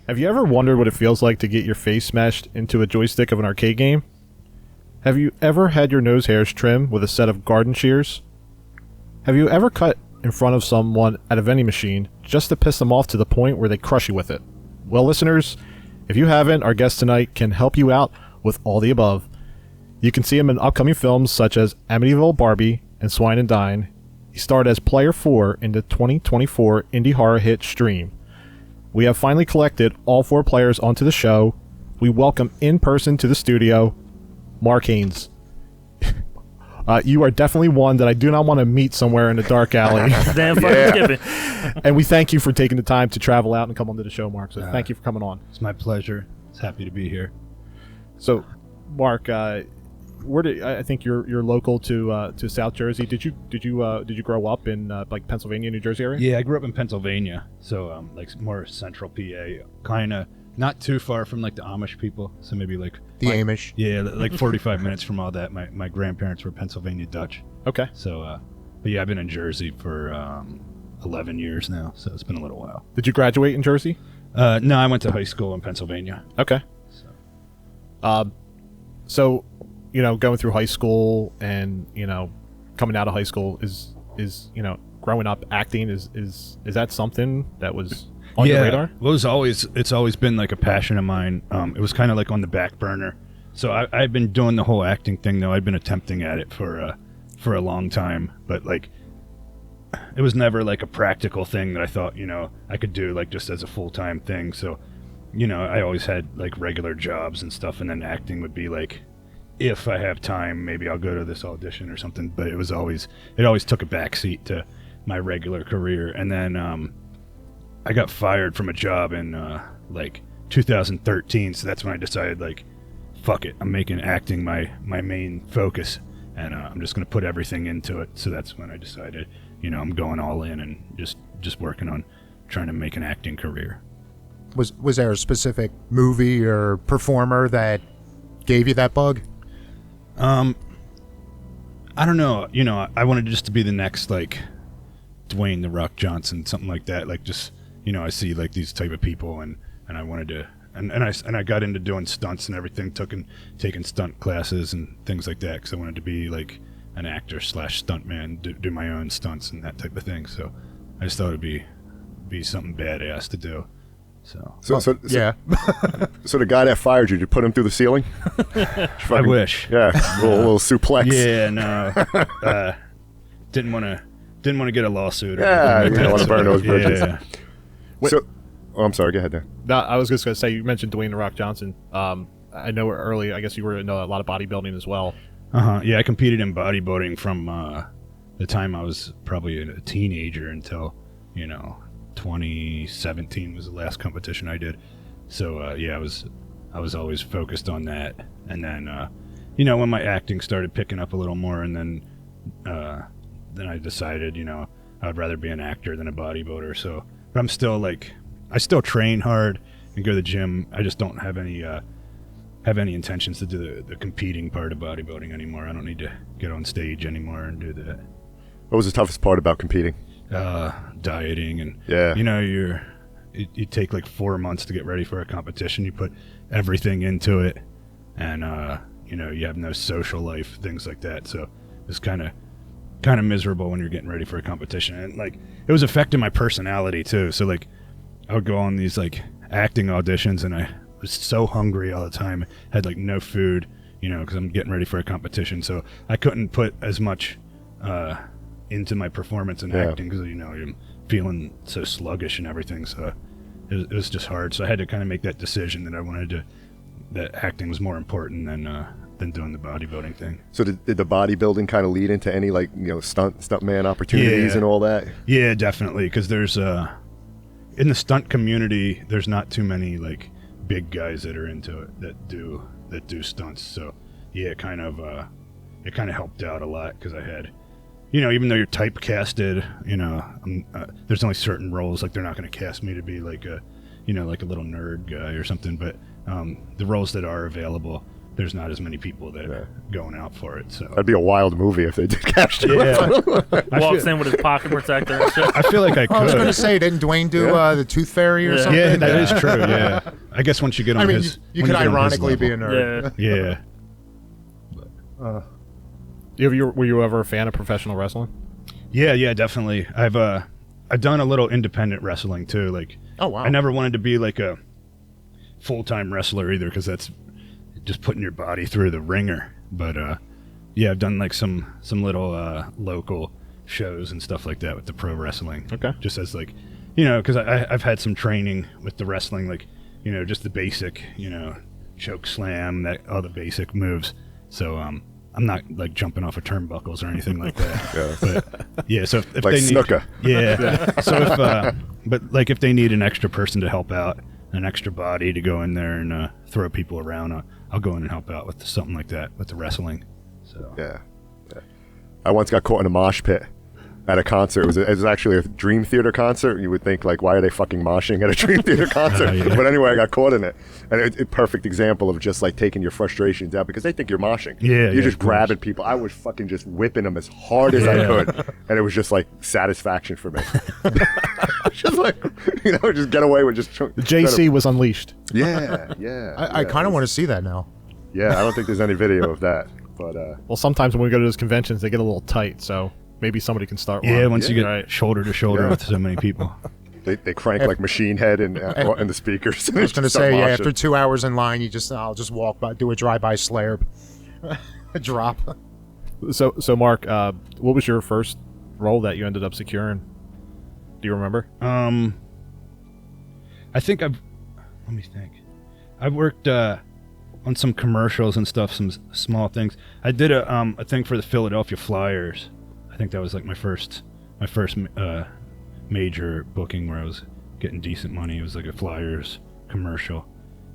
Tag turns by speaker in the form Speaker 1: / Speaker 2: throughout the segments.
Speaker 1: Have you ever wondered what it feels like to get your face smashed into a joystick of an arcade game? Have you ever had your nose hairs trimmed with a set of garden shears? Have you ever cut in front of someone at a vending machine just to piss them off to the point where they crush you with it? Well, listeners, if you haven't, our guest tonight can help you out with all the above. You can see him in upcoming films such as Amityville Barbie and Swine and Dine. He starred as Player 4 in the 2024 indie horror hit Stream. We have finally collected all 4 players onto the show. We welcome in person to the studio, Mark Haynes. You are definitely one that I do not want to meet somewhere in a dark alley.
Speaker 2: Damn fucking skipping.
Speaker 1: And we thank you for taking the time to travel out and come onto the show, Mark. So thank you for coming on.
Speaker 3: It's my pleasure. It's happy to be here.
Speaker 1: So, Mark, I think you're local to South Jersey. Did you grow up in like Pennsylvania, New Jersey area?
Speaker 3: Yeah, I grew up in Pennsylvania, so like more central PA, kind of not too far from like the Amish people. So maybe like
Speaker 4: the Amish.
Speaker 3: Yeah, like 45 minutes from all that. My grandparents were Pennsylvania Dutch.
Speaker 1: Okay.
Speaker 3: So, but yeah, I've been in Jersey for 11 years now, so it's been a little while.
Speaker 1: Did you graduate in Jersey?
Speaker 3: No, I went to high school in Pennsylvania.
Speaker 1: Okay. So, going through high school and coming out of high school is growing up acting is that something that was on your radar?
Speaker 3: Well, it's always been like a passion of mine. It was kind of like on the back burner. So I've been doing the whole acting thing though. I've been attempting at it for a long time, but like it was never like a practical thing that I thought I could do like just as a full-time thing. So I always had like regular jobs and stuff, and then acting would be like, if I have time, maybe I'll go to this audition or something. But it always took a backseat to my regular career. And then I got fired from a job in like 2013. So that's when I decided like, fuck it, I'm making acting my main focus, and I'm just going to put everything into it. So that's when I decided, I'm going all in and just working on trying to make an acting career.
Speaker 4: Was there a specific movie or performer that gave you that bug?
Speaker 3: I don't know. I wanted just to be the next like Dwayne "The Rock" Johnson, something like that. Like just I see like these type of people, and I wanted to, and I got into doing stunts and everything, taking stunt classes and things like that because I wanted to be like an actor / stuntman, do my own stunts and that type of thing. So I just thought it'd be something badass to do. So
Speaker 4: yeah.
Speaker 5: So the guy that fired you, did you put him through the ceiling?
Speaker 3: I wish.
Speaker 5: Yeah, a little suplex.
Speaker 3: Yeah, no. Didn't want to get a lawsuit.
Speaker 5: Yeah, you don't want to burn those bridges.
Speaker 3: Yeah.
Speaker 5: So, I'm sorry. Go ahead there.
Speaker 1: No, I was just going to say, you mentioned Dwayne "The Rock" Johnson. I know early, I guess you were in a lot of bodybuilding as well.
Speaker 3: Yeah, I competed in bodybuilding from the time I was probably a teenager until 2017 was the last competition I did. So yeah, I was always focused on that. And then when my acting started picking up a little more, and then I decided I'd rather be an actor than a bodybuilder. So, but I'm still like, I still train hard and go to the gym. I just don't have any intentions to do the competing part of bodybuilding anymore. I don't need to get on stage anymore and do that.
Speaker 5: What was the toughest part about competing?
Speaker 3: Dieting and
Speaker 5: yeah.
Speaker 3: You take like 4 months to get ready for a competition. You put everything into it, and you have no social life, things like that. So it's kind of miserable when you're getting ready for a competition, and like it was affecting my personality too. So like I would go on these like acting auditions, and I was so hungry all the time, had like no food, because I'm getting ready for a competition. So I couldn't put as much into my performance and acting because I'm feeling so sluggish and everything. So it was just hard. So I had to kind of make that decision that acting was more important than doing the bodybuilding thing.
Speaker 5: So did the bodybuilding kind of lead into any like stuntman opportunities and all that? Yeah,
Speaker 3: definitely. Because there's in the stunt community, there's not too many like big guys that are into it that do stunts. So yeah, it kind of helped out a lot because I had. Even though you're typecasted, there's only certain roles. Like they're not going to cast me to be like a, like a little nerd guy or something. But the roles that are available, there's not as many people that are going out for it. So
Speaker 5: That'd be a wild movie if they did catch you.
Speaker 2: Walks in with his pocket protector and shit.
Speaker 3: I feel like I could.
Speaker 4: I was going to say, didn't Dwayne do the Tooth Fairy or something?
Speaker 3: Yeah, that is true. Yeah, I guess once you get on his,
Speaker 4: you could ironically be a nerd.
Speaker 3: Yeah.
Speaker 1: Were you ever a fan of professional wrestling?
Speaker 3: Yeah, definitely. I've done a little independent wrestling too. Like,
Speaker 4: oh wow,
Speaker 3: I never wanted to be like a full-time wrestler either, because that's just putting your body through the ringer. But yeah, I've done like some little local shows and stuff like that with the pro wrestling.
Speaker 1: Okay.
Speaker 3: Just as like, because I've had some training with the wrestling, like, just the basic, choke slam, all the basic moves. So I'm not like jumping off of turnbuckles or anything like that. But yeah, so if
Speaker 5: like
Speaker 3: they
Speaker 5: snooker.
Speaker 3: Yeah. So but like if they need an extra person to help out, an extra body to go in there and throw people around, I'll go in and help out with something like that with the wrestling. So
Speaker 5: Yeah. I once got caught in a mosh pit at a concert. It was actually a Dream Theater concert. You would think, like, why are they fucking moshing at a Dream Theater concert?
Speaker 3: Yeah. But
Speaker 5: anyway, I got caught in it. And a perfect example of just, like, taking your frustrations out, because they think you're moshing.
Speaker 3: Yeah,
Speaker 5: You're just grabbing people. I was fucking just whipping them as hard as I could. And it was just, like, satisfaction for me. Just, like, just get away with just...
Speaker 1: The JC was unleashed.
Speaker 5: Yeah.
Speaker 4: I kind of want to see that now.
Speaker 5: Yeah, I don't think there's any video of that. But
Speaker 1: Well, sometimes when we go to those conventions, they get a little tight, so maybe somebody can start one.
Speaker 3: yeah, once you get
Speaker 1: Right.
Speaker 3: shoulder to shoulder with so many people.
Speaker 5: they crank, like, Machine Head and the speakers.
Speaker 4: I was going to say, after 2 hours in line, I'll just walk by, do a drive-by slurp, a drop.
Speaker 1: So Mark, what was your first role that you ended up securing? Do you remember?
Speaker 3: I think let me think. I've worked on some commercials and stuff, some small things. I did a thing for the Philadelphia Flyers. I think that was like my first major booking where I was getting decent money. It was like a Flyers commercial.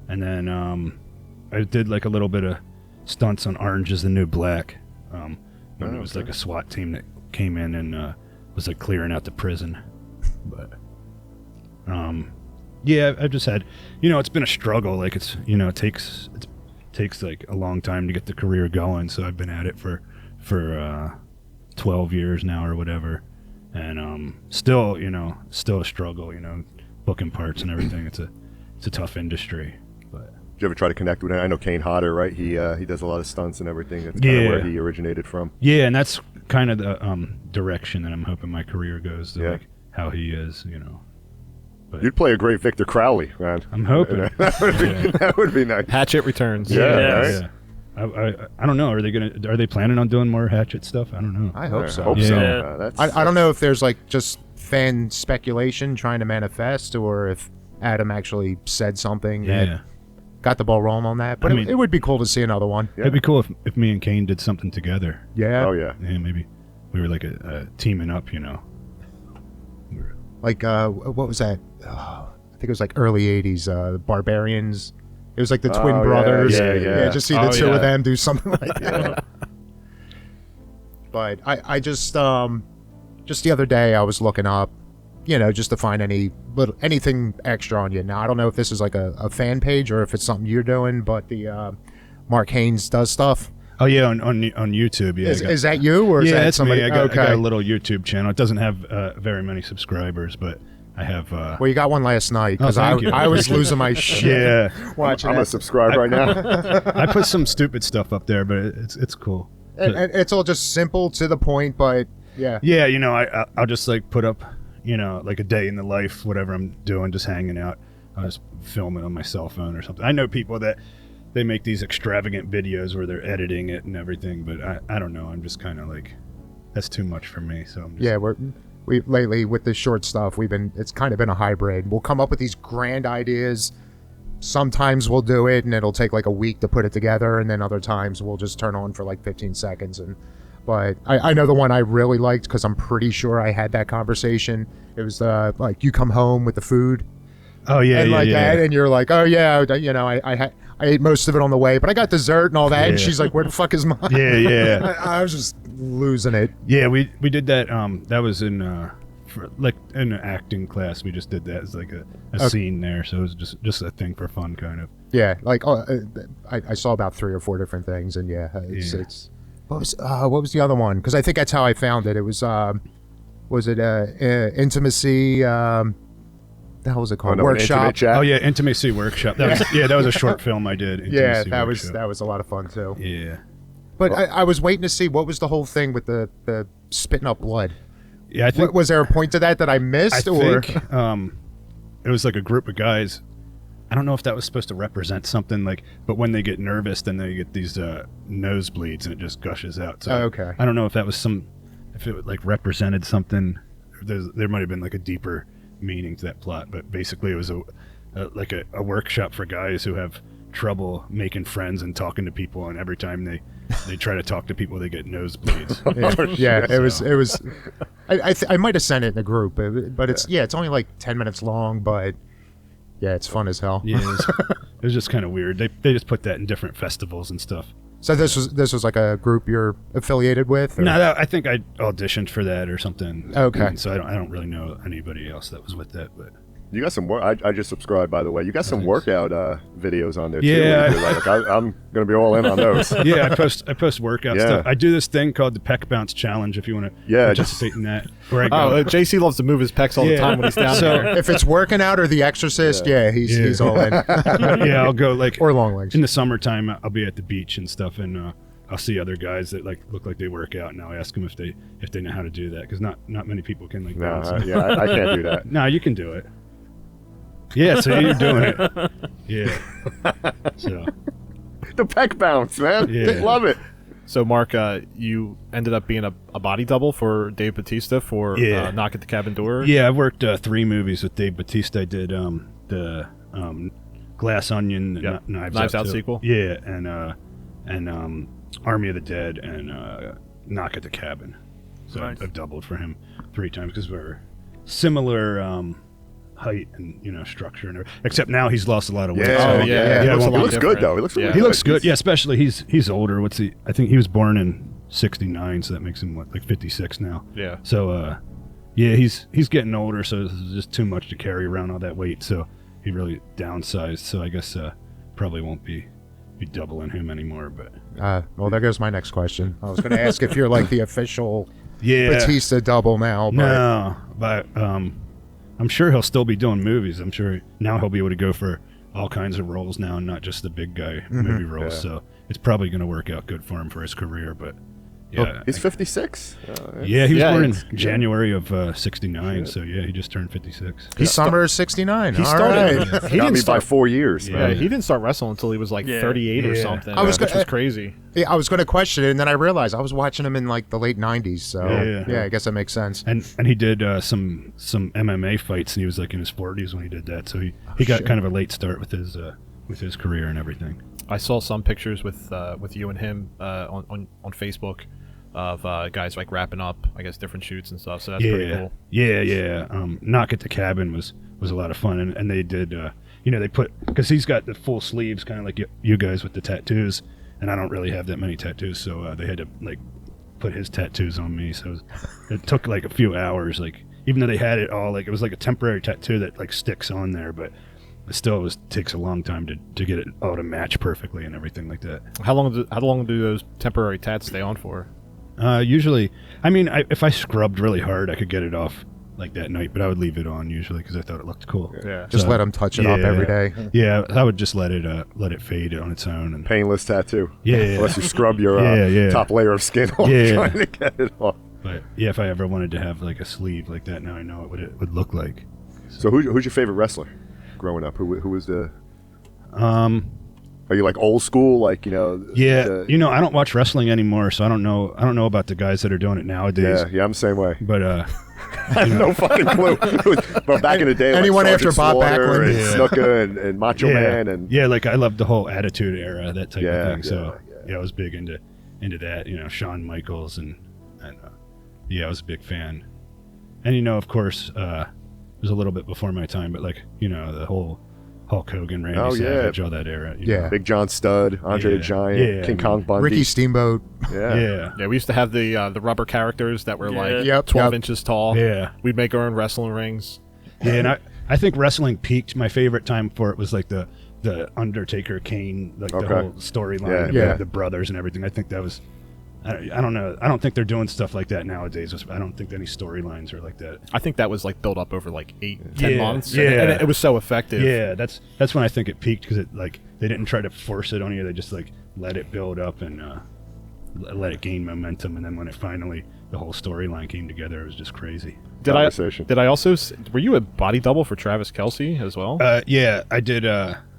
Speaker 3: And then I did like a little bit of stunts on Orange is the New Black. When it was like a SWAT team that came in and was like clearing out the prison. But yeah, I've just had, it's been a struggle. Like it takes like a long time to get the career going. So I've been at it for 12 years now or whatever, and still a struggle. Booking parts and everything. It's a tough industry. But
Speaker 5: did you ever try to connect with him? I know Kane Hodder, right? He does a lot of stunts and everything. That's kind of where he originated from.
Speaker 3: Yeah, and that's kind of the direction that I'm hoping my career goes to, like how he is. But
Speaker 5: you'd play a great Victor Crowley, man.
Speaker 3: I'm hoping
Speaker 5: that would be nice.
Speaker 1: Hatchet returns.
Speaker 5: Yeah.
Speaker 3: I don't know. Are they planning on doing more Hatchet stuff? I don't know.
Speaker 4: I hope so.
Speaker 5: So.
Speaker 4: I don't know if there's like just fan speculation trying to manifest, or if Adam actually said something that got the ball rolling on that. But it would be cool to see another one.
Speaker 3: It'd be cool if me and Kane did something together.
Speaker 4: Yeah.
Speaker 5: Oh yeah.
Speaker 3: Yeah, maybe we were like a teaming up.
Speaker 4: Like what was that? I think it was like early '80s. The Barbarians. It was like the twin brothers.
Speaker 5: Yeah.
Speaker 4: Just see the two of them do something like that. But I just the other day I was looking up, just to find anything extra on you. Now I don't know if this is like a fan page or if it's something you're doing, but the Mark Haynes does stuff.
Speaker 3: Oh yeah, on YouTube. Yeah,
Speaker 4: is that you or is that
Speaker 3: that's
Speaker 4: somebody?
Speaker 3: me. I got a little YouTube channel. It doesn't have very many subscribers, but I have.
Speaker 4: Well, you got one last night because I was losing my shit.
Speaker 3: Yeah,
Speaker 4: watching.
Speaker 5: I'm gonna subscribe right now.
Speaker 3: I put some stupid stuff up there, but it's cool.
Speaker 4: And it's all just simple to the point, but yeah.
Speaker 3: Yeah, I'll just like put up, like a day in the life, whatever I'm doing, just hanging out. I'll just film it on my cell phone or something. I know people that they make these extravagant videos where they're editing it and everything, but I don't know. I'm just kind of like, that's too much for me. So I'm just,
Speaker 4: we lately with the short stuff, it's kind of been a hybrid. We'll come up with these grand ideas. Sometimes we'll do it and it'll take like a week to put it together, and then other times we'll just turn on for like 15 seconds. But I know the one I really liked because I'm pretty sure I had that conversation. It was like you come home with the food.
Speaker 3: Oh yeah,
Speaker 4: and like
Speaker 3: yeah.
Speaker 4: that, and you're like, oh yeah, I ate most of it on the way, but I got dessert and all that.
Speaker 3: Yeah.
Speaker 4: And she's like, where the fuck is mine?
Speaker 3: Yeah.
Speaker 4: I was just losing it.
Speaker 3: Yeah, we did that. That was in an acting class. We just did that as like a scene there. So it was just a thing for fun, kind of.
Speaker 4: Yeah, like I saw about 3 or 4 different things, and it's what was the other one? Because I think that's how I found it. It was it intimacy? The hell was it called? Workshop.
Speaker 3: Oh yeah, Intimacy Workshop. That was that was a short film I did.
Speaker 4: Yeah,
Speaker 3: Intimacy Workshop.
Speaker 4: that was a lot of fun too.
Speaker 3: Yeah.
Speaker 4: But I was waiting to see what was the whole thing with the spitting up blood.
Speaker 3: Yeah, I think
Speaker 4: Was there a point to that I missed,
Speaker 3: I
Speaker 4: or
Speaker 3: think it was like a group of guys. I don't know if that was supposed to represent something like, but when they get nervous, then they get these nosebleeds and it just gushes out. So
Speaker 4: okay.
Speaker 3: I don't know if that was if it like represented something. There might have been like a deeper meaning to that plot, but basically it was like a workshop for guys who have trouble making friends and talking to people, and every time they try to talk to people, they get nosebleeds.
Speaker 4: It was. I might have sent it in a group, but it's only like 10 minutes long, but. Yeah, it's fun as hell.
Speaker 3: Yeah, it was just kind of weird. They just put that in different festivals and stuff.
Speaker 4: So this was like a group you're affiliated with? Or?
Speaker 3: No, I think I auditioned for that or something.
Speaker 4: Okay.
Speaker 3: So I don't really know anybody else that was with that, but
Speaker 5: You got some work. I just subscribed, by the way. You got some workout videos on there too.
Speaker 3: Yeah.
Speaker 5: I'm gonna be all in on those.
Speaker 3: yeah, I post workout
Speaker 5: Yeah.
Speaker 3: stuff. I do this thing called the Pec Bounce Challenge. If you want to participate in that, where I go.
Speaker 1: JC loves to move his pecs all the time when he's down there.
Speaker 4: If it's working out or The Exorcist, he's all in.
Speaker 3: Yeah, I'll go like
Speaker 4: Or long legs.
Speaker 3: in the summertime. I'll be at the beach and stuff, and I'll see other guys that like look like they work out, and I'll ask them if they know how to do that, because not many people can like.
Speaker 5: No,
Speaker 3: bounce.
Speaker 5: I can't do that.
Speaker 3: No, you can do it. Yeah, so you're doing it. Yeah. So.
Speaker 5: The pec bounce, man.
Speaker 3: Yeah.
Speaker 5: Love it.
Speaker 1: So, Mark, you ended up being a body double for Dave Bautista for Knock at the Cabin Door.
Speaker 3: Yeah, I've worked 3 movies with Dave Bautista. I did the Glass Onion, Knives Out
Speaker 1: sequel.
Speaker 3: Yeah, and Army of the Dead and Knock at the Cabin. So
Speaker 2: Nice.
Speaker 3: I've doubled for him 3 times because we're similar height and structure and everything. Except now he's lost a lot of weight.
Speaker 5: Yeah.
Speaker 3: so
Speaker 5: Oh,
Speaker 1: yeah.
Speaker 5: He
Speaker 1: It looks a lot
Speaker 5: looks good
Speaker 1: different.
Speaker 5: though. He looks really
Speaker 1: Yeah.
Speaker 3: He
Speaker 5: good.
Speaker 3: looks good. Yeah, especially he's older. I think he was born in '69, so that makes him like 56 now.
Speaker 1: Yeah.
Speaker 3: So he's getting older, so this is just too much to carry around all that weight. So he really downsized. So I guess probably won't be doubling him anymore. But
Speaker 4: Well, there goes my next question. I was going to ask if you're like the official
Speaker 3: yeah,
Speaker 4: Batista double now. But
Speaker 3: no, but I'm sure he'll still be doing movies. I'm sure now he'll be able to go for all kinds of roles now, and not just the big guy movie roles.
Speaker 5: Yeah.
Speaker 3: So it's probably going to work out good for him for his career. But yeah,
Speaker 5: He's 56.
Speaker 3: yeah, he was born in
Speaker 1: it's-
Speaker 3: January of '69. So yeah, he just turned 56.
Speaker 4: he's summer of '69.
Speaker 1: He
Speaker 4: All
Speaker 1: started.
Speaker 4: right.
Speaker 1: He
Speaker 5: Got
Speaker 1: didn't
Speaker 5: me by
Speaker 1: start.
Speaker 5: 4 years,
Speaker 1: Yeah,
Speaker 5: man.
Speaker 1: he didn't start wrestling until he was like
Speaker 2: Yeah.
Speaker 1: 38 or
Speaker 3: Yeah.
Speaker 1: something.
Speaker 4: I was
Speaker 1: which
Speaker 4: gonna-
Speaker 1: was crazy.
Speaker 4: Yeah, I was going to question it, and then I realized I was watching him in like the late '90s. So
Speaker 3: Yeah.
Speaker 4: I guess that makes sense.
Speaker 3: And he did some MMA fights, and he was like in his 40s when he did that. So he got kind of a late start with his career and everything.
Speaker 1: I saw some pictures with you and him on Facebook of guys like wrapping up, I guess, different shoots and stuff. So that's pretty cool.
Speaker 3: Yeah. Knock at the Cabin was a lot of fun, and they did. They put, because he's got the full sleeves, kind of like you guys with the tattoos, and I don't really have that many tattoos, so they had to like put his tattoos on me. So it took like a few hours, like even though they had it all, like it was like a temporary tattoo that like sticks on there, but it still takes a long time to get it all to match perfectly and everything like that.
Speaker 1: How long do those temporary tats stay on for?
Speaker 3: Usually, I mean, if I scrubbed really hard, I could get it off like that night, but I would leave it on usually because I thought it looked cool.
Speaker 1: Yeah.
Speaker 4: Just let him touch it up every day.
Speaker 3: Yeah, I would just let it fade on its own. And
Speaker 5: Painless tattoo.
Speaker 3: Yeah.
Speaker 5: Unless you scrub your
Speaker 3: Yeah.
Speaker 5: top layer of skin off
Speaker 3: Yeah.
Speaker 5: trying to get it off.
Speaker 3: but yeah, if I ever wanted to have like a sleeve like that, now I know what it would look like.
Speaker 5: So who's your favorite wrestler growing up? Who was the... Are you like old school, like
Speaker 3: Yeah,
Speaker 5: the-
Speaker 3: I don't watch wrestling anymore, so I don't know about the guys that are doing it nowadays.
Speaker 5: Yeah, I'm the same way.
Speaker 3: But
Speaker 5: I have no fucking clue. But back in the day,
Speaker 4: Anyone
Speaker 5: like
Speaker 4: after Bob
Speaker 5: Sergeant Slaughter
Speaker 4: Backlund?
Speaker 5: and
Speaker 3: Yeah.
Speaker 5: Snooker and Macho Man and
Speaker 3: like I loved the whole Attitude Era, that type of thing. So
Speaker 5: yeah.
Speaker 3: I was big into that. Shawn Michaels and I was a big fan. And of course, it was a little bit before my time, but like the whole Hulk Hogan, Randy
Speaker 5: Oh, yeah.
Speaker 3: Savage, all that era.
Speaker 4: Yeah.
Speaker 5: Big John Studd, Andre the
Speaker 3: Yeah.
Speaker 5: Giant,
Speaker 3: Yeah,
Speaker 5: King Kong Bundy.
Speaker 4: Ricky Steamboat.
Speaker 5: Yeah.
Speaker 1: Yeah, we used to have the rubber characters that were like
Speaker 2: Yeah.
Speaker 1: 12 inches tall.
Speaker 3: Yeah.
Speaker 1: We'd make our own wrestling rings.
Speaker 3: Yeah, and I think wrestling peaked. My favorite time for it was like the the Undertaker Kane, like the
Speaker 5: Okay.
Speaker 3: whole storyline,
Speaker 5: Yeah.
Speaker 3: the brothers and everything. I think that was. I don't know. I don't think they're doing stuff like that nowadays. I don't think any storylines are like that.
Speaker 1: I think that was like built up over like 8-10
Speaker 3: Yeah,
Speaker 1: months.
Speaker 3: yeah.
Speaker 1: And it was so effective.
Speaker 3: Yeah, that's when I think it peaked, because it like they didn't try to force it on you. They just like let it build up and let it gain momentum, and then when it finally the whole storyline came together, it was just crazy.
Speaker 1: Did
Speaker 5: Conversation.
Speaker 1: I also were you a body double for Travis Kelce as well?
Speaker 3: Yeah, I did.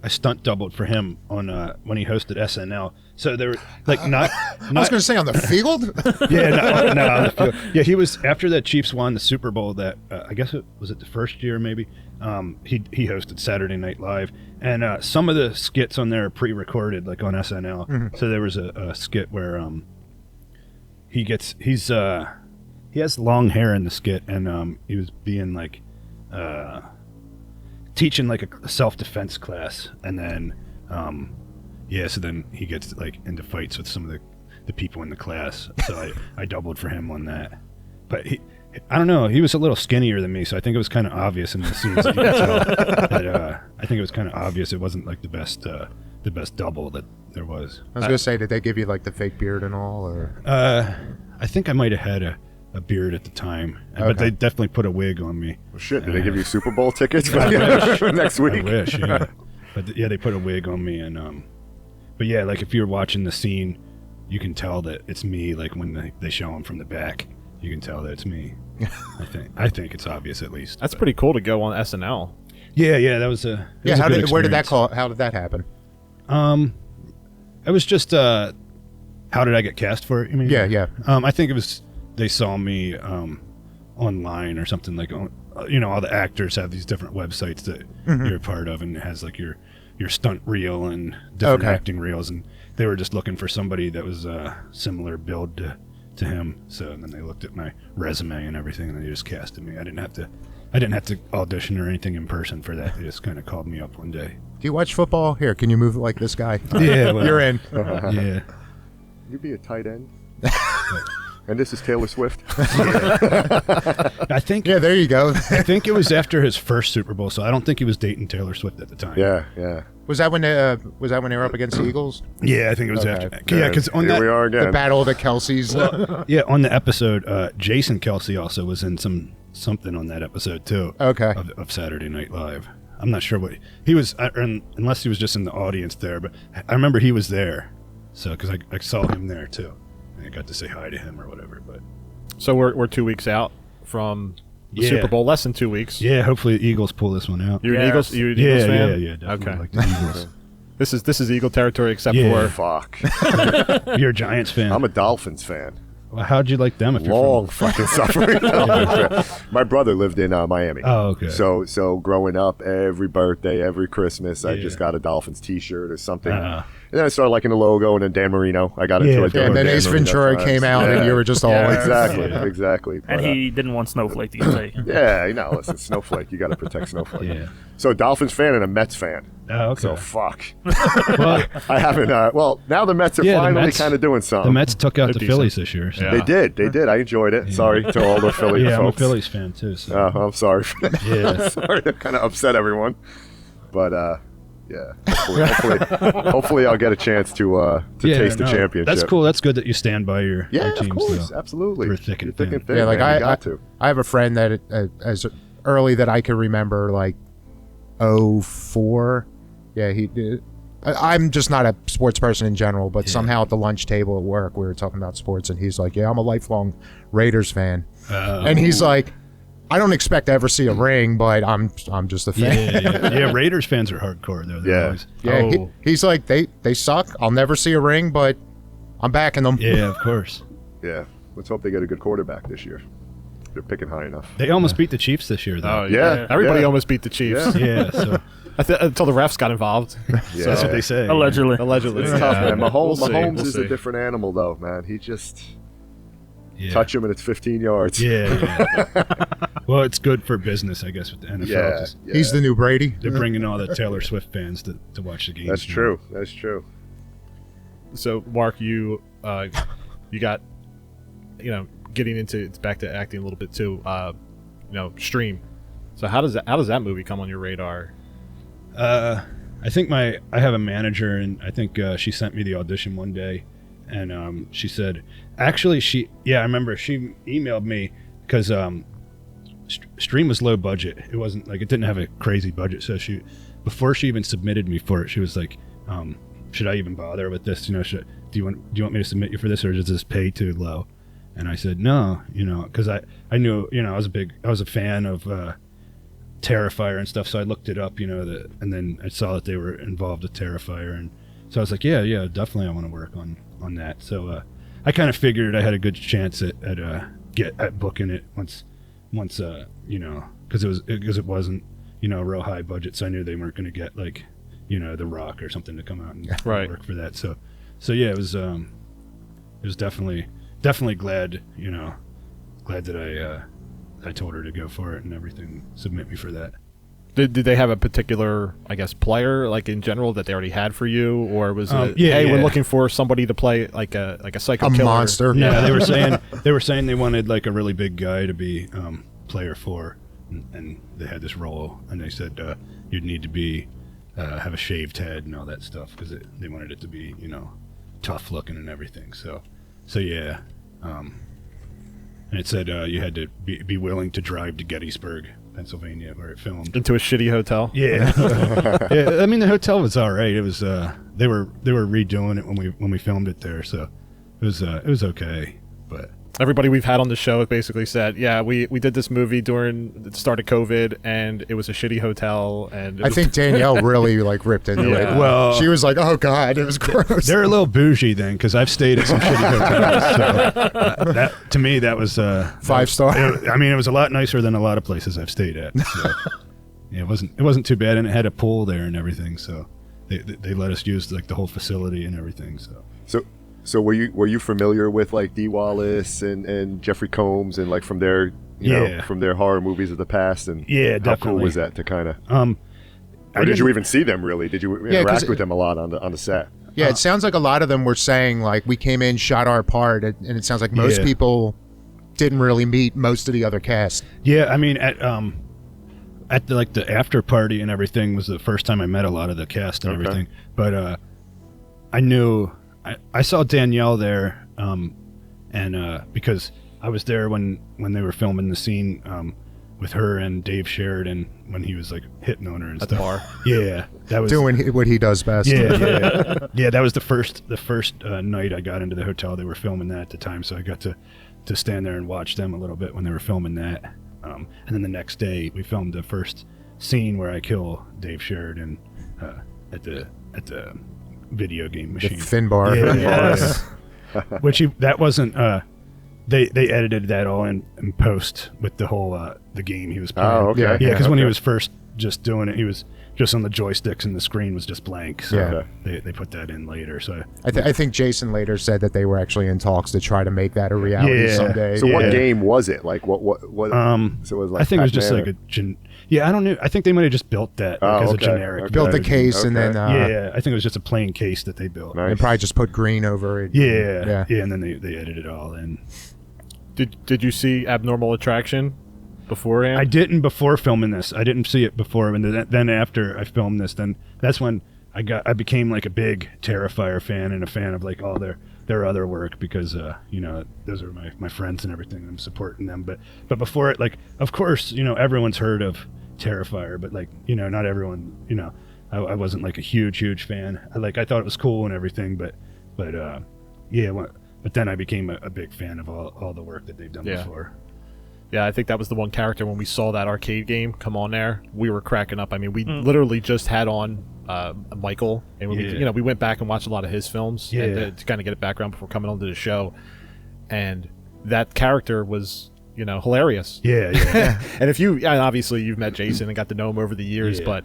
Speaker 3: I stunt doubled for him on when he hosted SNL. So there were like not
Speaker 4: I was going to say on the field.
Speaker 3: yeah, no, on the field. Yeah, he was after the Chiefs won the Super Bowl. That I guess it was the first year maybe. He hosted Saturday Night Live, and some of the skits on there are pre-recorded, like on SNL.
Speaker 4: Mm-hmm.
Speaker 3: So there was a skit where he has long hair in the skit, and he was being like teaching like a self-defense class, and then so then he gets like into fights with some of the people in the class. So I doubled for him on that. But I don't know, he was a little skinnier than me, so I think it was kind of obvious in the scenes that you could tell that, I think it was kind of obvious it wasn't like the best double that there was.
Speaker 4: I was going to say, did they give you like the fake beard and all, or?
Speaker 3: I think I might have had a beard at the time, but
Speaker 4: Okay.
Speaker 3: they definitely put a wig on me.
Speaker 5: Well, shit, did they give you Super Bowl tickets for next
Speaker 3: I
Speaker 5: week?
Speaker 3: wish, yeah. But yeah, they put a wig on me, and but yeah, like if you're watching the scene, you can tell that it's me. Like when they show him from the back, you can tell that it's me. I think it's obvious at least.
Speaker 1: That's
Speaker 3: but-
Speaker 1: pretty cool to go on SNL.
Speaker 3: Yeah, that was a. It was a good
Speaker 4: Where did that
Speaker 3: experience.
Speaker 4: how did that happen?
Speaker 3: It was just how did I get cast for it? You mean?
Speaker 4: Yeah.
Speaker 3: I think it was they saw me online or something, like all the actors have these different websites that you're a part of, and it has like your stunt reel and different
Speaker 4: Okay.
Speaker 3: acting reels, and they were just looking for somebody that was similar build to him. So then they looked at my resume and everything, and they just casted me. I didn't have to audition or anything in person for that. They just kind of called me up one day.
Speaker 4: Do you watch football? Here, can you move it like this guy?
Speaker 3: Yeah, well,
Speaker 4: You're in.
Speaker 3: Yeah.
Speaker 5: You be a tight end. And this is Taylor Swift.
Speaker 3: I think
Speaker 4: Yeah, there you go.
Speaker 3: I think it was after his first Super Bowl, so I don't think he was dating Taylor Swift at the time.
Speaker 5: Yeah.
Speaker 4: Was that when they were up against the Eagles?
Speaker 3: Yeah, I think it was
Speaker 4: Okay.
Speaker 3: after. Yeah, because on
Speaker 5: here
Speaker 3: that,
Speaker 5: we are
Speaker 4: The
Speaker 5: again.
Speaker 4: battle of the Kelseys.
Speaker 3: yeah, on the episode, Jason Kelsey also was in something on that episode too.
Speaker 4: Okay.
Speaker 3: Of Saturday Night Live. I'm not sure what he was, unless he was just in the audience there. But I remember he was there, so because I saw him there too, and I got to say hi to him or whatever. But
Speaker 1: So we're 2 weeks out from the
Speaker 3: Yeah.
Speaker 1: Super Bowl, less than 2 weeks.
Speaker 3: yeah, hopefully the Eagles pull this one out.
Speaker 1: You're an
Speaker 2: Yes.
Speaker 1: Eagles. You're an Eagles fan.
Speaker 3: yeah, definitely
Speaker 1: Okay.
Speaker 3: like the Eagles.
Speaker 1: This is Eagle territory, except
Speaker 3: Yeah.
Speaker 1: for
Speaker 5: Fuck.
Speaker 3: You're a Giants fan.
Speaker 5: I'm a Dolphins fan.
Speaker 3: Well, how'd you like them if you're
Speaker 5: Long
Speaker 3: from?
Speaker 5: fucking suffering. My brother lived in Miami.
Speaker 3: Oh, okay.
Speaker 5: So growing up, every birthday, every Christmas, I
Speaker 3: Yeah.
Speaker 5: just got a Dolphins T-shirt or something.
Speaker 3: Uh,
Speaker 5: And then I started liking the logo, and then Dan Marino. I got into
Speaker 3: Yeah,
Speaker 5: it.
Speaker 3: yeah,
Speaker 4: and then
Speaker 5: Dan
Speaker 4: Ace
Speaker 5: Marino
Speaker 4: Ventura
Speaker 5: times.
Speaker 4: came out, and you were just all
Speaker 2: Yeah,
Speaker 4: like,
Speaker 5: Exactly,
Speaker 3: Yeah.
Speaker 5: exactly.
Speaker 2: And
Speaker 5: But,
Speaker 2: he didn't want Snowflake to get taken.
Speaker 5: yeah, listen, Snowflake. You got to protect Snowflake.
Speaker 3: yeah.
Speaker 5: So Dolphins fan and a Mets fan.
Speaker 3: Oh, okay.
Speaker 5: So fuck.
Speaker 3: Well,
Speaker 5: I haven't. Well, now the Mets are
Speaker 3: Yeah, the
Speaker 5: finally
Speaker 3: Mets-
Speaker 5: kind of doing something.
Speaker 3: the Mets took out the
Speaker 1: decent.
Speaker 3: Phillies this year. So.
Speaker 1: Yeah.
Speaker 5: They did. I enjoyed it. Sorry to all the Philly
Speaker 3: Yeah, I'm a
Speaker 5: folks.
Speaker 3: Phillies fan too. So.
Speaker 5: I'm sorry for that.
Speaker 3: Yeah.
Speaker 5: Sorry to kind of upset everyone, but yeah. Hopefully I'll get a chance to taste the championship.
Speaker 3: That's cool. That's good that you stand by your
Speaker 5: Yeah,
Speaker 3: teams.
Speaker 5: of course,
Speaker 3: though.
Speaker 5: absolutely.
Speaker 3: Through thick and
Speaker 5: Through
Speaker 3: thin.
Speaker 5: thin,
Speaker 4: yeah, like
Speaker 5: man, you got to.
Speaker 4: I have a friend that as early that I can remember, like 04. Yeah, he did. I'm just not a sports person in general, but somehow at the lunch table at work, we were talking about sports, and he's like, "Yeah, I'm a lifelong Raiders fan," and he's like, "I don't expect to ever see a ring, but I'm just a fan."
Speaker 3: Yeah. Raiders fans are hardcore though. They're
Speaker 5: Yeah.
Speaker 3: always-
Speaker 4: Yeah, he's like, they suck. I'll never see a ring, but I'm backing them.
Speaker 3: yeah, of course.
Speaker 5: Yeah, let's hope they get a good quarterback this year. They're picking high enough.
Speaker 3: They almost beat the Chiefs this year
Speaker 1: Oh,
Speaker 3: though.
Speaker 5: Yeah.
Speaker 1: Everybody almost beat the Chiefs.
Speaker 3: Yeah, so
Speaker 1: Until the refs got involved.
Speaker 5: Yeah.
Speaker 3: that's what they say.
Speaker 2: Allegedly.
Speaker 1: Allegedly.
Speaker 5: It's tough, man. Mahomes,
Speaker 1: We'll see,
Speaker 5: Mahomes
Speaker 1: we'll
Speaker 5: is
Speaker 1: see.
Speaker 5: a different animal, though, man. He just
Speaker 3: Yeah.
Speaker 5: touch him and it's 15 yards.
Speaker 3: Yeah. Well, it's good for business, I guess, with the NFL.
Speaker 5: yeah,
Speaker 3: Just-
Speaker 5: yeah.
Speaker 4: He's the new Brady.
Speaker 3: They're bringing all the Taylor Swift fans to watch the games.
Speaker 5: That's
Speaker 3: now.
Speaker 5: true. That's true.
Speaker 1: So, Mark, you got, getting into back to acting a little bit too. Stream. So how does that movie come on your radar?
Speaker 3: I think I have a manager, and I think she sent me the audition one day, and she said, actually, I remember she emailed me because Stream was low budget. It wasn't like, it didn't have a crazy budget. So before she even submitted me for it, she was like, should I even bother with this? You know, do you want me to submit you for this, or does this pay too low? And I said, no, you know, because I knew, you know, I was a fan of Terrifier and stuff, so I looked it up, you know, and then I saw that they were involved with Terrifier, and so I was like, yeah, definitely I want to work on that. So I kind of figured I had a good chance at booking it once you know, because it wasn't, you know, a real high budget, so I knew they weren't going to get like, you know, The Rock or something to come out and work for that. So yeah, it was definitely glad that I told her to go for it and everything, submit me for that.
Speaker 1: Did they have a particular, I guess, player, like in general, that they already had for you, or was it, we're looking for somebody to play like a psycho killer?
Speaker 4: Monster?
Speaker 3: Yeah, they were saying they wanted like a really big guy to be player 4, and they had this role, and they said you'd need to be have a shaved head and all that stuff, because they wanted it to be, you know, tough looking and everything. So yeah. And it said you had to be willing to drive to Gettysburg, Pennsylvania, where it filmed.
Speaker 1: Into a shitty hotel?
Speaker 3: Yeah. Yeah, I mean, the hotel was all right. It was they were redoing it when we filmed it there, so it was okay. But
Speaker 1: everybody we've had on the show has basically said, yeah, we did this movie during the start of COVID, and it was a shitty hotel. And
Speaker 4: I think Danielle really like ripped into it.
Speaker 3: Well,
Speaker 4: she was like, "Oh God, it was gross."
Speaker 3: They're a little bougie then, because I've stayed at some shitty hotels. So that, to me, that was
Speaker 4: 5-star.
Speaker 3: I mean, it was a lot nicer than a lot of places I've stayed at. So, yeah, it wasn't too bad, and it had a pool there and everything. So they let us use like the whole facility and everything.
Speaker 5: So were you familiar with like Dee Wallace and Jeffrey Combs and like from their from their horror movies of the past, and
Speaker 3: yeah,
Speaker 5: how
Speaker 3: definitely.
Speaker 5: cool was that to kind of or did you even see them really? Did you interact with them a lot on the set?
Speaker 4: Yeah, it sounds like a lot of them were saying like, we came in, shot our part, and it sounds like most people didn't really meet most of the other cast.
Speaker 3: Yeah, I mean at the after party and everything was the first time I met a lot of the cast and everything. But I knew. I saw Danielle there, and because I was there when they were filming the scene with her and Dave Sheridan when he was like hitting on her and
Speaker 1: at
Speaker 3: stuff.
Speaker 1: the bar.
Speaker 3: Yeah, that was
Speaker 4: doing what he does best.
Speaker 3: Yeah. Yeah, that was the first night I got into the hotel. They were filming that at the time, so I got to stand there and watch them a little bit when they were filming that. And then the next day we filmed the first scene where I kill Dave Sheridan at the video game machine.
Speaker 4: The Finbar.
Speaker 3: Yeah. Which that wasn't they edited that all in post with the whole the game he was playing.
Speaker 5: Oh, okay.
Speaker 3: Yeah, because when he was first just doing it, he was just on the joysticks and the screen was just blank. So they put that in later. So
Speaker 4: I think Jason later said that they were actually in talks to try to make that a reality someday.
Speaker 5: So what game was it? Like what so it was like
Speaker 3: I think it was just
Speaker 5: Pac-Man
Speaker 3: like I don't know. I think they might have just built that as a generic.
Speaker 5: Okay.
Speaker 4: Built the case and then
Speaker 3: I think it was just a plain case that they built.
Speaker 5: Nice.
Speaker 4: and probably just put green over it.
Speaker 3: Yeah, and then they edited it all in.
Speaker 1: Did you see Abnormal Attraction beforehand?
Speaker 3: I didn't before filming this. I didn't see it before, and then after I filmed this, then that's when I became like a big Terrifier fan and a fan of like all their other work, because those are my friends and everything. I'm supporting them, but before it, like, of course, everyone's heard of Terrifier, but like, not everyone, I wasn't like a huge fan. I thought it was cool and everything, but then I became a big fan of all the work that they've done before.
Speaker 1: Yeah, I think that was the one character when we saw that arcade game come on there, we were cracking up. I mean, we literally just had on Michael, and we went back and watched a lot of his films to kind of get a background before coming onto the show, and that character was hilarious.
Speaker 3: Yeah.
Speaker 1: And obviously you've met Jason and got to know him over the years, but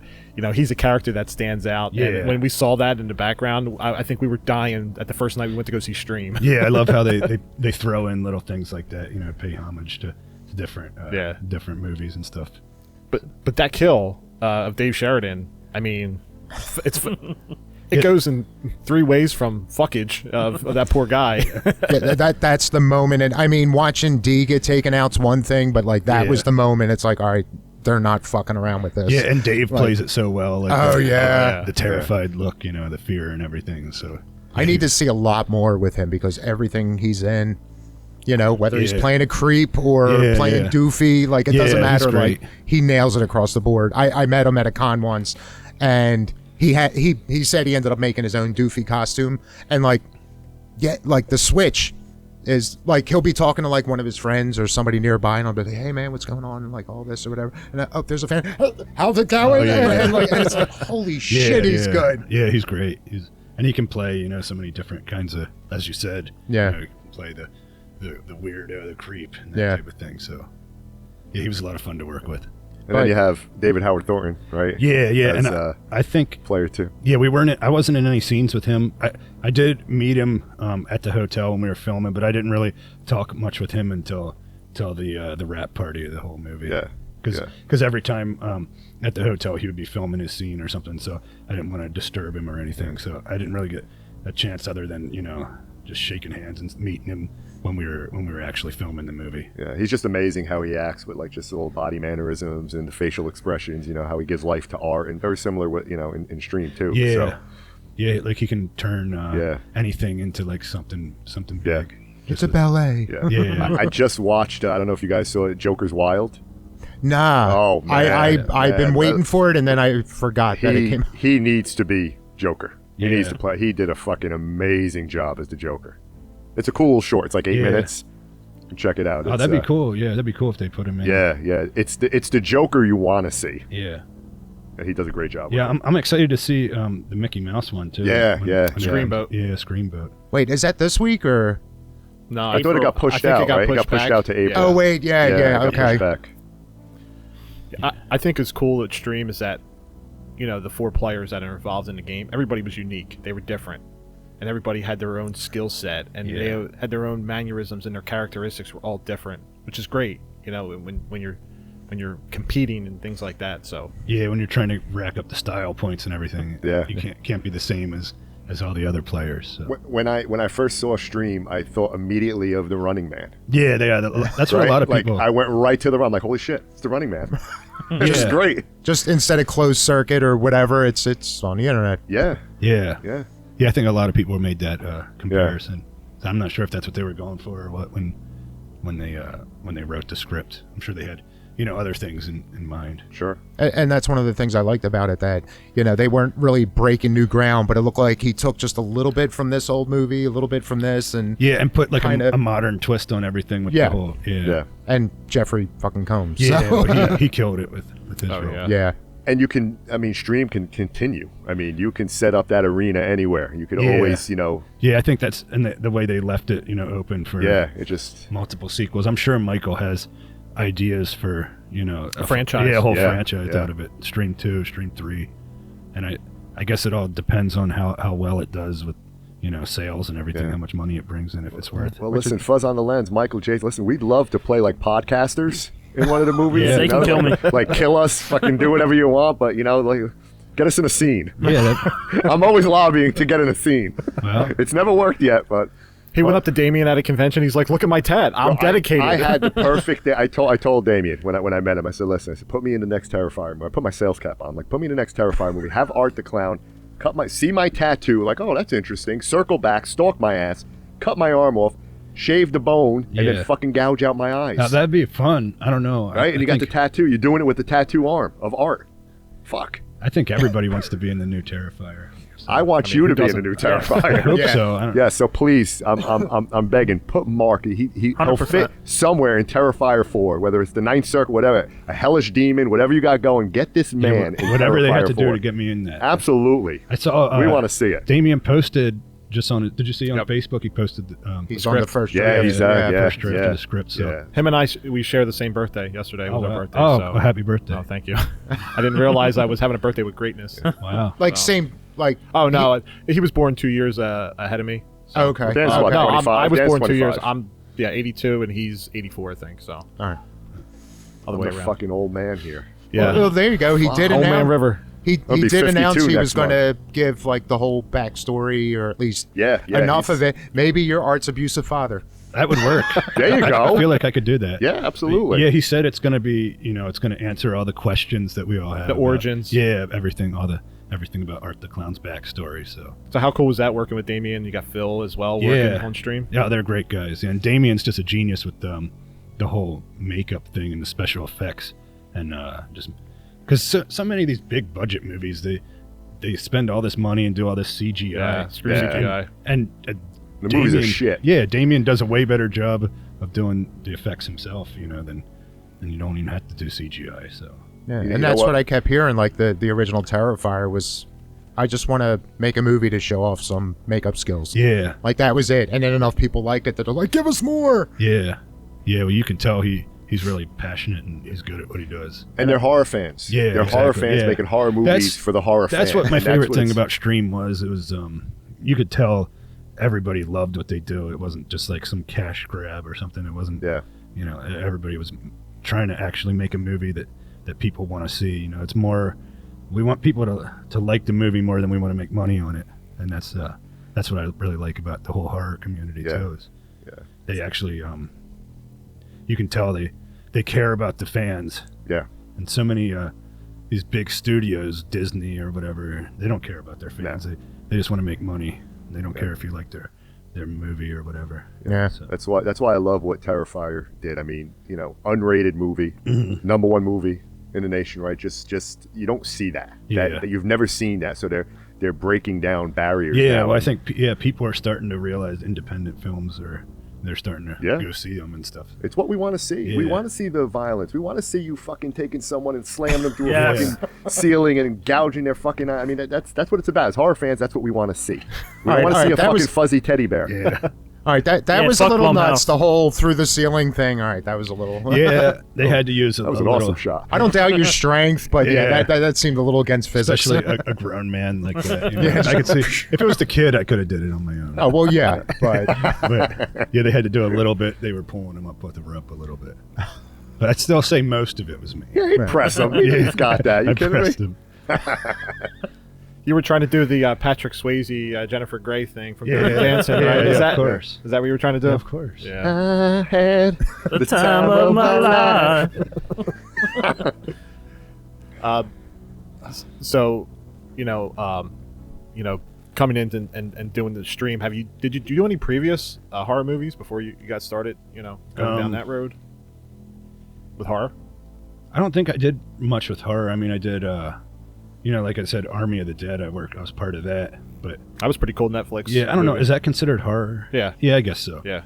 Speaker 1: he's a character that stands out.
Speaker 3: Yeah.
Speaker 1: And when we saw that in the background, I think we were dying at the first night we went to go see Stream.
Speaker 3: Yeah, I love how they throw in little things like that, pay homage to different different movies and stuff.
Speaker 1: But that kill of Dave Sheridan, I mean, it goes in 3 ways from fuckage of that poor guy.
Speaker 4: That's the moment. And I mean, watching D get taken out's one thing, but like that was the moment. It's like, all right, they're not fucking around with this.
Speaker 3: Yeah, and Dave plays it so well. Like
Speaker 4: Oh, yeah.
Speaker 3: the terrified look, you know, the fear and everything. So
Speaker 4: I need to see a lot more with him because everything he's in, you know, whether he's
Speaker 3: Yeah.
Speaker 4: playing a creep or
Speaker 3: Yeah,
Speaker 4: playing
Speaker 3: yeah.
Speaker 4: doofy, like it doesn't
Speaker 3: Yeah, he's
Speaker 4: matter. Like
Speaker 3: great.
Speaker 4: he nails it across the board. I met him at a con once, and he said he ended up making his own doofy costume, and like the switch is like he'll be talking to like one of his friends or somebody nearby, and I'll be like, "Hey man, what's going on?" and like all this or whatever. And there's a fan. How's it going? And it's like, holy shit, he's good.
Speaker 3: Yeah, he's great. And he can play, you know, so many different kinds of, as you said.
Speaker 4: Yeah.
Speaker 3: You know, he can play the weirdo, the creep, and that
Speaker 4: Yeah.
Speaker 3: type of thing. So yeah, he was a lot of fun to work with.
Speaker 5: And then you have David Howard Thornton, right?
Speaker 3: Yeah,
Speaker 5: As,
Speaker 3: and I think
Speaker 5: player 2.
Speaker 3: yeah, I wasn't in any scenes with him. I did meet him at the hotel when we were filming, but I didn't really talk much with him until the rap party of the whole movie.
Speaker 5: Yeah.
Speaker 3: Because every time at the hotel he would be filming his scene or something, so I didn't want to disturb him or anything. So I didn't really get a chance other than, you know, just shaking hands and meeting him when we were actually filming the movie.
Speaker 5: Yeah, he's just amazing how he acts with like just the little body mannerisms and the facial expressions. You know how he gives life to art, and very similar with in stream too.
Speaker 3: Yeah,
Speaker 5: So,
Speaker 3: yeah, like he can turn
Speaker 5: Yeah.
Speaker 3: anything into like something
Speaker 5: Yeah.
Speaker 3: big.
Speaker 4: It's a ballet.
Speaker 5: yeah.
Speaker 3: Yeah.
Speaker 5: I just watched. I don't know if you guys saw it. Joker's Wild.
Speaker 4: Nah.
Speaker 5: Oh, man,
Speaker 4: I've been
Speaker 5: man,
Speaker 4: waiting for it, and then I forgot that it came.
Speaker 5: He needs to be Joker. He
Speaker 3: Yeah.
Speaker 5: needs to play. He did a fucking amazing job as the Joker. It's a cool little short. It's like 8
Speaker 3: Yeah.
Speaker 5: minutes. Check it out.
Speaker 3: Oh,
Speaker 5: It's,
Speaker 3: that'd be cool. Yeah, that'd be cool if they put him in.
Speaker 5: Yeah. It's the Joker you want to see.
Speaker 3: Yeah.
Speaker 5: He does a great job.
Speaker 3: Yeah,
Speaker 5: with it.
Speaker 3: I'm excited to see the Mickey Mouse one too.
Speaker 5: Yeah, yeah.
Speaker 1: Screamboat.
Speaker 3: Yeah, Screamboat.
Speaker 4: Wait, is that this week or?
Speaker 1: No,
Speaker 5: I thought it got pushed out. Right? It got pushed out to April.
Speaker 4: Oh wait, yeah,
Speaker 5: it got
Speaker 4: okay.
Speaker 5: pushed back.
Speaker 1: I think it's cool at Stream is that, you know, the 4 players that are involved in the game, everybody was unique. They were different. And everybody had their own skill set, and
Speaker 3: Yeah.
Speaker 1: they had their own mannerisms, and their characteristics were all different, which is great, you know, when you're competing and things like that. So
Speaker 3: Yeah, when you're trying to rack up the style points and everything,
Speaker 5: Yeah.
Speaker 3: you can't be the same as all the other players. So.
Speaker 5: When I first saw Stream, I thought immediately of the Running Man.
Speaker 3: Yeah, that's what
Speaker 5: Right?
Speaker 3: a lot of
Speaker 5: like,
Speaker 3: people.
Speaker 5: I went right to the run. I'm like, holy shit, it's the Running Man. It's just
Speaker 3: Yeah.
Speaker 5: great.
Speaker 4: Just instead of closed circuit or whatever, it's on the internet.
Speaker 5: Yeah,
Speaker 3: yeah,
Speaker 5: yeah.
Speaker 3: yeah. I think a lot of people made that comparison. So I'm not sure if that's what they were going for or what when they wrote the script. I'm sure they had, you know, other things in mind.
Speaker 5: Sure.
Speaker 4: And that's one of the things I liked about it, that, you know, they weren't really breaking new ground, but it looked like he took just a little bit from this old movie, a little bit from this, and
Speaker 3: Yeah, and put like
Speaker 4: Kinda-
Speaker 3: a modern twist on everything with
Speaker 4: Yeah.
Speaker 3: the whole.
Speaker 5: Yeah.
Speaker 4: and Jeffrey fucking Combs.
Speaker 3: Yeah,
Speaker 4: so,
Speaker 3: well, he killed it with his
Speaker 1: Oh,
Speaker 3: role.
Speaker 1: yeah.
Speaker 4: yeah.
Speaker 5: And you can, I mean, Stream can continue. I mean, you can set up that arena anywhere. You could
Speaker 3: Yeah.
Speaker 5: always, you know,
Speaker 3: Yeah, I think that's and the way they left it, you know, open for
Speaker 5: yeah, it just,
Speaker 3: multiple sequels. I'm sure Michael has ideas for, you know,
Speaker 1: A franchise.
Speaker 3: Yeah, a whole
Speaker 5: Yeah,
Speaker 3: franchise
Speaker 5: yeah.
Speaker 3: out of it. Stream 2, Stream 3, and I guess it all depends on how well it does with, you know, sales and everything,
Speaker 5: Yeah.
Speaker 3: how much money it brings in, if it's worth.
Speaker 5: well, listen, Fuzz on the Lens, Michael J. Listen, we'd love to play like podcasters in one of the movies.
Speaker 3: Yeah,
Speaker 2: they
Speaker 5: you
Speaker 2: can
Speaker 5: know?
Speaker 2: kill me.
Speaker 5: Like kill us, fucking do whatever you want, but you know, like get us in a scene.
Speaker 3: Yeah,
Speaker 5: I'm always lobbying to get in a scene.
Speaker 3: well,
Speaker 5: It's never worked yet, but
Speaker 1: he went up to Damien at a convention. He's like, "Look at my tat. I'm dedicated."
Speaker 5: I had the perfect day. I told Damien when I met him. I said, "Listen, I said, put me in the next Terrifier movie." I put my sales cap on. Like, put me in the next Terrifier movie. Have Art the Clown see my tattoo. Like, oh, that's interesting. Circle back, stalk my ass, cut my arm off, shave the bone, and
Speaker 3: Yeah.
Speaker 5: then fucking gouge out my eyes.
Speaker 3: now that'd be fun. I don't know.
Speaker 5: Right? And you got the
Speaker 3: think,
Speaker 5: tattoo. You're doing it with the tattoo arm of Art. Fuck.
Speaker 3: I think everybody wants to be in the new Terrifier. So,
Speaker 5: I want
Speaker 1: mean,
Speaker 5: you
Speaker 1: who
Speaker 5: to be in the
Speaker 1: doesn't?
Speaker 5: new
Speaker 3: I
Speaker 5: Terrifier.
Speaker 3: hope
Speaker 4: Yeah.
Speaker 3: so. I don't,
Speaker 5: Yeah, so please, I'm begging, put Mark. He'll
Speaker 2: 100%.
Speaker 5: fit somewhere in Terrifier 4, whether it's the Ninth Circle, whatever, a hellish demon, whatever you got going. Get this
Speaker 3: yeah,
Speaker 5: man in
Speaker 3: whatever they have
Speaker 5: Terrifier
Speaker 3: to
Speaker 5: 4.
Speaker 3: do to get me in that.
Speaker 5: Absolutely,
Speaker 3: I saw.
Speaker 5: we want to see it.
Speaker 3: Damien posted just on. Did you see on
Speaker 1: Yep.
Speaker 3: Facebook? He posted.
Speaker 4: He's on the first
Speaker 5: Yeah,
Speaker 4: draft.
Speaker 5: he's
Speaker 3: first draft of
Speaker 5: yeah,
Speaker 3: the script. So.
Speaker 5: yeah.
Speaker 1: Him and I, we share the same birthday. Yesterday was
Speaker 3: Oh,
Speaker 1: our
Speaker 3: wow.
Speaker 1: birthday.
Speaker 3: Oh,
Speaker 1: so.
Speaker 3: well, happy birthday!
Speaker 1: Oh, thank you. I didn't realize I was having a birthday with greatness.
Speaker 3: Wow.
Speaker 4: Like same, like.
Speaker 1: Oh no, he was born 2 years ahead of me. So.
Speaker 4: Okay.
Speaker 5: Dan's
Speaker 4: Okay.
Speaker 5: what,
Speaker 1: No,
Speaker 5: 25?
Speaker 1: I was
Speaker 5: Dan's
Speaker 1: born 2 years.
Speaker 5: 25.
Speaker 1: I'm 82 and he's 84, I think. So
Speaker 4: All right.
Speaker 1: all the
Speaker 5: I'm
Speaker 1: way
Speaker 5: a
Speaker 1: around.
Speaker 5: fucking old man here.
Speaker 1: Yeah.
Speaker 4: Well, there you go. He did
Speaker 1: Old Man
Speaker 4: announce.
Speaker 1: River.
Speaker 4: He
Speaker 5: I'll be
Speaker 4: did announce
Speaker 5: 52
Speaker 4: he
Speaker 5: next
Speaker 4: was going to give like the whole backstory, or at least
Speaker 5: Yeah,
Speaker 4: enough
Speaker 5: he's-
Speaker 4: of it. Maybe your Art's abusive father.
Speaker 3: That would work.
Speaker 5: There you
Speaker 3: I
Speaker 5: go.
Speaker 3: feel like I could do that.
Speaker 5: Yeah, absolutely.
Speaker 3: Yeah, he said it's going to be, it's going to answer all the questions that we all have.
Speaker 1: The origins.
Speaker 3: Yeah, everything about Art the Clown's backstory. So
Speaker 1: how cool was that working with Damien? You got Phil as well working on stream?
Speaker 3: Yeah, they're great guys. And Damien's just a genius with the whole makeup thing and the special effects. And just because so many of these big budget movies, they spend all this money and do all this CGI.
Speaker 1: Yeah, screw CGI.
Speaker 3: And
Speaker 5: the movies are shit.
Speaker 3: Yeah, Damien does a way better job of doing the effects himself, than you don't even have to do CGI. So
Speaker 4: Yeah,
Speaker 5: You
Speaker 4: and
Speaker 5: know
Speaker 4: that's
Speaker 5: what?
Speaker 4: what I kept hearing. Like the original Terrifier was, I just want to make a movie to show off some makeup skills.
Speaker 3: yeah,
Speaker 4: Like that was it. And then enough people liked it that they're like, give us more.
Speaker 3: yeah. Well, you can tell he's really passionate and he's good at what he does.
Speaker 5: And they're horror fans.
Speaker 3: Yeah,
Speaker 5: they're horror
Speaker 3: exactly,
Speaker 5: fans
Speaker 3: yeah.
Speaker 5: making horror movies for the horror fans.
Speaker 3: That's what my
Speaker 5: And
Speaker 3: favorite
Speaker 5: what
Speaker 3: thing
Speaker 5: it's-
Speaker 3: about Stream was. It was you could tell everybody loved what they do. It wasn't just like some cash grab or something. It wasn't.
Speaker 5: Yeah.
Speaker 3: Everybody was trying to actually make a movie that people want to see. It's more. We want people to like the movie more than we want to make money on it, and that's what I really like about the whole horror community too. Is they actually you can tell they care about the fans.
Speaker 5: Yeah.
Speaker 3: And so many these big studios, Disney or whatever, they don't care about their fans.
Speaker 5: No.
Speaker 3: They just want to make money. They don't care if you like their movie or whatever.
Speaker 4: Yeah.
Speaker 3: So,
Speaker 5: That's why I love what Terrifier did. I mean, unrated movie, #1 movie in the nation, right? Just you don't see that.
Speaker 3: Yeah.
Speaker 5: That you've never seen that. So they're breaking down barriers.
Speaker 3: yeah,
Speaker 5: now.
Speaker 3: well, I think people are starting to realize independent films they're starting to go see them and stuff.
Speaker 5: It's what we want to see. We
Speaker 3: Yeah.
Speaker 5: want to see the violence. We want to see you fucking taking someone and slamming them through
Speaker 2: Yes.
Speaker 5: a fucking ceiling and gouging their fucking eye. I mean, that's what it's about. As horror fans, that's what we want to see. We
Speaker 4: All right,
Speaker 5: want to
Speaker 4: all
Speaker 5: see
Speaker 4: right,
Speaker 5: a
Speaker 4: that
Speaker 5: fucking
Speaker 4: was-
Speaker 5: fuzzy teddy bear.
Speaker 3: Yeah,
Speaker 4: All right, that
Speaker 2: Yeah,
Speaker 4: was a
Speaker 2: fuck
Speaker 4: little
Speaker 2: Blumhouse.
Speaker 4: nuts. The whole through the ceiling thing. All right, that was a little.
Speaker 3: yeah. They had to use
Speaker 5: That was an
Speaker 3: little,
Speaker 5: awesome shot.
Speaker 4: I don't doubt your strength, but yeah,
Speaker 3: Yeah.
Speaker 4: that seemed a little against physics.
Speaker 3: especially a grown man like that. I could see if it was the kid, I could have did it on my own.
Speaker 4: Oh well, yeah, but
Speaker 3: But yeah, they had to do a little bit. They were pulling him up with the rope a little bit. But I'd still say most of it was me.
Speaker 5: Yeah, he'd press him. He's got that. You
Speaker 3: I
Speaker 5: kidding
Speaker 3: pressed
Speaker 5: me?
Speaker 3: him.
Speaker 1: You were trying to do the Patrick Swayze, Jennifer Grey thing from Dirty
Speaker 3: Yeah.
Speaker 1: Dancing,
Speaker 3: Yeah,
Speaker 1: right?
Speaker 3: yeah,
Speaker 1: Is
Speaker 3: of
Speaker 1: that
Speaker 3: course.
Speaker 1: Is that what you were trying to do?
Speaker 3: Yeah, of course.
Speaker 1: Yeah.
Speaker 5: I had
Speaker 2: The time of my life.
Speaker 1: So, coming in and doing the stream, did you do any previous horror movies before you got started? Going down that road with horror.
Speaker 3: I don't think I did much with horror. I mean, I did, like I said, Army of the Dead. I was part of that. But
Speaker 1: That was pretty cool. Netflix.
Speaker 3: yeah, I don't know.
Speaker 1: movie.
Speaker 3: Is that considered horror?
Speaker 1: Yeah.
Speaker 3: Yeah, I guess so.
Speaker 1: Yeah.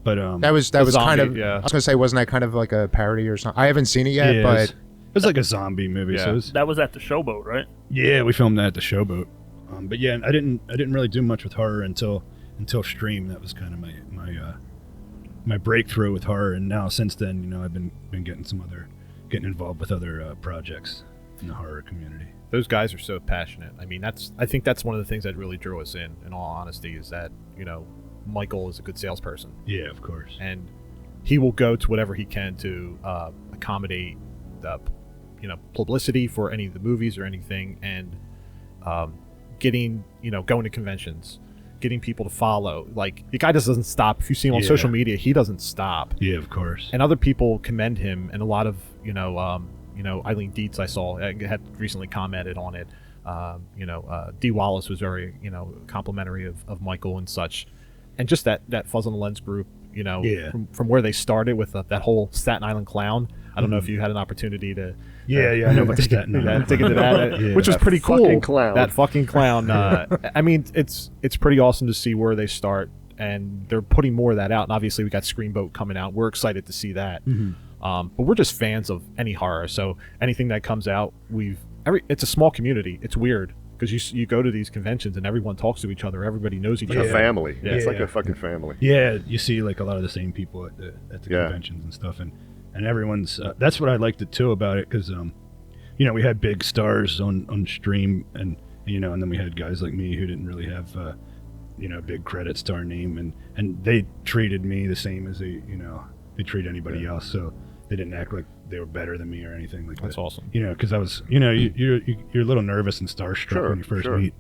Speaker 3: But
Speaker 4: that was kind
Speaker 1: zombie,
Speaker 4: of.
Speaker 1: yeah.
Speaker 4: I was gonna say, wasn't that kind of like a parody or something? I haven't seen it yet,
Speaker 3: yeah,
Speaker 4: but
Speaker 3: it was like a zombie movie.
Speaker 1: Yeah.
Speaker 3: So it was,
Speaker 2: That was at the Showboat, right?
Speaker 3: yeah, we filmed that at the Showboat. But yeah, I didn't really do much with horror until Stream. That was kind of my breakthrough with horror. And now since then, I've been getting involved with other projects in the horror community.
Speaker 1: Those guys are so passionate. I mean, I think that's one of the things that really drew us in all honesty, is that, Michael is a good salesperson,
Speaker 3: Yeah, of course.
Speaker 1: and he will go to whatever he can to accommodate the, publicity for any of the movies or anything, and getting, going to conventions, getting people to follow. Like, the guy just doesn't stop. If you see him on
Speaker 3: Yeah.
Speaker 1: social media, he doesn't stop.
Speaker 3: Yeah, of course.
Speaker 1: And other people commend him, and a lot of Eileen Dietz, I saw, had recently commented on it. Dee Wallace was very complimentary of Michael and such, and just that Fuzz on the Lens group,
Speaker 3: Yeah.
Speaker 1: from where they started with that whole Staten Island clown. I don't know if you had an opportunity to
Speaker 3: Yeah, I know about the Staten Island.
Speaker 1: dig into that,
Speaker 3: Yeah.
Speaker 1: which was
Speaker 5: That
Speaker 1: pretty cool.
Speaker 5: fucking clown.
Speaker 1: That fucking clown. I mean, it's pretty awesome to see where they start, and they're putting more of that out. And obviously, we got Screamboat coming out. We're excited to see that. But we're just fans of any horror, so anything that comes out, it's a small community. It's weird because you go to these conventions and everyone talks to each other. Everybody knows each
Speaker 5: Like
Speaker 1: other.
Speaker 5: a family.
Speaker 1: Yeah.
Speaker 5: It's like
Speaker 3: Yeah.
Speaker 5: a fucking family.
Speaker 3: Yeah, you see like a lot of the same people at the
Speaker 5: Yeah.
Speaker 3: conventions and stuff, and everyone's. That's what I liked it too about it, because we had big stars on Stream, and and then we had guys like me who didn't really have big credits to our name, and they treated me the same as they treat anybody else. So they didn't act like they were better than me or anything like
Speaker 1: That's
Speaker 3: that.
Speaker 1: awesome.
Speaker 3: Because I was, you're a little nervous and starstruck
Speaker 5: Sure,
Speaker 3: when you first
Speaker 5: sure.
Speaker 3: meet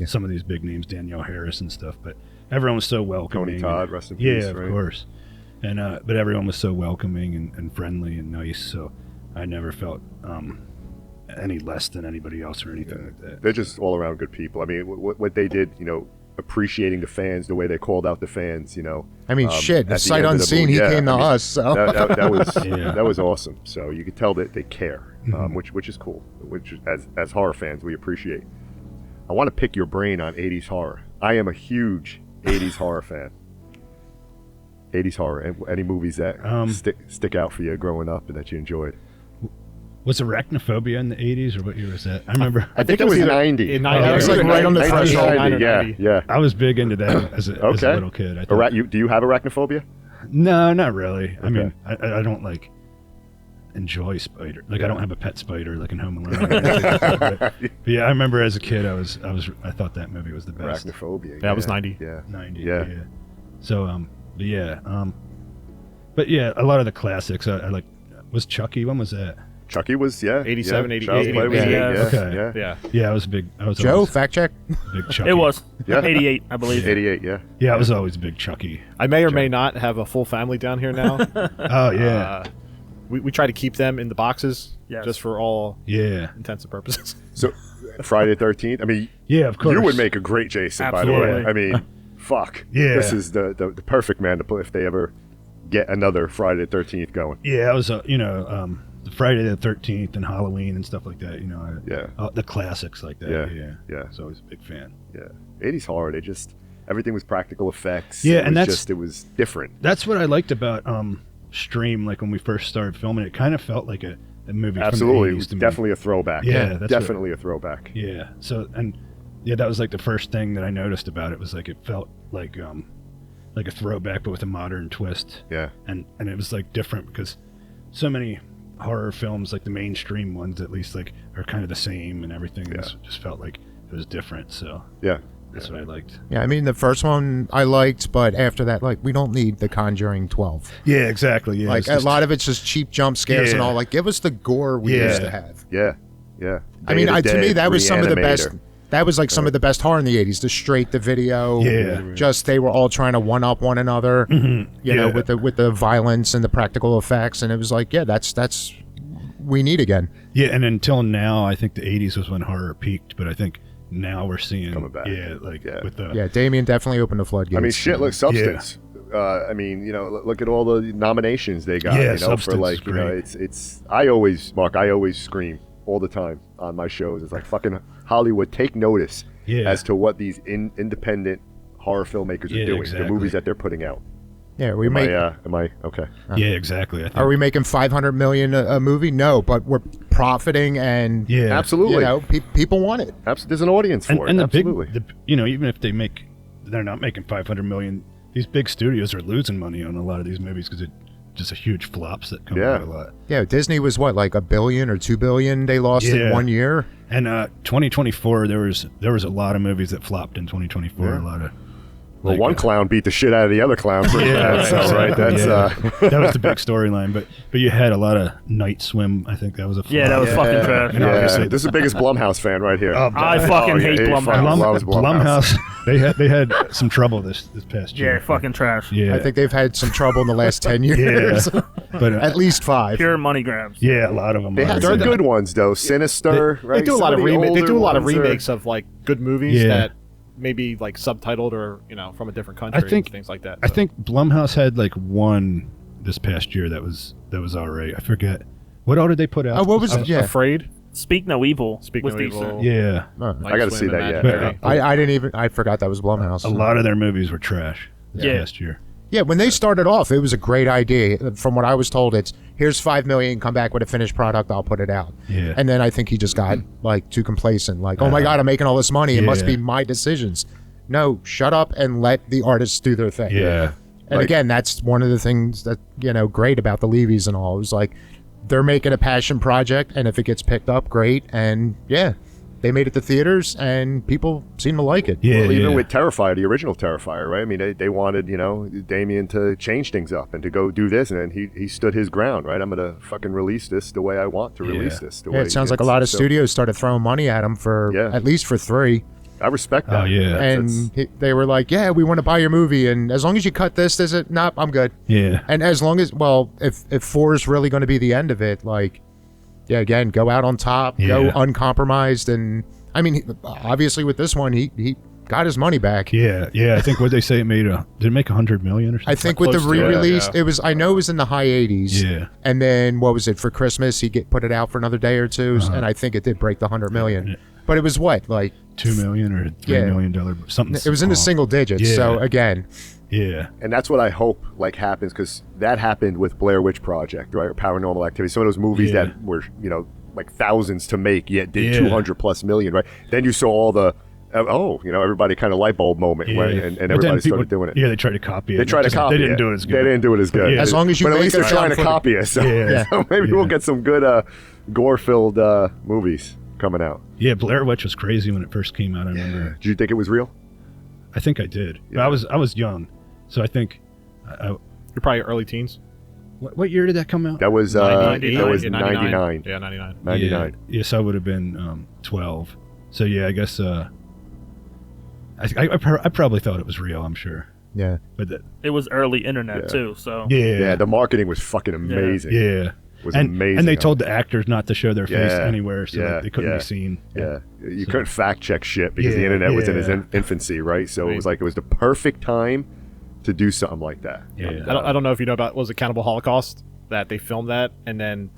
Speaker 3: some of these big names, Danielle Harris and stuff. But everyone was so welcoming.
Speaker 5: Tony Todd, rest in peace.
Speaker 3: Yeah, of
Speaker 5: right?
Speaker 3: course. And but everyone was so welcoming and friendly and nice. So I never felt any less than anybody else or anything like that.
Speaker 5: They're just all around good people. I mean, what they did, appreciating the fans, the way they called out the fans,
Speaker 4: I mean, shit,
Speaker 5: at the
Speaker 4: sight
Speaker 5: end of the
Speaker 4: unseen,
Speaker 5: movie.
Speaker 4: he
Speaker 5: Yeah,
Speaker 4: came to
Speaker 5: I mean,
Speaker 4: us. So
Speaker 5: that was
Speaker 3: Yeah.
Speaker 5: that was awesome. So you could tell that they care,
Speaker 3: Mm-hmm.
Speaker 5: which is cool. Which as horror fans we appreciate. I want to pick your brain on 80s horror. I am a huge 80s horror fan. 80s horror. Any movies that stick out for you growing up and that you enjoyed?
Speaker 3: Was Arachnophobia in the 80s or what year was that? I remember.
Speaker 5: I think it was 90.
Speaker 1: In
Speaker 4: that was like right on the threshold.
Speaker 5: 90, yeah,
Speaker 1: 90.
Speaker 5: yeah.
Speaker 3: I was big into that as a
Speaker 5: Okay.
Speaker 3: little kid. I thought,
Speaker 5: Do you have arachnophobia?
Speaker 3: no, not really. I
Speaker 5: Okay.
Speaker 3: mean, I don't enjoy spider. I don't have a pet spider like in Home Alone. but yeah, I remember as a kid, I thought that movie was the best.
Speaker 5: Arachnophobia.
Speaker 1: That was 90.
Speaker 5: Yeah.
Speaker 3: 90.
Speaker 5: Yeah.
Speaker 3: So, but yeah, a lot of the classics. I like. Was Chucky? When was that?
Speaker 5: Chucky was
Speaker 1: 87,
Speaker 5: yeah.
Speaker 1: 88,
Speaker 5: Child's Play was
Speaker 1: 88.
Speaker 5: yeah,
Speaker 3: Okay.
Speaker 5: yeah.
Speaker 1: Yeah.
Speaker 3: Yeah, I was big. I was
Speaker 4: Joe,
Speaker 3: always
Speaker 4: fact check.
Speaker 3: a big Chucky.
Speaker 2: It was.
Speaker 5: Yeah.
Speaker 2: 88, I believe.
Speaker 5: 88, yeah.
Speaker 3: Yeah, I was always a big Chucky.
Speaker 1: I may or may not have a full family down here now.
Speaker 3: Oh yeah,
Speaker 1: We try to keep them in the boxes
Speaker 2: Yes.
Speaker 1: just for all
Speaker 3: yeah,
Speaker 1: intents and purposes.
Speaker 5: So Friday the 13th. I mean,
Speaker 3: yeah. Of course,
Speaker 5: you would make a great Jason, by the
Speaker 2: Absolutely.
Speaker 5: way. I mean, fuck.
Speaker 3: Yeah.
Speaker 5: This is the perfect man to play if they ever get another Friday the 13th going.
Speaker 3: Yeah, I was. The Friday the 13th and Halloween and stuff like that.
Speaker 5: Yeah.
Speaker 3: The classics like that.
Speaker 5: Yeah,
Speaker 3: Yeah,
Speaker 5: yeah.
Speaker 3: So I was a big fan.
Speaker 5: Yeah. 80s horror, everything was practical effects.
Speaker 3: Yeah,
Speaker 5: it
Speaker 3: and
Speaker 5: was it was different.
Speaker 3: That's what I liked about Stream. Like when we first started filming, it kind of felt like a movie.
Speaker 5: Absolutely.
Speaker 3: From
Speaker 5: It
Speaker 3: the 80s
Speaker 5: was
Speaker 3: to me.
Speaker 5: definitely a throwback.
Speaker 3: Yeah, that's
Speaker 5: definitely a throwback.
Speaker 3: Yeah. So that was like the first thing that I noticed about it was like it felt like a throwback but with a modern twist.
Speaker 5: Yeah.
Speaker 3: And it was like different because so many horror films, like the mainstream ones at least, like are kind of the same and everything.
Speaker 5: Yeah.
Speaker 3: Just felt like it was different. So
Speaker 5: Yeah.
Speaker 3: that's what I liked.
Speaker 4: Yeah, I mean the first one I liked, but after that, like we don't need The Conjuring 12.
Speaker 3: Yeah, exactly. Yeah.
Speaker 4: Like a lot of it's just cheap jump scares and
Speaker 3: Yeah.
Speaker 4: all. Like give us the gore we
Speaker 3: Yeah.
Speaker 4: used to have.
Speaker 5: Yeah. Yeah.
Speaker 4: I mean,
Speaker 5: Day of the
Speaker 4: to me
Speaker 5: Dead,
Speaker 4: that was some of the best.
Speaker 5: Reanimator.
Speaker 4: That was like some of the best horror in the 80s. The straight to video.
Speaker 3: Yeah.
Speaker 4: Just they were all trying to one up one another. You know,
Speaker 3: Yeah.
Speaker 4: with the violence and the practical effects, and it was like, yeah, that's we need again.
Speaker 3: Yeah, and until now, I think the 80s was when horror peaked, but I think now we're seeing
Speaker 5: Coming back.
Speaker 3: Yeah, like
Speaker 5: Yeah.
Speaker 3: with the
Speaker 4: Yeah, Damien definitely opened the floodgates.
Speaker 5: I mean, shit, look, Substance. I mean, look at all the nominations they got,
Speaker 3: Yeah,
Speaker 5: for
Speaker 3: Substance
Speaker 5: like,
Speaker 3: is great.
Speaker 5: it's, I always scream all the time on my shows. It's like, fucking Hollywood, take notice
Speaker 3: Yeah.
Speaker 5: as to what these independent horror filmmakers
Speaker 3: Yeah,
Speaker 5: are doing,
Speaker 3: exactly.
Speaker 5: the movies that they're putting out.
Speaker 4: yeah, we
Speaker 5: Am
Speaker 4: make.
Speaker 5: I okay?
Speaker 3: yeah, exactly. I think,
Speaker 4: Are we making 500 million a movie? No, but we're profiting, and
Speaker 3: yeah,
Speaker 5: Absolutely.
Speaker 4: you know, people want it.
Speaker 5: There's an audience for it.
Speaker 3: and the
Speaker 5: Absolutely.
Speaker 3: big, even if they're not making 500 million. These big studios are losing money on a lot of these movies because it's just a huge flops that come
Speaker 5: Yeah.
Speaker 3: out a lot.
Speaker 4: Yeah, Disney was what, like $1 billion or $2 billion they lost in
Speaker 3: Yeah.
Speaker 4: 1 year.
Speaker 3: And 2024, there was a lot of movies that flopped in 2024.
Speaker 5: Yeah.
Speaker 3: A lot of
Speaker 5: Well, one clown beat the shit out of the other clown. Pretty bad, so, right? That's
Speaker 3: that was the big storyline. But you had a lot of Night Swim. I think that was a flop.
Speaker 2: Yeah, that was fucking trash.
Speaker 3: And obviously
Speaker 5: this is the biggest Blumhouse fan right here.
Speaker 2: I fucking hate
Speaker 5: he
Speaker 2: Blumhouse.
Speaker 5: fucking loves
Speaker 3: Blumhouse. They had some trouble this past year.
Speaker 2: Yeah, fucking trash.
Speaker 3: Yeah,
Speaker 4: I think they've had some trouble in the last 10 years.
Speaker 3: but
Speaker 4: At least 5.
Speaker 2: Pure money grabs.
Speaker 3: yeah, a lot of them.
Speaker 5: They
Speaker 3: are.
Speaker 5: have some good ones though. Sinister, right?
Speaker 1: They do a lot of
Speaker 5: Some the
Speaker 1: They do a lot of
Speaker 5: older ones are-
Speaker 1: remakes of like good movies
Speaker 3: Yeah.
Speaker 1: that maybe like subtitled or from a different country.
Speaker 3: I think
Speaker 1: and things like that.
Speaker 3: I
Speaker 1: so.
Speaker 3: think Blumhouse had like one this past year that was all right. I forget what all did they put out.
Speaker 4: Oh, what was it? Yeah.
Speaker 1: Afraid.
Speaker 2: Speak No Evil.
Speaker 1: Speak
Speaker 2: was
Speaker 1: No Evil.
Speaker 2: decent.
Speaker 3: Yeah,
Speaker 1: Night
Speaker 5: I gotta
Speaker 1: Swim
Speaker 5: see
Speaker 1: and
Speaker 5: that,
Speaker 1: Magic
Speaker 5: yeah.
Speaker 1: Mary.
Speaker 4: I didn't even, I forgot that was Blumhouse.
Speaker 3: a lot of their movies were trash this
Speaker 2: Yeah.
Speaker 3: past year.
Speaker 4: Yeah, when they started off, it was a great idea. From what I was told, it's here's $5 million, come back with a finished product, I'll put it out.
Speaker 3: Yeah.
Speaker 4: And then I think he just got like too complacent. Like, oh my God, I'm making all this money. It must
Speaker 3: Yeah.
Speaker 4: be my decisions. No, shut up and let the artists do their thing.
Speaker 3: Yeah,
Speaker 4: And again, that's one of the things that, great about the Levies and all. It was like, they're making a passion project, and if it gets picked up, great. And yeah, they made it to theaters, and people seem to like it.
Speaker 3: yeah,
Speaker 5: Well, even
Speaker 3: yeah.
Speaker 5: with Terrifier, the original Terrifier, right? I mean, they wanted, Damien to change things up and to go do this, and then he stood his ground, right? I'm going to fucking release this the way I want to release this. The
Speaker 4: Yeah,
Speaker 5: way
Speaker 4: it sounds like a lot of
Speaker 5: so-
Speaker 4: studios started throwing money at him for
Speaker 5: Yeah.
Speaker 4: at least for 3.
Speaker 5: I respect that.
Speaker 3: Oh, yeah.
Speaker 4: And they were like, yeah, we want to buy your movie, and as long as you cut this, is it? Nope, I'm good.
Speaker 3: Yeah.
Speaker 4: And as long as, well, if 4 is really going to be the end of it, like, yeah, again, go out on top, go
Speaker 3: Yeah.
Speaker 4: uncompromised, and I mean, obviously with this one, he got his money back.
Speaker 3: Yeah, yeah. I think what they say it made did it make 100 million or something?
Speaker 4: I think with the
Speaker 1: Close to it,
Speaker 4: re-release,
Speaker 1: yeah.
Speaker 4: it was. I know it was in the high 80s.
Speaker 3: Yeah.
Speaker 4: And then what was it for Christmas? He put it out for another day or two, and I think it did break the 100 million.
Speaker 3: Yeah.
Speaker 4: But it was what, like
Speaker 3: $2 million or
Speaker 4: Yeah.
Speaker 3: $3 million something.
Speaker 4: it was in the
Speaker 3: small.
Speaker 4: single digits.
Speaker 3: Yeah.
Speaker 4: So again,
Speaker 3: Yeah.
Speaker 5: And that's what I hope like happens, because that happened with Blair Witch Project, right? Or Paranormal Activity. Some of those movies
Speaker 3: Yeah.
Speaker 5: that were, like thousands to make, yet did
Speaker 3: Yeah.
Speaker 5: 200 plus million, right? Then you saw all the, everybody kind of light bulb moment,
Speaker 3: Yeah.
Speaker 5: when, and
Speaker 3: But then
Speaker 5: everybody
Speaker 3: people-
Speaker 5: started doing it.
Speaker 3: Yeah, they tried to copy it.
Speaker 5: They tried to copy it.
Speaker 3: They didn't do it as good.
Speaker 5: They didn't do it as good.
Speaker 3: Yeah.
Speaker 4: As long as you
Speaker 5: but at
Speaker 4: make
Speaker 5: least
Speaker 4: the
Speaker 5: they're trying to
Speaker 4: found
Speaker 5: copy us. So,
Speaker 3: Yeah.
Speaker 5: so maybe we'll
Speaker 3: Yeah.
Speaker 5: get some good gore-filled movies coming out.
Speaker 3: Yeah, Blair Witch was crazy when it first came out. I remember.
Speaker 5: Did you think it was real?
Speaker 3: I think I did. But
Speaker 5: Yeah.
Speaker 3: I was young, so I think.
Speaker 1: You're probably early teens.
Speaker 3: What year did that come out?
Speaker 5: That was
Speaker 1: 99,
Speaker 5: that was
Speaker 1: yeah,
Speaker 5: 99.
Speaker 1: Yeah, 99.
Speaker 5: 99.
Speaker 3: Yeah. Yes, I would have been 12. So yeah, I guess. I probably thought it was real. I'm sure.
Speaker 4: yeah.
Speaker 3: But
Speaker 2: It was early internet
Speaker 5: Yeah.
Speaker 2: too, so
Speaker 5: Yeah, the marketing was fucking amazing.
Speaker 3: Yeah.
Speaker 5: Was
Speaker 3: and,
Speaker 5: amazing.
Speaker 3: And they told the actors not to show their face
Speaker 5: Yeah,
Speaker 3: anywhere, so
Speaker 5: yeah,
Speaker 3: that they couldn't
Speaker 5: yeah.
Speaker 3: be seen.
Speaker 5: Yeah, you
Speaker 3: So-
Speaker 5: couldn't fact check shit because the
Speaker 3: Yeah,
Speaker 5: internet was in its
Speaker 3: yeah.
Speaker 5: infancy, right? So it was like it was the perfect time to do something like that.
Speaker 3: Yeah.
Speaker 1: I don't know if you know about, was it Cannibal Holocaust? That they filmed that, and then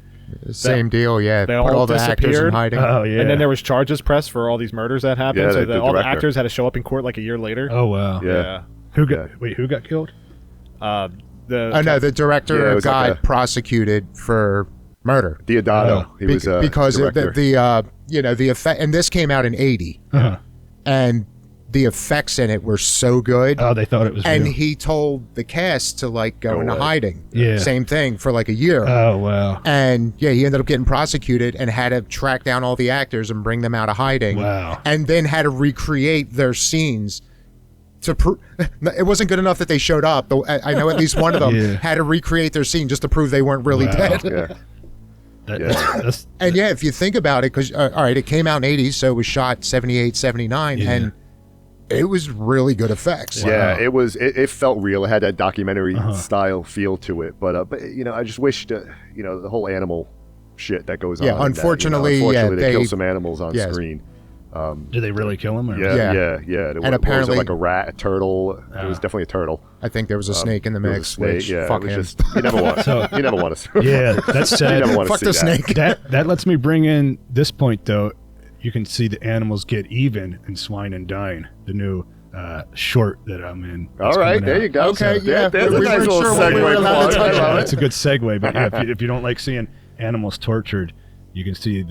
Speaker 4: Same deal. Yeah.
Speaker 1: they
Speaker 4: Put
Speaker 1: all
Speaker 4: all the actors in
Speaker 1: disappeared.
Speaker 4: hiding.
Speaker 3: Oh yeah.
Speaker 1: and then there was charges pressed for all these murders that happened.
Speaker 5: Yeah,
Speaker 1: so
Speaker 5: the
Speaker 1: all the
Speaker 5: director.
Speaker 1: actors had to show up in court like a year later.
Speaker 3: Oh wow.
Speaker 5: Yeah.
Speaker 3: Who got?
Speaker 5: Yeah.
Speaker 3: Wait, who got killed?
Speaker 1: The
Speaker 4: Oh no, the
Speaker 5: Yeah,
Speaker 4: director
Speaker 5: it was
Speaker 4: got
Speaker 5: like a-
Speaker 4: prosecuted for murder
Speaker 5: Deodato, he was
Speaker 4: because
Speaker 5: director.
Speaker 4: the effect, and this came out in '80,
Speaker 3: Uh-huh.
Speaker 4: and the effects in it were so good.
Speaker 3: Oh, they thought it was
Speaker 4: And
Speaker 3: real.
Speaker 4: he told the cast to like go
Speaker 5: Go
Speaker 4: into
Speaker 5: away.
Speaker 4: hiding.
Speaker 3: Yeah.
Speaker 4: Same thing for like a year.
Speaker 3: Oh wow.
Speaker 4: And yeah, he ended up getting prosecuted and had to track down all the actors and bring them out of hiding.
Speaker 3: Wow.
Speaker 4: And then had to recreate their scenes to prove it wasn't good enough that they showed up. Though I know at least one of them
Speaker 3: Yeah.
Speaker 4: had to recreate their scene just to prove they weren't really
Speaker 3: Wow.
Speaker 4: dead.
Speaker 5: yeah.
Speaker 3: That's
Speaker 4: And yeah, if you think about it, because all right, it came out in '80s, so it was shot 78, 79,
Speaker 3: Yeah.
Speaker 4: and it was really good effects.
Speaker 5: Yeah, it was. It felt real. It had that documentary
Speaker 3: Uh-huh.
Speaker 5: style feel to it. But I just wished, the whole animal shit that goes on.
Speaker 4: Yeah,
Speaker 5: in that,
Speaker 4: unfortunately,
Speaker 5: unfortunately,
Speaker 4: yeah,
Speaker 5: they kill
Speaker 4: they-
Speaker 5: some animals on
Speaker 4: yes.
Speaker 5: screen.
Speaker 3: did they really kill him? Or
Speaker 5: Yeah,
Speaker 4: Yeah.
Speaker 5: yeah.
Speaker 4: And
Speaker 5: What was
Speaker 4: apparently-
Speaker 5: it, like a rat, a turtle. It was definitely a turtle.
Speaker 4: I think there was a snake in the
Speaker 5: There was a
Speaker 4: mix.
Speaker 5: snake,
Speaker 4: Which
Speaker 5: yeah,
Speaker 4: fuck
Speaker 5: it was
Speaker 4: him.
Speaker 5: just you never want.
Speaker 3: So-
Speaker 5: you never want to.
Speaker 3: Yeah, that's
Speaker 5: you
Speaker 3: sad.
Speaker 5: never want to
Speaker 4: Fuck
Speaker 5: see
Speaker 4: the
Speaker 5: that.
Speaker 4: snake.
Speaker 3: that lets me bring in this point though. You can see the animals get even in Swine and Dine, the new short that I'm in.
Speaker 5: All right, there you go.
Speaker 4: Okay,
Speaker 5: So
Speaker 4: yeah,
Speaker 5: there's
Speaker 4: we
Speaker 5: a nice
Speaker 4: weren't
Speaker 5: little
Speaker 4: sure what we were
Speaker 5: segue.
Speaker 4: allowed to
Speaker 5: Clark.
Speaker 4: touch
Speaker 5: I
Speaker 4: on.
Speaker 5: love
Speaker 3: That's
Speaker 5: it.
Speaker 3: a good segue. But yeah, if you don't like seeing animals tortured, you can see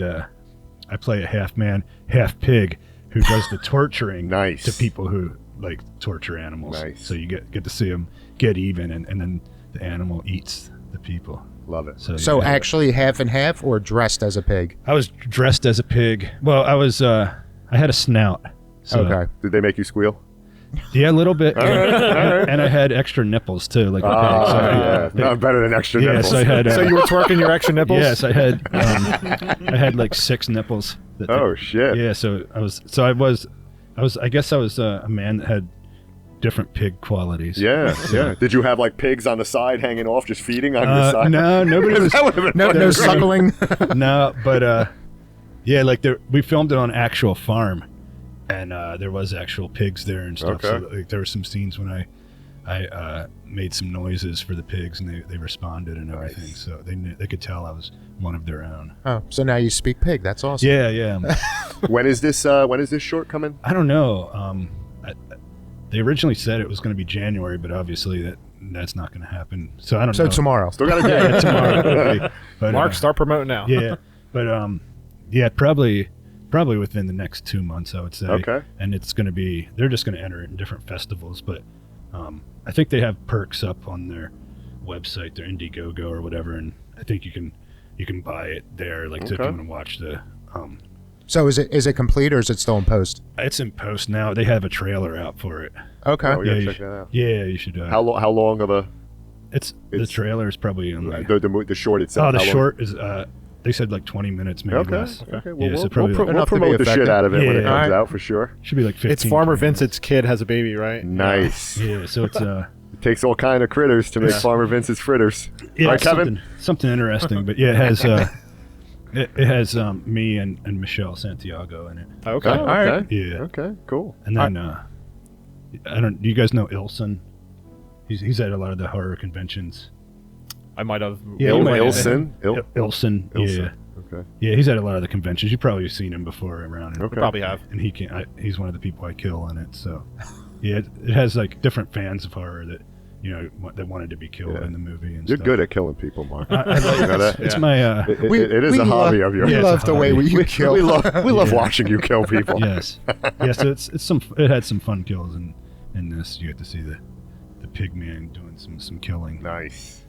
Speaker 3: I play a half man, half pig who does the torturing
Speaker 5: Nice.
Speaker 3: to people who like torture animals.
Speaker 5: Nice.
Speaker 3: So you get to see them get even, and then the animal eats the people.
Speaker 5: Love it.
Speaker 4: So
Speaker 3: yeah.
Speaker 4: actually half and half, or dressed as a pig?
Speaker 3: I was dressed as a pig. Well, I had a snout. So,
Speaker 4: Okay.
Speaker 5: Did they make you squeal?
Speaker 3: Yeah, a little bit. And I had extra nipples too, like a pig. So
Speaker 5: Yeah, not better than extra
Speaker 3: yeah,
Speaker 5: nipples.
Speaker 3: so I had.
Speaker 1: so you were twerking your extra nipples?
Speaker 3: Yes, I had. I had like 6 nipples.
Speaker 5: Oh shit!
Speaker 3: Yeah, so I was. I guess I was a man that had different pig qualities.
Speaker 5: Yeah, yeah. Did you have like pigs on the side hanging off, just feeding on your side?
Speaker 3: No, nobody was.
Speaker 5: That would've been
Speaker 4: No,
Speaker 5: fucking
Speaker 4: no
Speaker 5: great.
Speaker 4: suckling.
Speaker 3: No, but yeah, like we filmed it on actual farm, and there was actual pigs there and stuff. So
Speaker 5: Okay.
Speaker 3: like, there were some scenes when I made some noises for the pigs, and they responded and everything.
Speaker 5: Nice.
Speaker 3: So they could tell I was one of their own.
Speaker 4: Oh, so now you speak pig. That's awesome.
Speaker 3: Yeah.
Speaker 5: When is this short coming?
Speaker 3: I don't know. They originally said it was going to be January, but obviously that's not going to happen. So I don't
Speaker 4: So
Speaker 3: know.
Speaker 4: tomorrow.
Speaker 5: Still got a day.
Speaker 3: Yeah, tomorrow. But,
Speaker 1: Mark, start promoting now.
Speaker 3: Yeah, but yeah, probably within the next 2 months, I would say.
Speaker 5: Okay.
Speaker 3: And it's going to be, they're just going to enter it in different festivals, but I think they have perks up on their website, their Indiegogo or whatever, and I think you can buy it there, like to
Speaker 5: Okay.
Speaker 3: come and watch the.
Speaker 4: So is it complete or is it still in post?
Speaker 3: It's in post now. They have a trailer out for it.
Speaker 4: Okay.
Speaker 5: Oh, yeah,
Speaker 3: you
Speaker 5: check
Speaker 3: should,
Speaker 5: that out.
Speaker 3: Yeah, you should.
Speaker 5: How long of a
Speaker 3: the
Speaker 5: it's-
Speaker 3: trailer is probably in like.
Speaker 5: the short itself?
Speaker 3: Oh, the
Speaker 5: how long?
Speaker 3: short is They said like 20 minutes, maybe
Speaker 5: Okay.
Speaker 3: less.
Speaker 5: Okay. Well,
Speaker 3: Yeah, so
Speaker 5: we'll,
Speaker 3: probably
Speaker 5: we'll,
Speaker 3: like-
Speaker 5: we'll
Speaker 4: Enough to be
Speaker 5: promote the shit
Speaker 4: effective.
Speaker 5: out of it when it
Speaker 3: Yeah.
Speaker 5: comes
Speaker 4: Alright.
Speaker 5: out for sure.
Speaker 3: Should be like 15.
Speaker 1: It's Farmer
Speaker 3: 20 minutes.
Speaker 1: Vincent's kid has a baby, right?
Speaker 5: Nice.
Speaker 3: Yeah, so it's
Speaker 5: It takes all kind of critters to make Farmer Vince's fritters.
Speaker 3: yeah,
Speaker 5: Right,
Speaker 3: it's
Speaker 5: Kevin?
Speaker 3: something interesting, but yeah, it has it has me and Michelle Santiago in it,
Speaker 1: Okay.
Speaker 5: Oh, okay.
Speaker 4: Alright.
Speaker 3: Yeah.
Speaker 5: Okay. Cool.
Speaker 3: and then I don't. Do you guys know Ilson? He's at a lot of the horror conventions.
Speaker 1: I might have.
Speaker 3: Yeah, you might have.
Speaker 5: Ilson.
Speaker 3: Ilson,
Speaker 5: Ilson.
Speaker 3: yeah,
Speaker 5: Okay.
Speaker 3: yeah, he's at a lot of the conventions. You've probably seen him before around.
Speaker 5: Okay.
Speaker 1: Probably have.
Speaker 3: And he can. He's one of the people I kill in it. So, yeah, it has like different fans of horror that that wanted to be killed
Speaker 5: Yeah.
Speaker 3: in the movie. And
Speaker 5: You're
Speaker 3: stuff.
Speaker 5: good at killing people, Mark.
Speaker 3: I like
Speaker 5: You know that?
Speaker 3: It's my
Speaker 5: It is a hobby of yours.
Speaker 4: We
Speaker 3: Yeah,
Speaker 4: love
Speaker 3: it's a
Speaker 4: the way
Speaker 3: hobby.
Speaker 4: you kill.
Speaker 5: We love watching you kill people.
Speaker 3: yes, yeah. So it had some fun kills in this. You get to see the pig man doing some killing.
Speaker 5: Nice.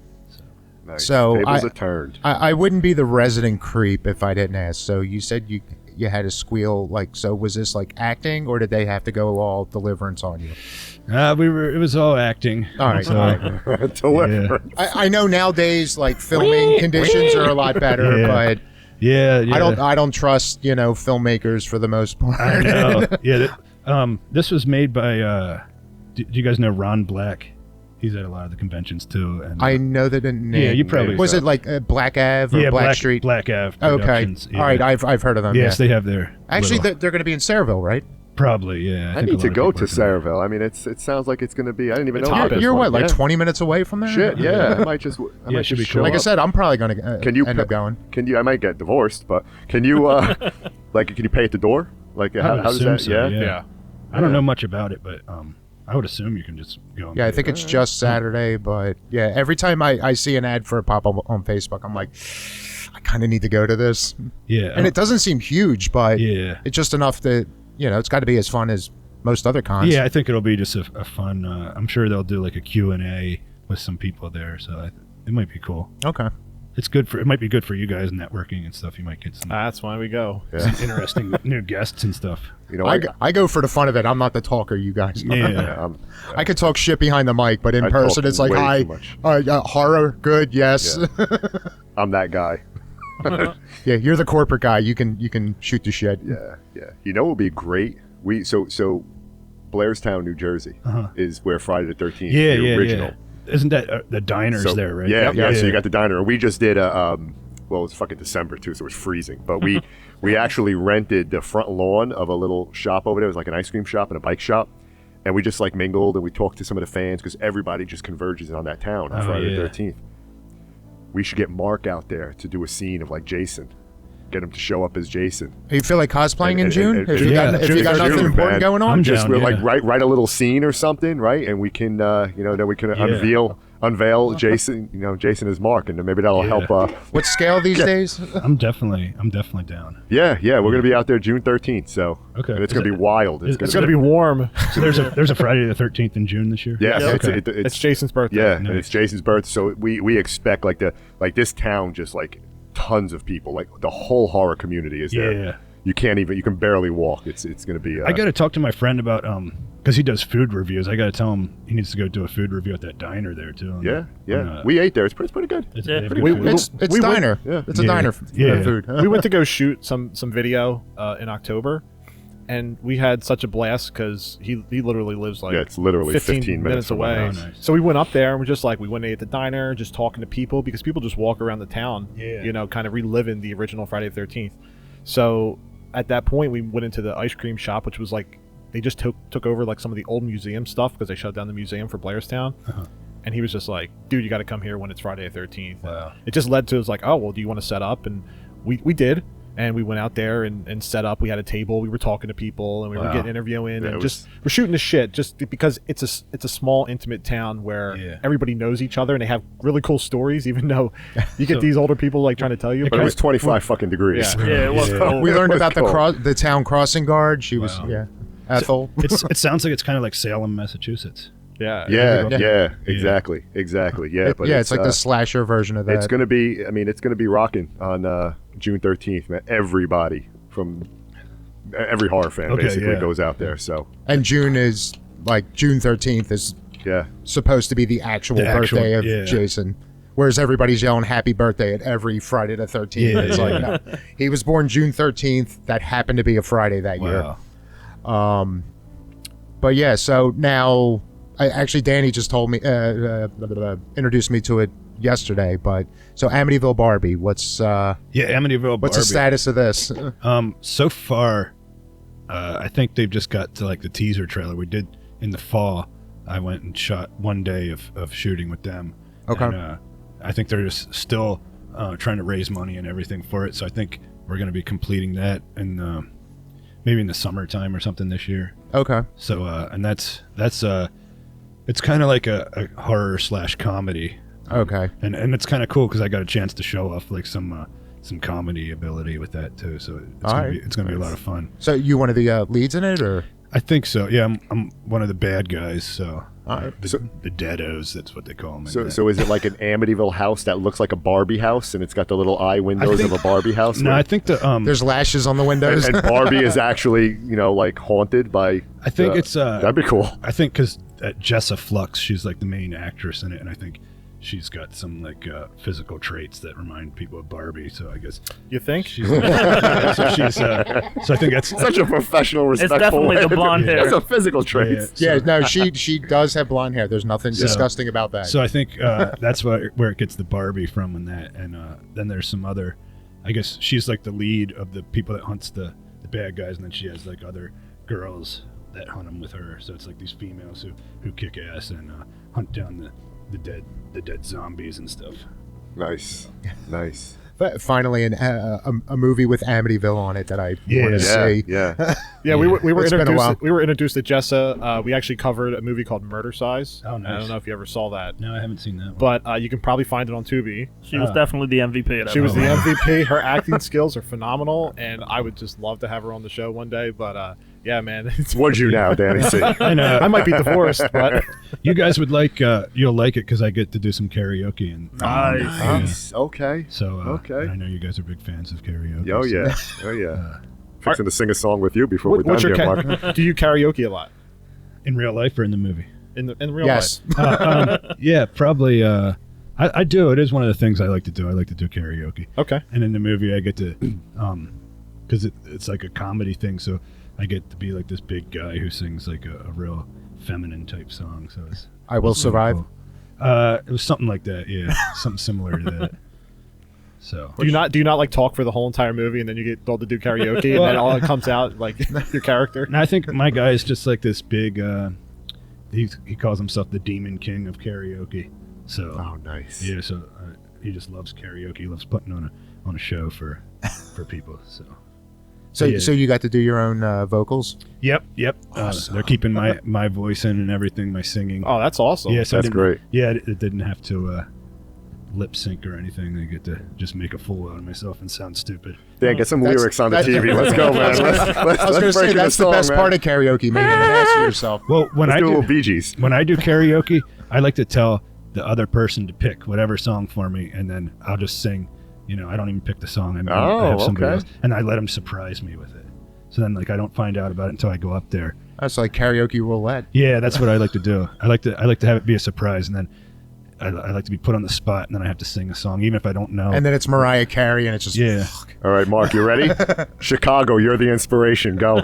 Speaker 5: Nice.
Speaker 4: So
Speaker 5: Tables
Speaker 4: I-
Speaker 5: are turned.
Speaker 4: I wouldn't be the resident creep if I didn't ask. So you said you had a squeal. Like, so was this like acting, or did they have to go all deliverance on you?
Speaker 3: It was all acting.
Speaker 4: All right.
Speaker 3: So,
Speaker 4: all right.
Speaker 5: Deliverance.
Speaker 4: I know nowadays like filming conditions are a lot better,
Speaker 3: Yeah.
Speaker 4: but
Speaker 3: yeah.
Speaker 4: I don't trust filmmakers for the most part.
Speaker 3: I know. Yeah. This was made by. Do you guys know Ron Black? He's at a lot of the conventions too. And
Speaker 4: I know that name.
Speaker 3: Yeah, you probably-
Speaker 4: was it like Black Ave or
Speaker 3: yeah,
Speaker 4: Black Street?
Speaker 3: Black Ave.
Speaker 4: Okay.
Speaker 3: Productions. Yeah.
Speaker 4: All right. I've heard of them.
Speaker 3: Yes,
Speaker 4: yeah.
Speaker 3: they have their.
Speaker 4: Actually,
Speaker 3: little-
Speaker 4: they're going to be in Sayreville, right?
Speaker 3: probably. Yeah.
Speaker 5: I
Speaker 3: think a
Speaker 5: need
Speaker 3: lot
Speaker 5: to
Speaker 3: of
Speaker 5: go
Speaker 3: people
Speaker 5: to
Speaker 3: are doing
Speaker 5: Sayreville. I mean, it sounds like it's going to be. I didn't even
Speaker 1: It's
Speaker 5: know.
Speaker 1: hot.
Speaker 5: about this
Speaker 4: You're
Speaker 5: one.
Speaker 4: what, like
Speaker 5: Yeah.
Speaker 4: 20 minutes away from there?
Speaker 5: Shit. Yeah. I might just. I
Speaker 3: Yeah,
Speaker 5: might
Speaker 3: should
Speaker 5: just
Speaker 3: be
Speaker 5: show
Speaker 3: cool.
Speaker 4: Like I
Speaker 5: up.
Speaker 4: said, I'm probably going to
Speaker 5: Can you
Speaker 4: end up going.
Speaker 5: Can you? I might get divorced, but can you? Like, can you pay at the door? Like,
Speaker 3: I
Speaker 5: how,
Speaker 3: would
Speaker 5: how does
Speaker 3: assume
Speaker 5: that?
Speaker 3: so,
Speaker 5: Yeah.
Speaker 1: Yeah.
Speaker 3: I don't know much about it, but I would assume you can just go. And
Speaker 4: Yeah, I
Speaker 3: pay
Speaker 4: think
Speaker 3: it.
Speaker 4: it's just Saturday, but yeah, every time I see an ad for it pop up on Facebook, I'm like, I kind of need to go to this.
Speaker 3: Yeah.
Speaker 4: And it doesn't seem huge, but
Speaker 3: Yeah.
Speaker 4: it's just enough that, it's got to be as fun as most other cons.
Speaker 3: Yeah, I think it'll be just a fun. I'm sure they'll do like a Q&A with some people there, so it might be cool.
Speaker 4: Okay.
Speaker 3: It's good for. It might be good for you guys networking and stuff. You might get some
Speaker 1: That's why we go.
Speaker 5: Yeah.
Speaker 3: interesting new guests and stuff.
Speaker 5: You know,
Speaker 4: I go for the fun of it. I'm not the talker, you guys.
Speaker 3: Yeah.
Speaker 4: I could talk shit behind the mic, but in
Speaker 5: I
Speaker 4: person,
Speaker 5: talk
Speaker 4: it's like,
Speaker 5: way
Speaker 4: hi,
Speaker 5: too much.
Speaker 4: horror, good, yes.
Speaker 5: Yeah. I'm that guy.
Speaker 4: Yeah, you're the corporate guy. You can shoot the shit.
Speaker 5: Yeah, yeah. You know what would be great? So Blairstown, New Jersey, is where Friday the 13th,
Speaker 3: Yeah,
Speaker 5: the
Speaker 3: yeah,
Speaker 5: original.
Speaker 3: yeah. Isn't that the diners
Speaker 5: So,
Speaker 3: there, right?
Speaker 5: Yeah,
Speaker 3: Yep.
Speaker 5: yeah. So you got the diner, and we just did a. Well, it was fucking December too, so it was freezing. But we actually rented the front lawn of a little shop over there. It was like an ice cream shop and a bike shop, and we just like mingled and we talked to some of the fans because everybody just converges on that town on
Speaker 3: Oh,
Speaker 5: Friday
Speaker 3: yeah.
Speaker 5: the 13th. We should get Mark out there to do a scene of like Jason, get him to show up as Jason.
Speaker 4: You feel like cosplaying in June? If you
Speaker 3: yeah,
Speaker 4: got, if you got
Speaker 5: June,
Speaker 4: nothing important
Speaker 5: man.
Speaker 4: going on?
Speaker 3: I'm
Speaker 5: Just
Speaker 3: down,
Speaker 5: we'll,
Speaker 3: yeah.
Speaker 5: like write a little scene or something, right? And we can then we can unveil Jason. Jason as Mark, and then maybe that'll
Speaker 3: Yeah.
Speaker 5: help.
Speaker 4: What scale these days?
Speaker 3: I'm definitely down.
Speaker 5: Yeah, we're gonna be out there June 13th. So
Speaker 3: Okay.
Speaker 5: and it's
Speaker 3: Is
Speaker 5: gonna
Speaker 3: it-
Speaker 5: be wild.
Speaker 3: is-
Speaker 1: It's gonna be warm.
Speaker 3: So there's a Friday the 13th in June this year.
Speaker 5: yeah.
Speaker 1: Yeah,
Speaker 5: It's,
Speaker 3: okay.
Speaker 1: It's Jason's birthday.
Speaker 5: yeah, and
Speaker 3: Nice.
Speaker 5: it's Jason's birthday. So we expect like this town just like tons of people, like the whole horror community is there.
Speaker 3: Yeah.
Speaker 5: You can barely walk. It's gonna be.
Speaker 3: I got to talk to my friend about because he does food reviews. I got to tell him he needs to go do a food review at that diner there too.
Speaker 5: Yeah. We ate there. It's pretty good.
Speaker 3: It's,
Speaker 2: Yeah,
Speaker 3: they have
Speaker 2: pretty
Speaker 3: good
Speaker 1: good.
Speaker 3: food.
Speaker 4: It's
Speaker 1: we went-
Speaker 4: diner.
Speaker 5: yeah.
Speaker 4: It's a
Speaker 3: Yeah.
Speaker 4: diner
Speaker 3: Yeah.
Speaker 4: food.
Speaker 1: We went to go shoot some video in October, and we had such a blast because he literally lives like
Speaker 5: Yeah, it's literally 15 minutes
Speaker 1: away.
Speaker 5: away.
Speaker 3: Oh, nice.
Speaker 1: So we went up there and we're just like we went and ate at the diner, just talking to people because people just walk around the town,
Speaker 3: Yeah.
Speaker 1: kind of reliving the original Friday the 13th. So at that point, we went into the ice cream shop, which was like they just took over like some of the old museum stuff because they shut down the museum for Blairstown. And he was just like, dude, you got to come here when it's Friday the 13th.
Speaker 3: Wow.
Speaker 1: It just led to, it was like, oh, well, do you want to set up? And we did. And we went out there and set up. We had a table. We were talking to people and we were
Speaker 3: Wow.
Speaker 1: getting interviewing
Speaker 5: Yeah,
Speaker 1: and
Speaker 5: it
Speaker 1: just we're shooting the shit just because it's a small, intimate town where
Speaker 3: Yeah.
Speaker 1: everybody knows each other and they have really cool stories, even though you get
Speaker 3: So-
Speaker 1: these older people like trying to tell you.
Speaker 5: But it was 25 fucking degrees.
Speaker 1: Yeah.
Speaker 2: Yeah, it was
Speaker 3: Yeah.
Speaker 2: cool.
Speaker 4: We learned about
Speaker 5: Cool.
Speaker 4: the town crossing guard. She was
Speaker 3: Wow.
Speaker 4: Ethel.
Speaker 3: It sounds like it's kind of like Salem, Massachusetts.
Speaker 1: Yeah.
Speaker 5: Yeah, exactly. Yeah, but
Speaker 4: It's like the slasher version of that.
Speaker 5: It's gonna be. I mean, it's gonna be rocking on June 13th, man. Everybody from every horror fan
Speaker 3: Okay,
Speaker 5: basically
Speaker 3: yeah.
Speaker 5: goes out there. So
Speaker 4: And June is like June 13th is
Speaker 5: yeah,
Speaker 4: supposed to be the actual
Speaker 3: The actual-
Speaker 4: birthday of
Speaker 3: yeah.
Speaker 4: Jason. Whereas everybody's yelling happy birthday at every Friday the 13th.
Speaker 3: Yeah,
Speaker 4: It's
Speaker 3: yeah.
Speaker 4: like, no. He was born June 13th. That happened to be a Friday that year.
Speaker 3: Wow.
Speaker 4: But yeah, so now, Danny just told me, introduced me to it yesterday. But so Amityville Barbie, what's
Speaker 3: Amityville
Speaker 4: what's the
Speaker 3: Barbie.
Speaker 4: status of this?
Speaker 3: So far, I think they've just got to like the teaser trailer. We did in the fall. I went and shot one day of shooting with them.
Speaker 4: Okay.
Speaker 3: And, I think they're just still trying to raise money and everything for it. So I think we're going to be completing that in maybe in the summertime or something this year.
Speaker 4: Okay.
Speaker 3: So and that's it's kind of like a horror / comedy.
Speaker 4: Okay.
Speaker 3: And it's kind of cool because I got a chance to show off like some comedy ability with that too. So it's gonna be a lot of fun.
Speaker 4: So you one of the leads in it, or?
Speaker 3: I think so. Yeah, I'm one of the bad guys. So
Speaker 4: Alright.
Speaker 3: the deados, that's what they call them.
Speaker 5: So is it like an Amityville house that looks like a Barbie house, and it's got the little eye windows of a Barbie house?
Speaker 3: No, I think the
Speaker 4: There's lashes on the windows.
Speaker 5: and Barbie is actually, like haunted by.
Speaker 3: I think it's
Speaker 5: that'd be cool.
Speaker 3: I think because Jessa Flux, she's like the main actress in it, and I think she's got some like physical traits that remind people of Barbie. So I guess
Speaker 1: You think?
Speaker 3: she's so I think that's
Speaker 5: Such a professional, respectful.
Speaker 2: definitely
Speaker 5: way
Speaker 2: the
Speaker 5: to-
Speaker 2: blonde hair.
Speaker 5: That's a physical trait.
Speaker 3: Yeah.
Speaker 4: Yeah, no, she does have blonde hair. There's nothing disgusting about that.
Speaker 3: So I think that's where it gets the Barbie from, and that, and then there's some other. I guess she's like the lead of the people that hunts the bad guys, and then she has like other girls that hunt them with her. So it's like these females who kick ass and hunt down the dead zombies and stuff.
Speaker 5: Nice.
Speaker 4: But finally, a movie with Amityville on it that I want to see.
Speaker 5: Yeah.
Speaker 1: Yeah, we were
Speaker 4: It's been a while.
Speaker 1: introduced. We were introduced to Jessa. We actually covered a movie called Murder Size.
Speaker 3: Oh,
Speaker 1: I
Speaker 3: nice.
Speaker 1: don't know if you ever saw that,
Speaker 3: No, I haven't seen that one.
Speaker 1: but you can probably find it on Tubi.
Speaker 2: She was definitely the MVP. At that
Speaker 1: She was the
Speaker 2: moment.
Speaker 1: MVP. Her acting skills are phenomenal, and I would just love to have her on the show one day. But yeah, man,
Speaker 5: What'd you now, Danny? See?
Speaker 3: And
Speaker 1: I might be divorced, but
Speaker 3: you guys would you'll like it because I get to do some karaoke and
Speaker 2: Nice.
Speaker 5: Nice. Okay.
Speaker 3: So
Speaker 5: Okay.
Speaker 3: and I know you guys are big fans of karaoke.
Speaker 5: Oh
Speaker 3: so-
Speaker 5: yeah. Oh yeah. Fixing to sing a song with you before we're
Speaker 1: what's
Speaker 5: done
Speaker 1: your
Speaker 5: here, Mark.
Speaker 1: do you karaoke a lot
Speaker 3: In real life or in the movie?
Speaker 1: in real
Speaker 4: Yes.
Speaker 1: life?
Speaker 3: Yeah, probably. I do. It is one of the things I like to do. I like to do karaoke.
Speaker 1: Okay.
Speaker 3: And in the movie, I get to, because it's like a comedy thing, so I get to be like this big guy who sings like a real feminine type song. So it's
Speaker 4: I Will
Speaker 3: it's really
Speaker 4: Survive.
Speaker 3: cool. It was something like that. Yeah, something similar to that. So
Speaker 1: Do you not like talk for the whole entire movie, and then you get told to do karaoke, and then all it comes out like your character?
Speaker 3: and I think my guy is just like this big. He calls himself the Demon King of karaoke. So
Speaker 5: Oh, nice.
Speaker 3: yeah, so he just loves karaoke. He loves putting on a show for people. So
Speaker 4: So,
Speaker 3: Yeah.
Speaker 4: so you got to do your own vocals?
Speaker 3: yep. They're keeping my voice in and everything, my singing.
Speaker 1: Oh, that's awesome.
Speaker 3: yeah, so I
Speaker 5: That's
Speaker 3: didn't-
Speaker 5: great.
Speaker 3: Yeah, it didn't have to lip sync or anything. I get to just make a fool out of myself and sound stupid.
Speaker 5: Dan, get some
Speaker 4: That's-
Speaker 5: lyrics on the
Speaker 4: that-
Speaker 5: TV. Let's go, man. Let's
Speaker 4: I was going to
Speaker 5: break
Speaker 4: say
Speaker 5: into
Speaker 4: that's the
Speaker 5: song,
Speaker 4: best
Speaker 5: man.
Speaker 4: part of karaoke, making an ass of yourself.
Speaker 3: Well, when
Speaker 5: Let's
Speaker 3: I
Speaker 5: do a
Speaker 3: do
Speaker 5: little Bee Gees.
Speaker 3: when I do karaoke, I like to tell the other person to pick whatever song for me, and then I'll just sing. I don't even pick the song. I have somebody
Speaker 5: okay.
Speaker 3: else, and I let them surprise me with it. So then, like, I don't find out about it until I go up there.
Speaker 4: That's like karaoke roulette.
Speaker 3: Yeah, that's what I like to do. I like to have it be a surprise, and then I like to be put on the spot, and then I have to sing a song, even if I don't know.
Speaker 4: And then it's Mariah Carey, and it's just
Speaker 3: yeah,
Speaker 5: All right, Mark, you ready? Chicago, you're the inspiration. Go.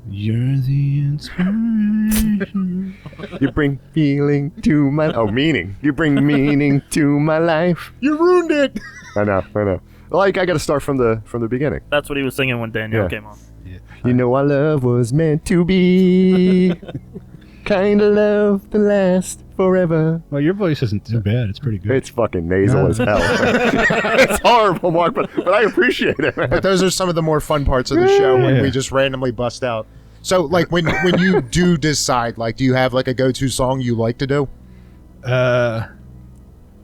Speaker 3: you're the inspiration.
Speaker 5: You bring feeling to my... Oh, meaning. You bring meaning to my life.
Speaker 4: you ruined it.
Speaker 5: I know. Like, I got to start from the beginning.
Speaker 2: That's what he was singing when Danielle
Speaker 5: Yeah.
Speaker 2: came on.
Speaker 5: You know our love was meant to be. Kind of love to last forever.
Speaker 3: Well, your voice isn't too bad. It's pretty good.
Speaker 5: It's fucking nasal as hell. It's horrible, Mark, but I appreciate it, man.
Speaker 4: But those are some of the more fun parts of the show when
Speaker 3: Yeah.
Speaker 4: we just randomly bust out. So, like, when you do decide, like, do you have like a go-to song you like to do?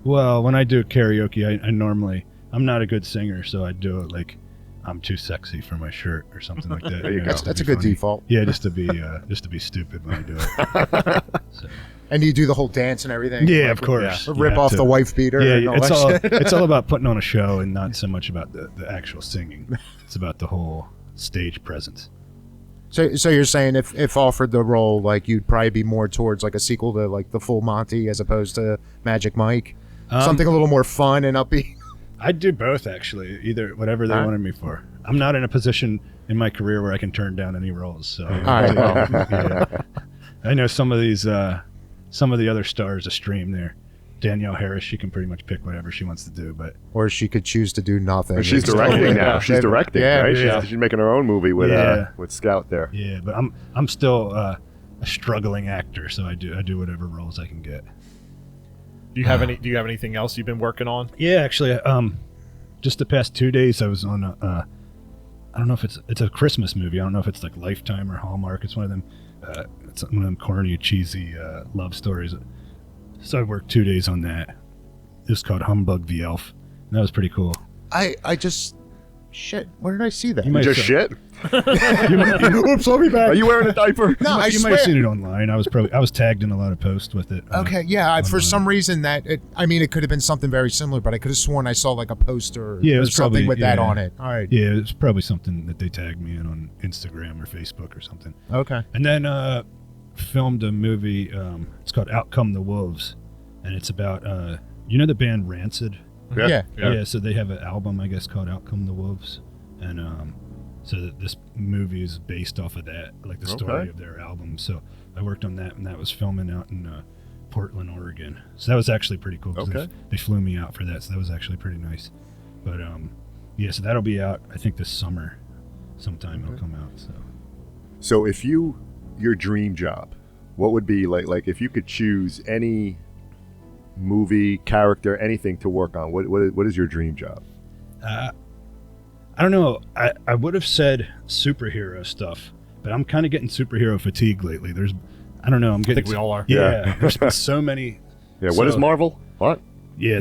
Speaker 3: Well, when I do karaoke, I normally I'm not a good singer, so I do it like I'm too sexy for my shirt or something like that.
Speaker 5: There you go.
Speaker 3: just to
Speaker 4: That's a
Speaker 3: be
Speaker 4: good
Speaker 3: funny.
Speaker 4: default.
Speaker 3: Yeah, just to be stupid when I do it. So,
Speaker 4: And you do the whole dance and everything.
Speaker 3: yeah,
Speaker 4: Like,
Speaker 3: of course. You
Speaker 4: Rip
Speaker 3: have
Speaker 4: off
Speaker 3: to.
Speaker 4: the wife beater. and
Speaker 3: Yeah,
Speaker 4: all
Speaker 3: it's
Speaker 4: that
Speaker 3: all
Speaker 4: shit.
Speaker 3: it's all about putting on a show and not so much about the actual singing. It's about the whole stage presence.
Speaker 4: So you're saying if offered the role, like you'd probably be more towards like a sequel to like the Full Monty as opposed to Magic Mike. Something a little more fun and upbeat.
Speaker 3: I'd do both, actually. Either whatever they
Speaker 4: All right.
Speaker 3: wanted me for. I'm not in a position in my career where I can turn down any roles. So
Speaker 4: right, well.
Speaker 3: yeah. I know some of the other stars of stream there. Danielle Harris, she can pretty much pick whatever she wants to do, but
Speaker 4: Or she could choose to do nothing.
Speaker 5: But she's
Speaker 4: It's
Speaker 5: directing
Speaker 4: totally-
Speaker 5: now. She's directing,
Speaker 4: Yeah,
Speaker 5: right?
Speaker 3: yeah.
Speaker 5: She's making her own movie with
Speaker 3: Yeah.
Speaker 5: with Scout there.
Speaker 3: yeah. But I'm still a struggling actor, so I do whatever roles I can get.
Speaker 1: Do you have anything else you've been working on?
Speaker 3: Yeah, actually, just the past 2 days I was on I don't know if it's a Christmas movie. I don't know if it's like Lifetime or Hallmark. It's one of them. It's one of them corny, cheesy love stories. So I worked 2 days on that. It was called Humbug the Elf. And that was pretty cool.
Speaker 4: I just shit. Where did I see that?
Speaker 3: You
Speaker 5: You
Speaker 3: might
Speaker 5: just
Speaker 3: have-
Speaker 5: shit?
Speaker 4: Oops, I'll be back.
Speaker 5: Are you wearing a diaper?
Speaker 4: No, I
Speaker 3: you
Speaker 4: swear.
Speaker 3: might have seen it online. I was tagged in a lot of posts with it.
Speaker 4: Okay, yeah. For
Speaker 3: online.
Speaker 4: some reason it could have been something very similar, but I could have sworn I saw like a poster
Speaker 3: Yeah, it
Speaker 4: or
Speaker 3: was
Speaker 4: something
Speaker 3: probably-
Speaker 4: with that
Speaker 3: yeah.
Speaker 4: on it. All right.
Speaker 3: Yeah, it's probably something that they tagged me in on Instagram or Facebook or something.
Speaker 4: Okay.
Speaker 3: And then filmed a movie. It's called Out Come the Wolves, and it's about the band Rancid.
Speaker 4: Yeah.
Speaker 3: Yeah. So they have an album, I guess, called Out Come the Wolves, and so this movie is based off of that, like the story
Speaker 5: Okay.
Speaker 3: of their album. So I worked on that, and that was filming out in Portland, Oregon. So that was actually pretty cool. 'Cause
Speaker 5: Okay.
Speaker 3: They flew me out for that, so that was actually pretty nice. But yeah, so that'll be out, I think, this summer. Sometime it'll come out.
Speaker 5: So if your dream job, what would be like if you could choose any movie, character, anything to work on, what is your dream job?
Speaker 3: I don't know. I would have said superhero stuff, but I'm kind of getting superhero fatigue lately. I don't know. I'm
Speaker 1: I
Speaker 3: getting.
Speaker 1: think we all are.
Speaker 3: Yeah. There's been so many.
Speaker 5: Yeah, what is
Speaker 3: So-
Speaker 5: Marvel? What?
Speaker 3: Yeah.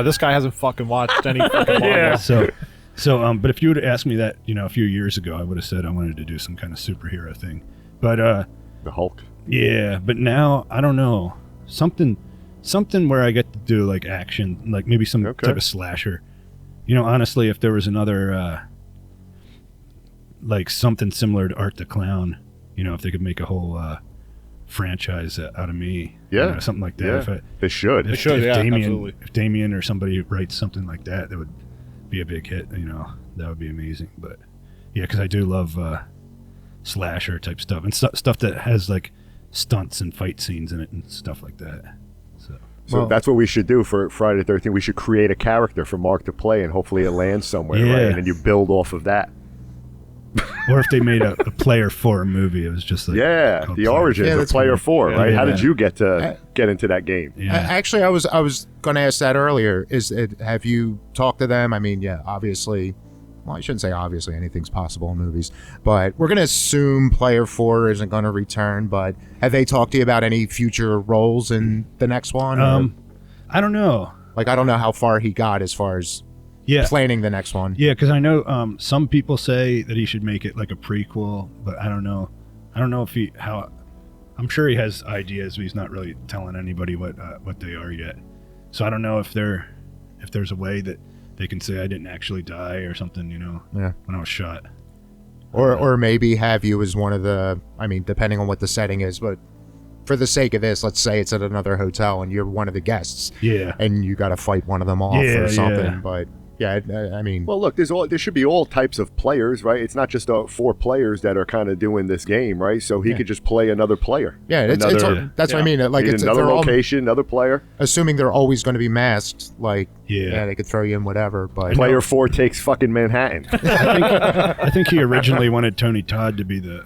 Speaker 1: This guy hasn't fucking watched any fucking Marvel.
Speaker 2: Yeah.
Speaker 3: But if you would have asked me that, a few years ago, I would have said I wanted to do some kind of superhero thing. But
Speaker 5: The Hulk.
Speaker 3: yeah. But now I don't know. Something where I get to do like action, like maybe some
Speaker 5: Okay.
Speaker 3: type of slasher. Honestly, if there was another, like something similar to Art the Clown, if they could make a whole franchise out of me,
Speaker 5: Yeah.
Speaker 3: something like that.
Speaker 5: Yeah.
Speaker 3: If
Speaker 5: They should.
Speaker 3: if,
Speaker 1: should,
Speaker 3: if
Speaker 1: yeah,
Speaker 3: Damien,
Speaker 1: absolutely.
Speaker 3: if Damien or somebody writes something like that, that would be a big hit. That would be amazing. But yeah, because I do love slasher type stuff and stuff that has like stunts and fight scenes in it and stuff like that.
Speaker 5: So
Speaker 4: Well-
Speaker 5: that's what we should do for Friday the 13th. We should create a character for Mark to play, and hopefully it lands somewhere,
Speaker 3: Yeah.
Speaker 5: right? And then you build off of that.
Speaker 3: Or if they made a player for a movie, it was just like
Speaker 5: Yeah,
Speaker 3: called
Speaker 5: the
Speaker 3: Player.
Speaker 5: origins
Speaker 4: Yeah,
Speaker 5: of
Speaker 4: that's
Speaker 5: Player
Speaker 4: cool.
Speaker 5: 4, right? How
Speaker 3: Yeah.
Speaker 5: did you get into that game?
Speaker 3: Yeah.
Speaker 4: Actually, I was going to ask that earlier. Have you talked to them? I mean, yeah, obviously. Well, I shouldn't say obviously. Anything's possible in movies, but we're going to assume Player 4 isn't going to return. But have they talked to you about any future roles in the next one? Or,
Speaker 3: I don't know.
Speaker 4: like, I don't know how far he got as far as
Speaker 3: Yeah.
Speaker 4: planning the next one.
Speaker 3: Yeah, because I know some people say that he should make it like a prequel, but I don't know. I don't know if I'm sure he has ideas, but he's not really telling anybody what they are yet. So I don't know if there's a way that they can say I didn't actually die or something,
Speaker 4: Yeah.
Speaker 3: when I was shot.
Speaker 4: Or maybe have you as one of the, I mean, depending on what the setting is, but for the sake of this, let's say it's at another hotel and you're one of the guests
Speaker 3: Yeah.
Speaker 4: and you got to fight one of them off
Speaker 3: Yeah,
Speaker 4: or something.
Speaker 3: yeah.
Speaker 4: But yeah, I mean,
Speaker 5: Well, look, there should be all types of players, right? It's not just 4 players that are kind of doing this game, right? So he could just play another player.
Speaker 4: yeah, it's
Speaker 5: Another-
Speaker 4: that's what I mean. Like,
Speaker 5: Need
Speaker 4: it's
Speaker 5: another
Speaker 4: they're all,
Speaker 5: location, another player.
Speaker 4: assuming they're always going to be masked. Like,
Speaker 3: Yeah.
Speaker 4: they could throw you in whatever. But
Speaker 5: Player 4 takes fucking Manhattan.
Speaker 3: I think he originally wanted Tony Todd to be the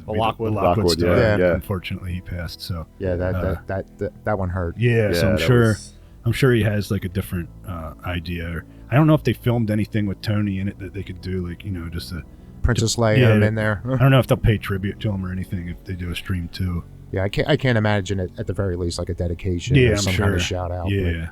Speaker 1: Lockwood.
Speaker 5: Lockwood,
Speaker 3: star.
Speaker 5: yeah, yeah.
Speaker 3: Unfortunately, he passed. So
Speaker 4: yeah, that one hurt.
Speaker 3: yeah, so
Speaker 5: Yeah,
Speaker 3: I'm sure he has like a different idea. I don't know if they filmed anything with Tony in it that they could do, like just a.
Speaker 4: Princess Leia
Speaker 3: Yeah.
Speaker 4: in there.
Speaker 3: I don't know if they'll pay tribute to him or anything if they do a stream too.
Speaker 4: Yeah, I can't imagine it at the very least like a dedication
Speaker 3: Yeah,
Speaker 4: or
Speaker 3: I'm
Speaker 4: some
Speaker 3: sure.
Speaker 4: kind of shout out.
Speaker 3: Yeah,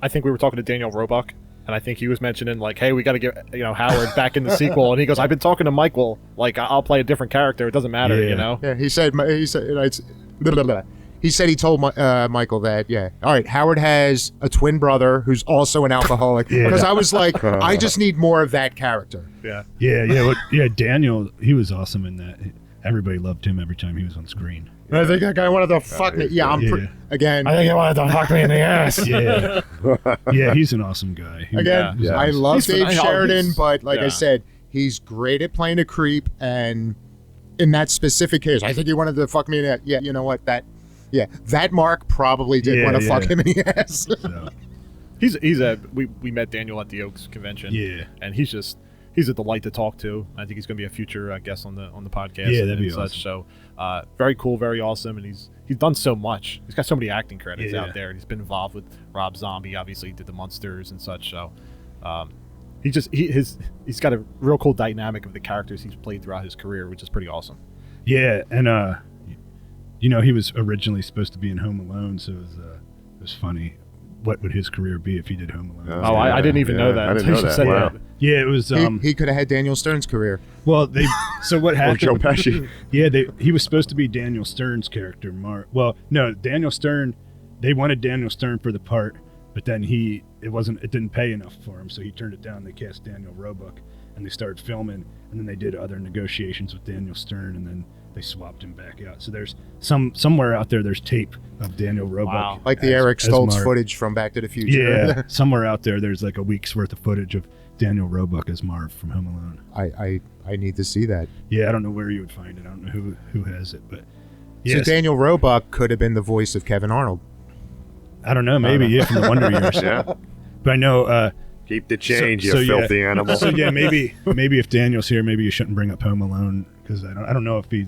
Speaker 1: I think we were talking to Daniel Roebuck, and I think he was mentioning like, hey, we got to get Howard back in the sequel, and he goes, I've been talking to Michael, like I'll play a different character, it doesn't matter,
Speaker 3: Yeah.
Speaker 4: Yeah, he said it's blah, blah, blah. He said he told Michael that, yeah, all right, Howard has a twin brother who's also an alcoholic.
Speaker 3: Yeah.
Speaker 4: Because I was like, I just need more of that character.
Speaker 3: yeah. Daniel, he was awesome in that. Everybody loved him every time he was on screen.
Speaker 4: I think that guy wanted to fuck me. Yeah, again.
Speaker 1: I think he wanted to fuck me in the ass.
Speaker 3: Yeah, yeah, he's an awesome guy.
Speaker 4: Again,
Speaker 5: Yeah.
Speaker 4: I love
Speaker 1: He's
Speaker 4: Dave
Speaker 1: phenomenal.
Speaker 4: Sheridan,
Speaker 1: He's-
Speaker 4: but like I
Speaker 1: yeah.
Speaker 4: said, he's great at playing a creep, and in that specific case, I think he wanted to fuck me in the ass. Yeah, you know what? That Mark probably did want to fuck him in the ass.
Speaker 3: So,
Speaker 1: We met Daniel at the Oaks convention.
Speaker 3: yeah,
Speaker 1: And he's a delight to talk to. I think he's going to be a future guest on the podcast.
Speaker 3: Yeah,
Speaker 1: and,
Speaker 3: that'd be
Speaker 1: and such.
Speaker 3: awesome.
Speaker 1: So, very cool, very awesome, and he's done so much. He's got so many acting credits
Speaker 3: Yeah.
Speaker 1: out there. He's been involved with Rob Zombie. Obviously, he did the Munsters and such. So, he's got a real cool dynamic of the characters he's played throughout his career, which is pretty awesome.
Speaker 3: yeah, and he was originally supposed to be in Home Alone, so it was funny. What would his career be if he did Home Alone?
Speaker 1: Oh, I didn't even know that.
Speaker 5: I didn't
Speaker 1: until
Speaker 5: know
Speaker 1: you
Speaker 5: that.
Speaker 1: said
Speaker 5: Wow.
Speaker 3: Yeah, it was.
Speaker 4: He could have had Daniel Stern's career.
Speaker 3: Well, so what
Speaker 5: Or
Speaker 3: happened?
Speaker 5: Joe Pesci.
Speaker 3: Yeah, he was supposed to be Daniel Stern's character, Mark. Well, no, Daniel Stern. They wanted Daniel Stern for the part, but then it didn't pay enough for him, so he turned it down. They cast Daniel Roebuck, and they started filming, and then they did other negotiations with Daniel Stern, and then they swapped him back out. So there's somewhere out there. There's tape of Daniel Roebuck,
Speaker 1: Wow.
Speaker 4: Like the
Speaker 3: as-
Speaker 4: Eric
Speaker 3: as
Speaker 4: Stoltz
Speaker 3: Mark.
Speaker 4: footage from Back to the Future.
Speaker 3: Yeah, somewhere out there. There's like a week's worth of footage of Daniel Roebuck as Marv from Home Alone.
Speaker 4: I need to see that.
Speaker 3: Yeah, I don't know where you would find it. I don't know who has it, but
Speaker 4: So
Speaker 3: yes,
Speaker 4: Daniel Roebuck could have been the voice of Kevin Arnold.
Speaker 3: I don't know. Maybe yeah, from the Wonder Years.
Speaker 5: Yeah.
Speaker 3: But I know.
Speaker 5: Keep the change,
Speaker 3: So-
Speaker 5: you
Speaker 3: so, yeah.
Speaker 5: filthy animal.
Speaker 3: So yeah, maybe if Daniel's here, maybe you shouldn't bring up Home Alone because I don't know if he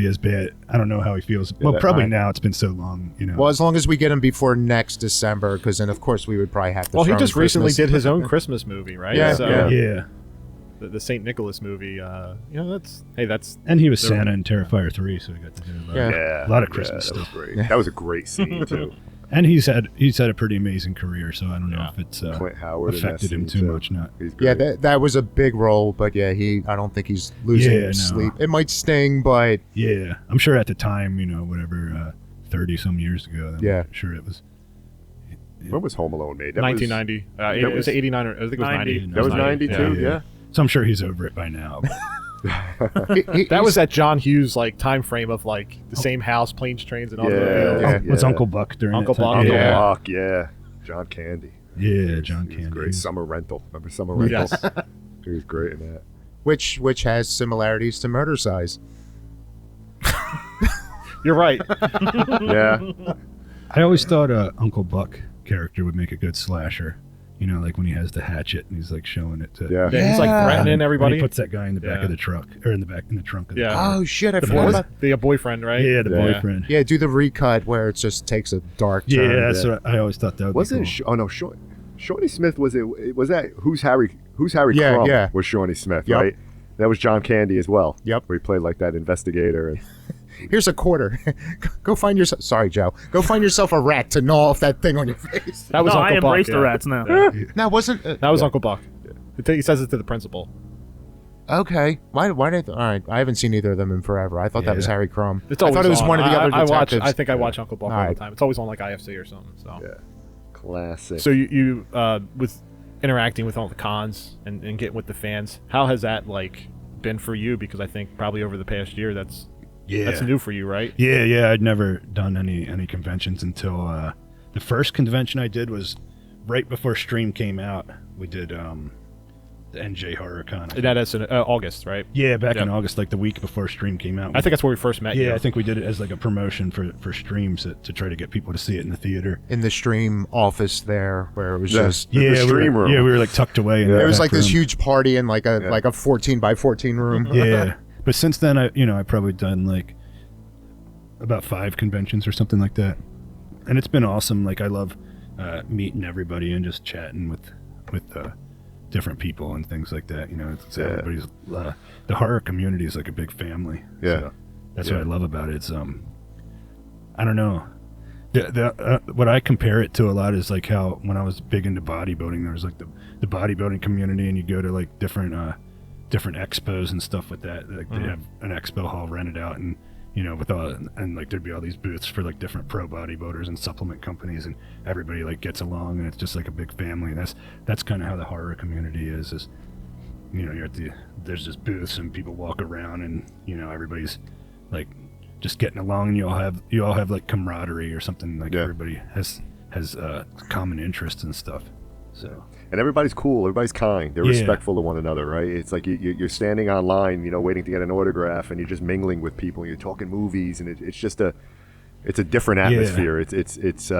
Speaker 3: is bad. I don't know how he feels. Well,
Speaker 5: that
Speaker 3: probably
Speaker 4: might-
Speaker 3: now it's been so long, you know.
Speaker 4: Well, as long as we get him before next December, because then of course we would probably have to.
Speaker 1: Well, he
Speaker 4: throw him
Speaker 1: just recently
Speaker 4: Christmas.
Speaker 1: did his own Christmas movie, right?
Speaker 4: Yeah,
Speaker 1: So,
Speaker 4: yeah.
Speaker 3: Yeah,
Speaker 1: The St. Nicholas movie. That's
Speaker 3: and he was
Speaker 1: They're-
Speaker 3: Santa in Terrifier 3, so he got to do a lot.
Speaker 4: Yeah.
Speaker 5: Yeah,
Speaker 3: A lot of Christmas
Speaker 5: that was
Speaker 3: stuff.
Speaker 5: great. That was a great scene too.
Speaker 3: And he's had a pretty amazing career, so I don't know
Speaker 1: Yeah.
Speaker 3: if it's
Speaker 5: Clint Howard in that
Speaker 3: affected him
Speaker 5: scene,
Speaker 3: too
Speaker 5: too.
Speaker 3: much. Not
Speaker 5: He's great.
Speaker 4: Yeah, that was a big role, but yeah, I don't think he's losing
Speaker 3: Yeah, no.
Speaker 4: sleep. It might sting, but
Speaker 3: yeah. I'm sure at the time, whatever 30 some years ago. I'm
Speaker 4: Yeah.
Speaker 3: sure it was.
Speaker 5: When was Home Alone made? That
Speaker 1: 1990.
Speaker 5: that
Speaker 1: It was
Speaker 5: was-
Speaker 1: 89 or I think it was 90.
Speaker 5: Was, that was 92.
Speaker 3: Yeah.
Speaker 5: Yeah.
Speaker 3: So I'm sure he's over it by now.
Speaker 1: That was that John Hughes time frame of the same house, planes, trains, and automobiles.
Speaker 5: Yeah.
Speaker 3: What's Uncle Buck during
Speaker 1: Uncle
Speaker 3: that time?
Speaker 1: Buck,
Speaker 5: Uncle
Speaker 1: yeah.
Speaker 5: Buck. Yeah. John Candy.
Speaker 3: Yeah, John
Speaker 5: He was
Speaker 3: Candy.
Speaker 5: great. Summer Rental. Remember Summer Rental?
Speaker 1: Yes.
Speaker 5: He was great in that.
Speaker 4: which has similarities to Murder Size.
Speaker 1: You're right.
Speaker 5: Yeah.
Speaker 3: I always thought Uncle Buck character would make a good slasher. Like when he has the hatchet and he's showing it to.
Speaker 5: Yeah.
Speaker 1: Yeah, he's threatening
Speaker 3: When
Speaker 1: everybody.
Speaker 3: he puts that guy in the back
Speaker 1: Yeah.
Speaker 3: of the truck or in the trunk of the
Speaker 1: Yeah.
Speaker 3: car.
Speaker 4: Oh shit! I
Speaker 1: the,
Speaker 4: forgot
Speaker 1: boy,
Speaker 4: about.
Speaker 1: the boyfriend, right?
Speaker 3: Yeah, the
Speaker 5: Yeah.
Speaker 3: boyfriend.
Speaker 4: Yeah, do the recut where it just takes a dark turn.
Speaker 3: Yeah, that's what I always thought that would
Speaker 5: Wasn't
Speaker 3: be
Speaker 5: it?
Speaker 3: cool.
Speaker 5: Oh no, Shawnee Smith was it? Was that Who's Harry? Who's Harry
Speaker 4: Yeah,
Speaker 5: Crumb?
Speaker 4: yeah.
Speaker 5: Was Shawnee Smith,
Speaker 4: Yep.
Speaker 5: right? That was John Candy as well.
Speaker 4: Yep.
Speaker 5: Where he played that investigator. And
Speaker 4: Here's a quarter. Go find yourself. Sorry, Joe. Go find yourself a rat to gnaw off that thing on your face.
Speaker 1: That was
Speaker 2: No,
Speaker 1: Uncle
Speaker 2: I
Speaker 1: Buck.
Speaker 2: embrace the
Speaker 1: yeah.
Speaker 2: rats now.
Speaker 4: That wasn't.
Speaker 1: That was Uncle Buck. He says it to the principal.
Speaker 4: Okay. Why did? All right. I haven't seen either of them in forever. I thought that was
Speaker 3: Yeah.
Speaker 4: Harry Crumb.
Speaker 1: It's
Speaker 4: I
Speaker 1: always
Speaker 4: thought it was
Speaker 1: on.
Speaker 4: one of the other
Speaker 1: I watch.
Speaker 4: detectives.
Speaker 1: I think I watch Uncle Buck all the
Speaker 4: Alright.
Speaker 1: time. It's always on IFC or something. So,
Speaker 5: yeah, classic.
Speaker 1: so you with interacting with all the cons and getting with the fans, how has that been for you? Because I think probably over the past year that's new for you, right?
Speaker 3: Yeah. I'd never done any conventions until the first convention I did was right before Stream came out. We did the NJ HorrorCon.
Speaker 1: That is in August, right?
Speaker 3: Yeah, back in
Speaker 1: Yep.
Speaker 3: August, the week before Stream came out.
Speaker 1: I think that's where we first met.
Speaker 3: Yeah,
Speaker 1: you.
Speaker 3: I think we did it as a promotion for Streams to try to get people to see it in the theater.
Speaker 4: in the stream office there, where it was
Speaker 5: Yeah.
Speaker 4: just.
Speaker 5: The stream room.
Speaker 3: Yeah, we were tucked away. In
Speaker 5: Yeah.
Speaker 3: that
Speaker 4: It was
Speaker 3: back
Speaker 4: like this
Speaker 3: room.
Speaker 4: huge party in like a 14 by 14 room.
Speaker 3: Yeah, but since then, I probably done about 5 conventions or something like that, and it's been awesome. I love meeting everybody and just chatting with different people and things like that. It's
Speaker 5: Yeah.
Speaker 3: everybody's the horror community is like a big family.
Speaker 5: Yeah.
Speaker 3: So that's
Speaker 5: Yeah.
Speaker 3: what I love about it. It's I don't know. What I compare it to a lot is how when I was big into bodybuilding, there was the bodybuilding community, and you go to different expos and stuff with that. They have an expo hall rented out, and with all and there'd be all these booths for different pro bodybuilders and supplement companies, and everybody gets along, and it's just a big family. And that's kind of how the horror community is you're at there's just booths and people walk around, and everybody's just getting along, and you all have like camaraderie or something, like
Speaker 5: Yeah.
Speaker 3: everybody has common interests and stuff. So
Speaker 5: And everybody's cool. Everybody's kind. They're
Speaker 3: Yeah.
Speaker 5: respectful to one another, right? It's like you're standing online, waiting to get an autograph, and you're just mingling with people. And you're talking movies, and it's just a different atmosphere. It's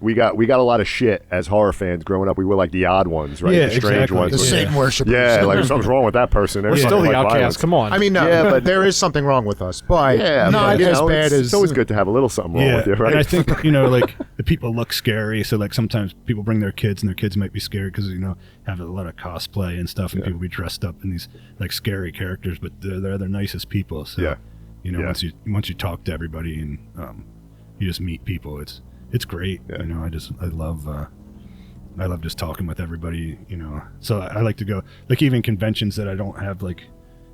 Speaker 5: we got a lot of shit as horror fans growing up. We were like the odd ones, right?
Speaker 3: Yeah,
Speaker 5: the strange
Speaker 3: exactly.
Speaker 5: ones.
Speaker 4: The Satan worshippers.
Speaker 5: Yeah, like something's wrong with that person.
Speaker 1: We're
Speaker 5: They're
Speaker 1: still
Speaker 5: fucking
Speaker 1: the
Speaker 5: like
Speaker 1: outcasts.
Speaker 5: violence.
Speaker 1: Come on.
Speaker 4: I mean, no,
Speaker 5: Yeah, but-
Speaker 4: there is something wrong with us, but
Speaker 5: Yeah,
Speaker 4: not
Speaker 5: but,
Speaker 4: as bad as.
Speaker 5: it's always good to have a little something wrong
Speaker 3: yeah,
Speaker 5: with you, right?
Speaker 3: and I think like the people look scary, so like sometimes people bring their kids, and their kids might be scared because have a lot of cosplay and stuff, and people be dressed up in these like scary characters, but they're the nicest people. So
Speaker 5: Yeah. Yeah.
Speaker 3: once you talk to everybody and you just meet people, it's great.
Speaker 5: Yeah.
Speaker 3: I love just talking with everybody. So I like to go, like, even conventions that I don't have like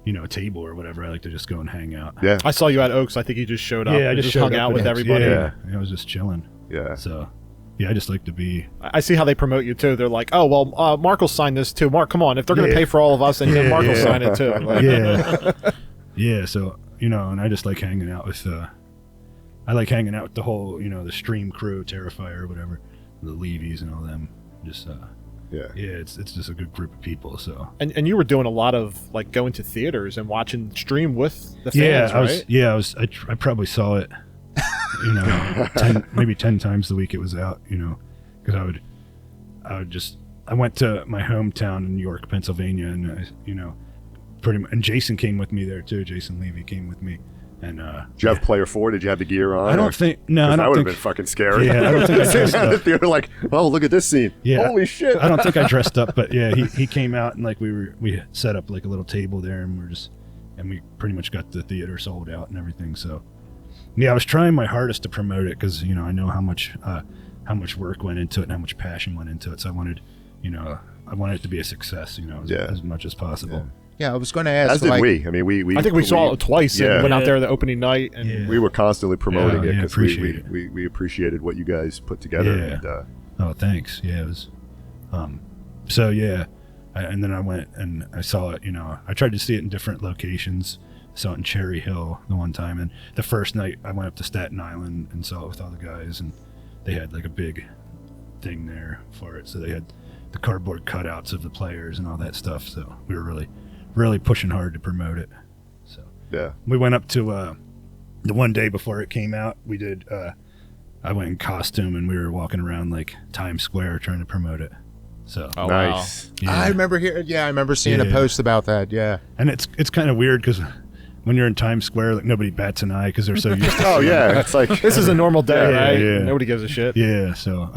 Speaker 3: a table or whatever. I like to just go and hang out.
Speaker 5: Yeah,
Speaker 1: I saw you at Oaks. I think you just showed up.
Speaker 3: Yeah, I
Speaker 1: and
Speaker 3: just
Speaker 1: hung
Speaker 3: showed up
Speaker 1: out
Speaker 3: at
Speaker 1: with
Speaker 3: Oaks.
Speaker 1: everybody.
Speaker 3: Yeah, I was just chilling.
Speaker 5: yeah.
Speaker 3: So, yeah, I just like to be.
Speaker 1: I see how they promote you too. They're like, "Oh well, Mark will sign this too. Mark, come on. If they're going to
Speaker 3: Yeah.
Speaker 1: pay for all of us, then Mark will sign it too." Like,
Speaker 3: Yeah, yeah. So and I just like hanging out with. I like hanging out with the whole, the stream crew, Terrifier, whatever, the Levies and all them. Just
Speaker 5: Yeah.
Speaker 3: it's just a good group of people. So
Speaker 1: And you were doing a lot of like going to theaters and watching stream with the fans, right?
Speaker 3: I probably saw it, 10 times the week it was out, because I went to my hometown in York, Pennsylvania, and pretty much, and Jason came with me there too. Jason Levy came with me, and
Speaker 5: Did you have player 4? Did you have the gear on?
Speaker 3: I don't think no, I
Speaker 5: That
Speaker 3: don't
Speaker 5: would have
Speaker 3: think
Speaker 5: been fucking scary.
Speaker 3: Yeah, I don't think I dressed
Speaker 5: In the
Speaker 3: up.
Speaker 5: theater, like, oh, look at this scene.
Speaker 3: Yeah.
Speaker 5: Holy shit.
Speaker 3: I don't think I dressed up, but yeah, he came out, and like we set up like a little table there, and we pretty much got the theater sold out and everything. So yeah, I was trying my hardest to promote it because I know how much work went into it and how much passion went into it. So I wanted it to be a success, as much as possible.
Speaker 4: Yeah, I was going to ask.
Speaker 5: As did
Speaker 4: like,
Speaker 5: we. I mean, we
Speaker 1: I think we saw it twice
Speaker 5: Yeah.
Speaker 1: and went out there the opening night. And
Speaker 3: Yeah.
Speaker 5: We were constantly promoting
Speaker 3: Yeah,
Speaker 5: it
Speaker 3: yeah,
Speaker 5: because
Speaker 3: appreciate it.
Speaker 5: we appreciated what you guys put together.
Speaker 3: Yeah.
Speaker 5: And,
Speaker 3: Oh, thanks. Yeah, it was. So yeah, and then I went and I saw it. I tried to see it in different locations. I saw it in Cherry Hill the one time, and the first night I went up to Staten Island and saw it with all the guys, and they had like a big thing there for it. So they had the cardboard cutouts of the players and all that stuff. So we were really pushing hard to promote it. So
Speaker 5: yeah.
Speaker 3: we went up to the one day before it came out. We did. I went in costume and we were walking around like Times Square trying to promote it. So
Speaker 1: Oh, wow.
Speaker 5: Nice.
Speaker 3: yeah.
Speaker 4: I remember hearing. Yeah, I remember seeing a
Speaker 3: Yeah.
Speaker 4: post about that. Yeah.
Speaker 3: And it's kind of weird because when you're in Times Square, like nobody bats an eye because they're so used to.
Speaker 5: Oh, yeah. It's like,
Speaker 1: This is a normal day,
Speaker 3: Yeah,
Speaker 1: right?
Speaker 3: yeah.
Speaker 1: Nobody gives a shit.
Speaker 3: Yeah. So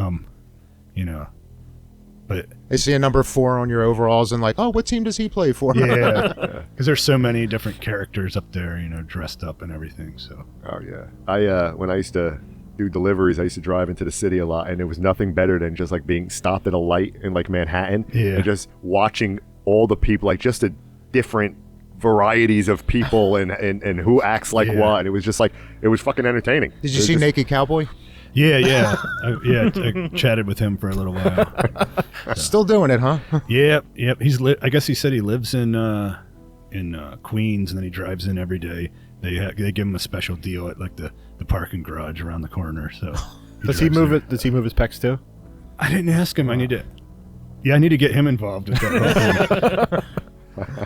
Speaker 3: but
Speaker 4: They see a number 4 on your overalls and like, oh, what team does he play for?
Speaker 3: yeah, because there's so many different characters up there, dressed up and everything. So
Speaker 5: oh, yeah. When I used to do deliveries, I used to drive into the city a lot, and it was nothing better than just like being stopped at a light in like Manhattan
Speaker 3: Yeah.
Speaker 5: and just watching all the people, like just the different varieties of people and who acts like
Speaker 3: Yeah.
Speaker 5: what. And it was just like, it was fucking entertaining.
Speaker 4: Did
Speaker 5: It
Speaker 4: you
Speaker 5: was
Speaker 4: see
Speaker 5: just-
Speaker 4: Naked Cowboy?
Speaker 3: yeah, I chatted with him for a little while.
Speaker 4: Still doing it, huh?
Speaker 3: Yep. I guess he said he lives in Queens, and then he drives in every day. They give him a special deal at like the parking garage around the corner. So
Speaker 1: Does he
Speaker 3: drives
Speaker 1: move
Speaker 3: in.
Speaker 1: it? Does he move his pecs too?
Speaker 3: I didn't ask him. I need to get him involved with that whole thing.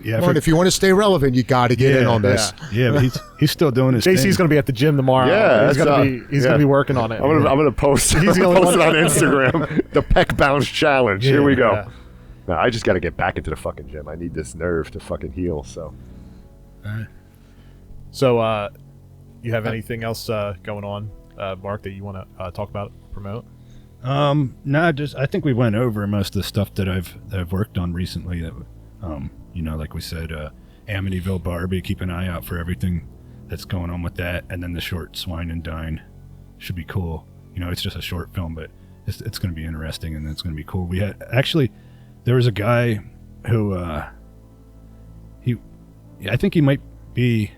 Speaker 3: Yeah,
Speaker 4: Come on, if you want to stay relevant, you got to get in on this.
Speaker 3: yeah, but he's still doing his
Speaker 1: JC's
Speaker 3: thing.
Speaker 1: going to be at the gym tomorrow.
Speaker 5: Yeah,
Speaker 1: he's
Speaker 5: that's,
Speaker 1: going to be
Speaker 5: yeah.
Speaker 1: be working on it.
Speaker 5: I'm gonna post.
Speaker 1: He's the
Speaker 5: I'm
Speaker 1: only
Speaker 5: gonna post
Speaker 1: one-
Speaker 5: it on Instagram. The Peck Bounce Challenge. Here we go.
Speaker 1: Yeah.
Speaker 5: No, I just got to get back into the fucking gym. I need this nerve to fucking heal. So
Speaker 1: So, you have anything else going on, Mark, that you want to talk about, promote?
Speaker 3: No, just I think we went over most of the stuff that I've worked on recently. That, like we said, Amityville Barbie. Keep an eye out for everything that's going on with that, and then the short Swine and Dine should be cool. It's just a short film, but it's going to be interesting and it's going to be cool. We had there was a guy who I think he might be.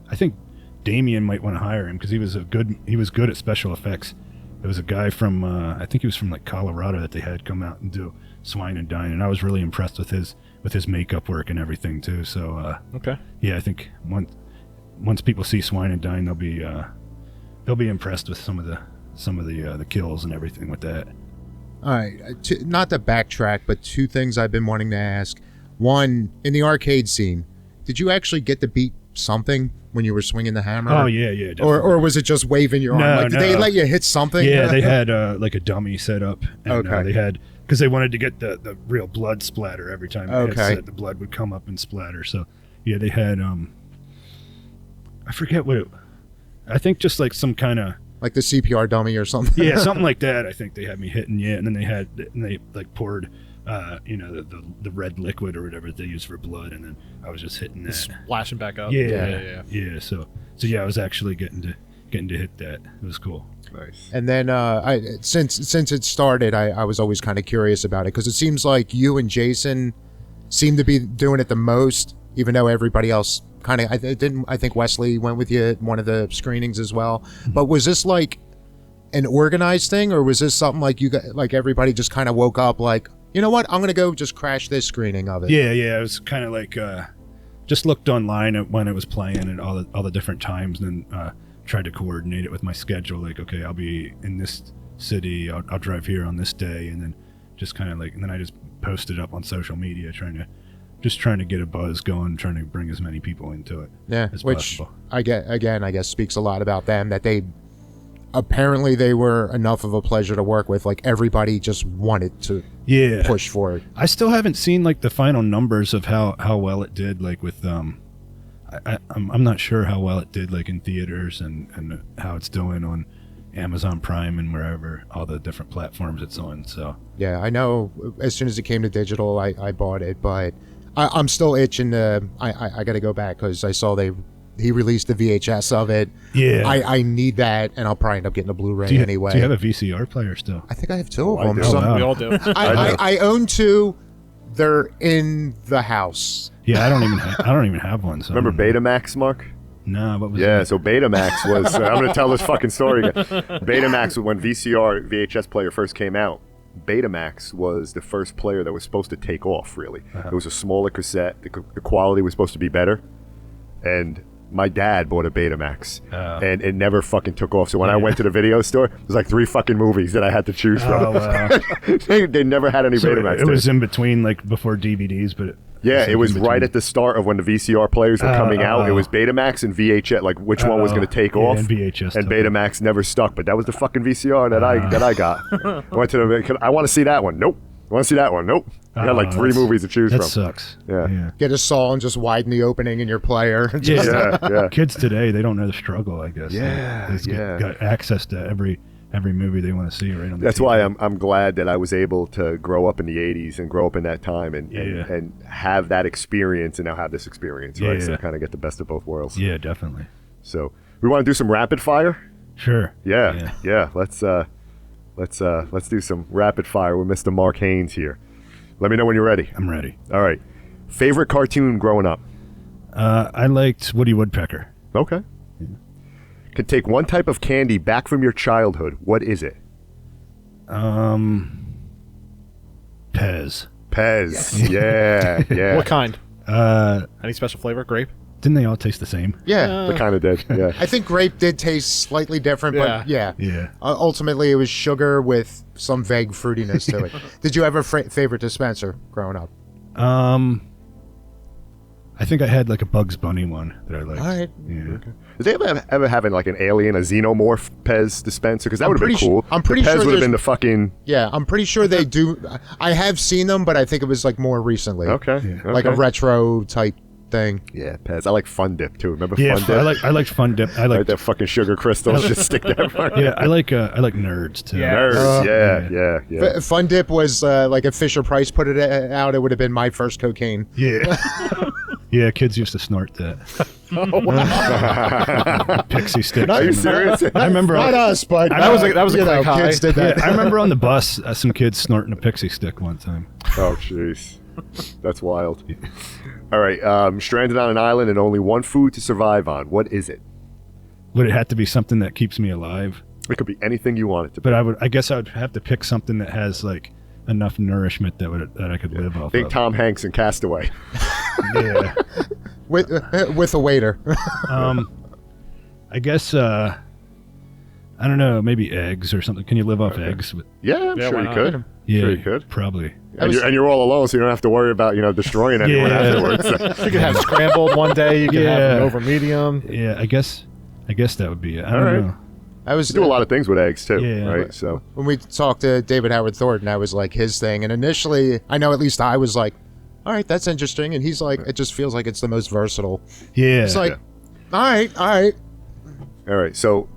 Speaker 3: I think Damien might want to hire him because he was good at special effects. There was a guy from I think he was from like Colorado that they had come out and do Swine and Dine, and I was really impressed with his makeup work and everything too. So
Speaker 1: Okay.
Speaker 3: yeah, I think once people see Swine and Dine, they'll be impressed with some of the kills and everything with that.
Speaker 4: All right, not to backtrack, but two things I've been wanting to ask. One, in the arcade scene, did you actually get to beat something when you were swinging the hammer?
Speaker 3: Oh yeah, definitely.
Speaker 4: Or was it just waving your arm?
Speaker 3: No,
Speaker 4: Like, did they let you hit something?
Speaker 3: Yeah, they had like a dummy set up. And,
Speaker 4: Okay.
Speaker 3: they had, because they wanted to get the real blood splatter every time. They
Speaker 4: Okay.
Speaker 3: had set, the blood would come up and splatter. So yeah, they had I forget what it. I think just like some kind of.
Speaker 4: Like the CPR dummy or something?
Speaker 3: Yeah, something like that. I think they had me hitting, and then they like poured, the red liquid or whatever they use for blood, and then I was just hitting that.
Speaker 1: Splashing back up.
Speaker 3: Yeah. So yeah, I was actually getting to hit that. It was cool.
Speaker 5: Nice.
Speaker 4: And then since it started, I was always kind of curious about it because it seems like you and Jason seem to be doing it the most, even though everybody else kind of. I think Wesley went with you at one of the screenings as well. But was this like an organized thing, or was this something like you got, like everybody just kind of woke up like, you know what, I'm gonna go just crash this screening of it?
Speaker 3: Yeah. It was kind of like just looked online at when it was playing and all the different times, and then tried to coordinate it with my schedule. Like, okay, I'll be in this city. I'll drive here on this day, and then just kind of like, and then I just posted up on social media, trying to get a buzz going, trying to bring as many people into it.
Speaker 4: Yeah,
Speaker 3: as
Speaker 4: which
Speaker 3: possible.
Speaker 4: I guess speaks a lot about them, that they were enough of a pleasure to work with. Like everybody just wanted to push for it.
Speaker 3: I still haven't seen like the final numbers of how well it did. Like with I'm not sure how well it did like in theaters and how it's doing on Amazon Prime and wherever, all the different platforms it's on. So
Speaker 4: yeah, I know as soon as it came to digital, I bought it, but I'm still itching to. I got to go back because I saw he released the VHS of it.
Speaker 3: Yeah,
Speaker 4: I need that, and I'll probably end up getting a Blu-ray anyway.
Speaker 3: Do you have a VCR player still?
Speaker 4: I think I have two of
Speaker 5: I
Speaker 4: them.
Speaker 5: do.
Speaker 3: Oh, wow.
Speaker 1: We all do.
Speaker 4: I own two. They're in the house.
Speaker 3: Yeah, I don't even have one. So
Speaker 5: Remember Betamax, Mark?
Speaker 3: No, what was
Speaker 5: Yeah,
Speaker 3: it?
Speaker 5: so Betamax was. I'm going to tell this fucking story again. Betamax, when VHS player first came out, Betamax was the first player that was supposed to take off, really. It was a smaller cassette. The quality was supposed to be better. And my dad bought a Betamax. And it never fucking took off. So when I went to the video store, there was like 3 fucking movies that I had to choose from.
Speaker 3: Oh, wow.
Speaker 5: they never had any
Speaker 3: So
Speaker 5: Betamax.
Speaker 3: it was in between, like before DVDs, but
Speaker 5: it was right at the start of when the VCR players were coming out. It was
Speaker 3: oh.
Speaker 5: Betamax and VHS, like which one was going to take off.
Speaker 3: And VHS.
Speaker 5: And Betamax never stuck, but that was the fucking VCR that I got. I went to I want to see that one. Nope. I want to see that one. Nope. I had like 3 movies to choose
Speaker 3: that
Speaker 5: from.
Speaker 3: sucks.
Speaker 5: Yeah.
Speaker 4: Get a saw and just widen the opening in your player.
Speaker 5: Yeah.
Speaker 3: Kids today, they don't know the struggle, I guess.
Speaker 5: Yeah,
Speaker 3: They just
Speaker 5: yeah.
Speaker 3: got access to every movie they want to see right on the
Speaker 5: That's
Speaker 3: TV.
Speaker 5: why I'm glad that I was able to grow up in the 80s and grow up in that time and have that experience and now have this experience, right?
Speaker 3: Yeah.
Speaker 5: So kind of get the best of both worlds.
Speaker 3: Yeah, definitely.
Speaker 5: So we want to do some rapid fire?
Speaker 3: Sure.
Speaker 5: Yeah. Let's do some rapid fire with Mr. Mark Haynes here. Let me know when you're ready.
Speaker 3: I'm ready.
Speaker 5: All right. Favorite cartoon growing up?
Speaker 3: I liked Woody Woodpecker.
Speaker 5: Okay. Could take one type of candy back from your childhood. What is it?
Speaker 3: Pez.
Speaker 5: Pez. Yeah.
Speaker 1: What kind? Any special flavor? Grape?
Speaker 3: Didn't they all taste the same?
Speaker 4: Yeah.
Speaker 5: They kind of did. Yeah.
Speaker 4: I think grape did taste slightly different, but yeah.
Speaker 3: Yeah.
Speaker 4: Ultimately, it was sugar with some vague fruitiness to it. Did you have a favorite dispenser growing up?
Speaker 3: I think I had like a Bugs Bunny one that I liked.
Speaker 4: All right.
Speaker 3: Yeah.
Speaker 5: Did they ever have like an alien, a xenomorph Pez dispenser? Because that would have been
Speaker 4: pretty
Speaker 5: cool.
Speaker 4: I'm pretty
Speaker 5: the Pez
Speaker 4: sure
Speaker 5: would have
Speaker 4: there's-
Speaker 5: been the fucking.
Speaker 4: Yeah, I'm pretty sure they do. I have seen them, but I think it was like more recently.
Speaker 5: Okay.
Speaker 3: Yeah.
Speaker 4: Like a
Speaker 5: okay.
Speaker 4: retro type thing.
Speaker 5: Yeah, Pez. I like Fun Dip too. Remember
Speaker 3: Yeah,
Speaker 5: Fun Dip?
Speaker 3: I liked Fun Dip. I
Speaker 5: Like
Speaker 3: liked
Speaker 5: that fucking sugar crystals. Just stick that.
Speaker 3: yeah, I like Nerds too.
Speaker 1: Yeah.
Speaker 5: Nerds. Yeah.
Speaker 4: Fun Dip was like if Fisher Price put it out, it would have been my first cocaine.
Speaker 3: Yeah. Yeah, kids used to snort that. Pixie sticks.
Speaker 5: Are you serious?
Speaker 3: I remember
Speaker 4: Not us, but
Speaker 1: That was a
Speaker 4: you know,
Speaker 1: quick high.
Speaker 4: kids did that.
Speaker 3: I remember on the bus some kids snorting a pixie stick one time.
Speaker 5: Oh, jeez. That's wild. All right. Stranded on an island and only one food to survive on. What is it?
Speaker 3: Would it have to be something that keeps me alive?
Speaker 5: It could be anything you want it to be.
Speaker 3: But I guess I would have to pick something that has like enough nourishment that I could live off
Speaker 5: Think
Speaker 3: of.
Speaker 5: Tom Hanks in Castaway.
Speaker 3: Yeah.
Speaker 4: with a waiter.
Speaker 3: I guess I don't know, maybe eggs or something. Can you live off eggs?
Speaker 5: Yeah, I'm
Speaker 2: Yeah,
Speaker 5: sure
Speaker 2: why
Speaker 5: you
Speaker 2: not?
Speaker 5: could.
Speaker 3: Yeah,
Speaker 5: Sure you could.
Speaker 3: probably.
Speaker 5: And you're all alone, so you don't have to worry about destroying anyone
Speaker 3: Yeah.
Speaker 5: afterwards.
Speaker 1: You could have scrambled one day. You could have
Speaker 3: Yeah.
Speaker 1: an over medium.
Speaker 3: Yeah, I guess that would be it. I
Speaker 5: All
Speaker 3: don't
Speaker 5: right.
Speaker 3: know.
Speaker 4: I was
Speaker 5: You do a lot of things with eggs too,
Speaker 3: Yeah.
Speaker 5: right? So
Speaker 4: when we talked to David Howard Thornton, that was like his thing. And initially, I know at least I was like, all right, that's interesting. And he's like, it just feels like it's the most versatile.
Speaker 3: Yeah.
Speaker 4: It's like,
Speaker 5: Yeah.
Speaker 4: all right.
Speaker 5: all right. So,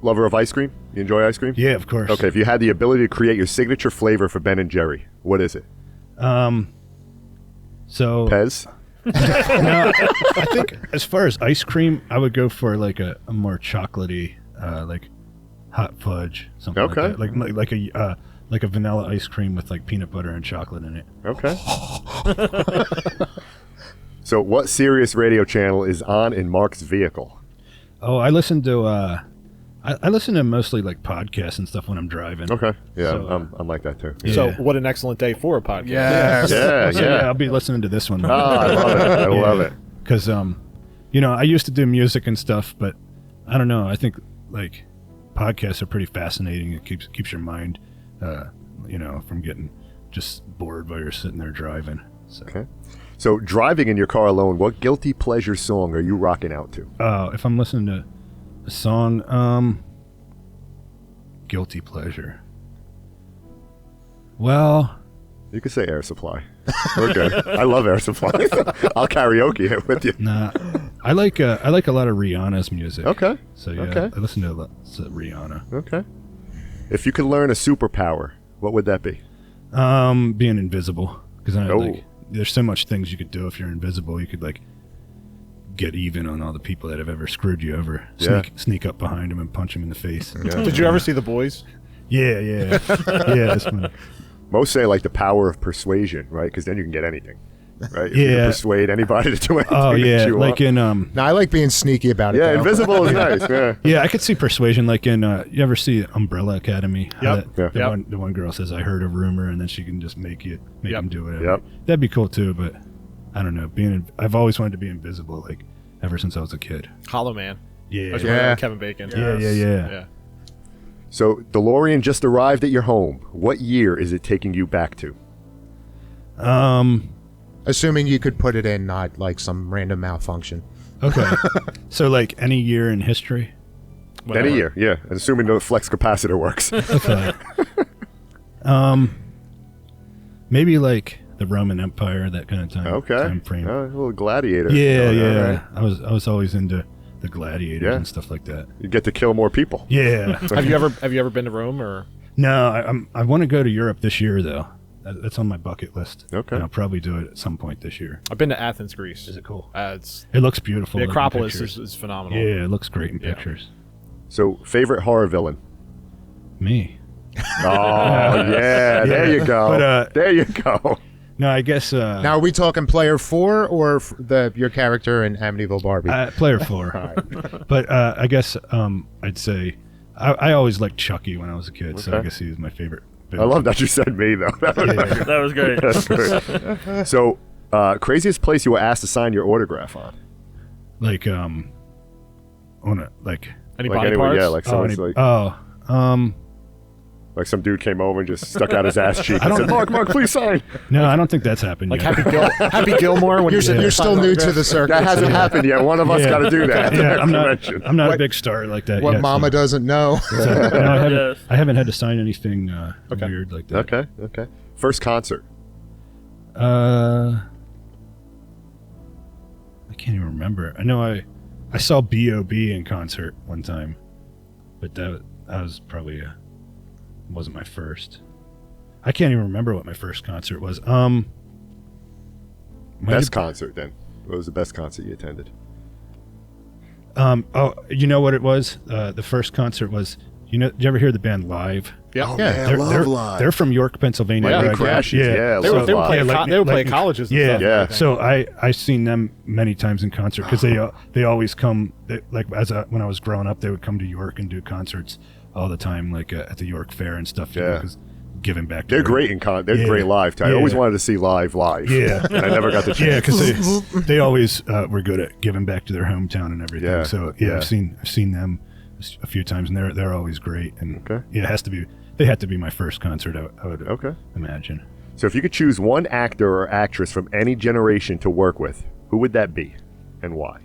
Speaker 5: lover of ice cream? You enjoy ice cream?
Speaker 3: yeah, of course.
Speaker 5: Okay. If you had the ability to create your signature flavor for Ben and Jerry, what is it?
Speaker 3: So
Speaker 5: Pez?
Speaker 3: no, I think as far as ice cream, I would go for like a more chocolatey, like hot fudge, something
Speaker 5: Okay.
Speaker 3: like that. Like a vanilla ice cream with like peanut butter and chocolate in it.
Speaker 5: Okay. So, what Sirius radio channel is on in Mark's vehicle?
Speaker 3: Oh, I listen to I listen to mostly like podcasts and stuff when I'm driving.
Speaker 5: Okay. Yeah,
Speaker 3: So,
Speaker 5: I'm like that too.
Speaker 3: Yeah.
Speaker 1: So, what an excellent day for a podcast.
Speaker 4: Yes.
Speaker 5: Yeah,
Speaker 3: So, yeah,
Speaker 5: yeah.
Speaker 3: I'll be listening to this one.
Speaker 5: Ah, I love it. I love it.
Speaker 3: Because I used to do music and stuff, but I don't know. I think like podcasts are pretty fascinating. It keeps your mind, from getting just bored while you're sitting there driving. So,
Speaker 5: Okay. So, driving in your car alone, what guilty pleasure song are you rocking out to?
Speaker 3: if I'm listening to a song, guilty pleasure. Well,
Speaker 5: You could say Air Supply. We're good. I love Air Supply. I'll karaoke it with you.
Speaker 3: nah, I like a lot of Rihanna's music.
Speaker 5: Okay.
Speaker 3: So yeah,
Speaker 5: Okay.
Speaker 3: I listen to lots of Rihanna.
Speaker 5: Okay. If you could learn a superpower, what would that be?
Speaker 3: Being invisible, because
Speaker 5: Oh.
Speaker 3: there's so much things you could do if you're invisible. You could like get even on all the people that have ever screwed you over.
Speaker 5: Yeah.
Speaker 3: Sneak up behind them and punch them in the face.
Speaker 5: Yeah.
Speaker 1: Did you ever see The Boys?
Speaker 3: Yeah, yeah, yeah. That's funny.
Speaker 5: Most say like the power of persuasion, right? Because then you can get anything, right? If you can
Speaker 3: Yeah.
Speaker 5: persuade anybody to do anything.
Speaker 3: Oh
Speaker 5: that
Speaker 3: yeah,
Speaker 5: you
Speaker 3: like
Speaker 5: want.
Speaker 3: in
Speaker 4: Now I like being sneaky about it.
Speaker 5: Yeah,
Speaker 4: though.
Speaker 5: invisible is nice. Yeah.
Speaker 3: yeah, I could see persuasion like in you ever see Umbrella Academy? How
Speaker 1: Yep.
Speaker 3: that-
Speaker 5: Yeah.
Speaker 3: The one girl says, "I heard a rumor," and then she can just make
Speaker 1: Yep.
Speaker 3: them do whatever.
Speaker 5: Yep.
Speaker 3: That'd be cool too, but I don't know. I've always wanted to be invisible, like ever since I was a kid.
Speaker 1: Hollow Man.
Speaker 3: Yeah,
Speaker 1: That's
Speaker 4: Yeah.
Speaker 1: Kevin Bacon.
Speaker 3: yeah.
Speaker 1: Yeah.
Speaker 5: So DeLorean just arrived at your home. What year is it taking you back to?
Speaker 4: Assuming you could put it in, not like some random malfunction.
Speaker 3: Okay. So like any year in history.
Speaker 1: Whatever.
Speaker 5: Any year, yeah. And assuming the flex capacitor works.
Speaker 3: Okay. Maybe like the Roman Empire, that kind of time frame.
Speaker 5: A little gladiator.
Speaker 3: Yeah,
Speaker 5: going on,
Speaker 3: yeah.
Speaker 5: right?
Speaker 3: I was always into the gladiators
Speaker 5: Yeah.
Speaker 3: and stuff like that.
Speaker 5: You get to kill more people.
Speaker 3: Yeah.
Speaker 1: Have you ever been to Rome or?
Speaker 3: No, I want to go to Europe this year though. That's on my bucket list.
Speaker 5: Okay.
Speaker 3: And I'll probably do it at some point this year.
Speaker 1: I've been to Athens, Greece.
Speaker 3: Is it cool?
Speaker 1: It's
Speaker 3: It looks beautiful.
Speaker 1: the
Speaker 3: in
Speaker 1: Acropolis
Speaker 3: pictures.
Speaker 1: is phenomenal.
Speaker 3: Yeah, it looks great in
Speaker 1: Yeah.
Speaker 3: pictures.
Speaker 5: So, favorite horror villain?
Speaker 3: Me.
Speaker 5: Oh, yeah. There you go.
Speaker 3: But,
Speaker 5: there you go.
Speaker 3: No, I guess
Speaker 4: Now, are we talking player 4 or your character in Amityville Barbie?
Speaker 3: player 4. But I guess I'd say I always liked Chucky when I was a kid, so I
Speaker 5: Okay.
Speaker 3: guess he was my favorite.
Speaker 5: I love that you said me, though.
Speaker 2: That was great.
Speaker 5: That's great. So, craziest place you were asked to sign your autograph on?
Speaker 3: Like on a like
Speaker 1: Any
Speaker 5: Like
Speaker 1: body
Speaker 5: anyone,
Speaker 1: parts?
Speaker 5: yeah, like someone's like
Speaker 3: like
Speaker 5: some dude came over and just stuck out his ass cheek
Speaker 3: I
Speaker 5: and
Speaker 3: don't-
Speaker 5: said, Mark, please sign.
Speaker 3: no, I don't think that's happened
Speaker 1: Like
Speaker 3: yet.
Speaker 1: Happy Gilmore when
Speaker 4: You're still new to the circuit.
Speaker 5: That hasn't happened yet. One of us
Speaker 3: Yeah.
Speaker 5: got to do that.
Speaker 3: Yeah, I'm
Speaker 5: Convention.
Speaker 3: not
Speaker 4: What-
Speaker 3: a big star like that
Speaker 4: What
Speaker 3: yet.
Speaker 4: Mama
Speaker 3: so,
Speaker 4: doesn't know.
Speaker 3: no,
Speaker 2: Yes.
Speaker 3: I haven't had to sign anything
Speaker 1: Okay.
Speaker 3: weird like that.
Speaker 5: Okay. First concert.
Speaker 3: I can't even remember. I know I saw B.O.B. in concert one time, but that was probably wasn't my first. I can't even remember what my first concert was. Might
Speaker 5: Best
Speaker 3: have-
Speaker 5: concert, then. What was the best concert you attended?
Speaker 3: Oh, you know what it was? The first concert was. Did you ever hear the band Live?
Speaker 1: Yeah.
Speaker 5: Oh,
Speaker 4: Yeah,
Speaker 5: man,
Speaker 3: They're from York, Pennsylvania.
Speaker 5: Lightning
Speaker 3: where I grew up.
Speaker 5: Crashes, yeah,
Speaker 1: They would
Speaker 5: Live.
Speaker 1: play
Speaker 3: Lightning-
Speaker 1: they would play at
Speaker 3: Lightning-
Speaker 1: colleges. And
Speaker 3: Yeah,
Speaker 1: stuff,
Speaker 5: Yeah.
Speaker 1: I think.
Speaker 3: So I seen them many times in concert because they always come. When I was growing up, they would come to York and do concerts all the time, like at the York Fair and stuff.
Speaker 5: Yeah.
Speaker 3: Because giving back.
Speaker 5: They're great they're great live too. I always wanted to see live.
Speaker 3: Yeah,
Speaker 5: and I never got the chance.
Speaker 3: Yeah, because they always were good at giving back to their hometown and everything.
Speaker 5: Yeah.
Speaker 3: So I've seen them a few times, and they're always great. And
Speaker 5: Okay.
Speaker 3: yeah, they had to be my first concert. I would imagine.
Speaker 5: So if you could choose one actor or actress from any generation to work with, who would that be, and why?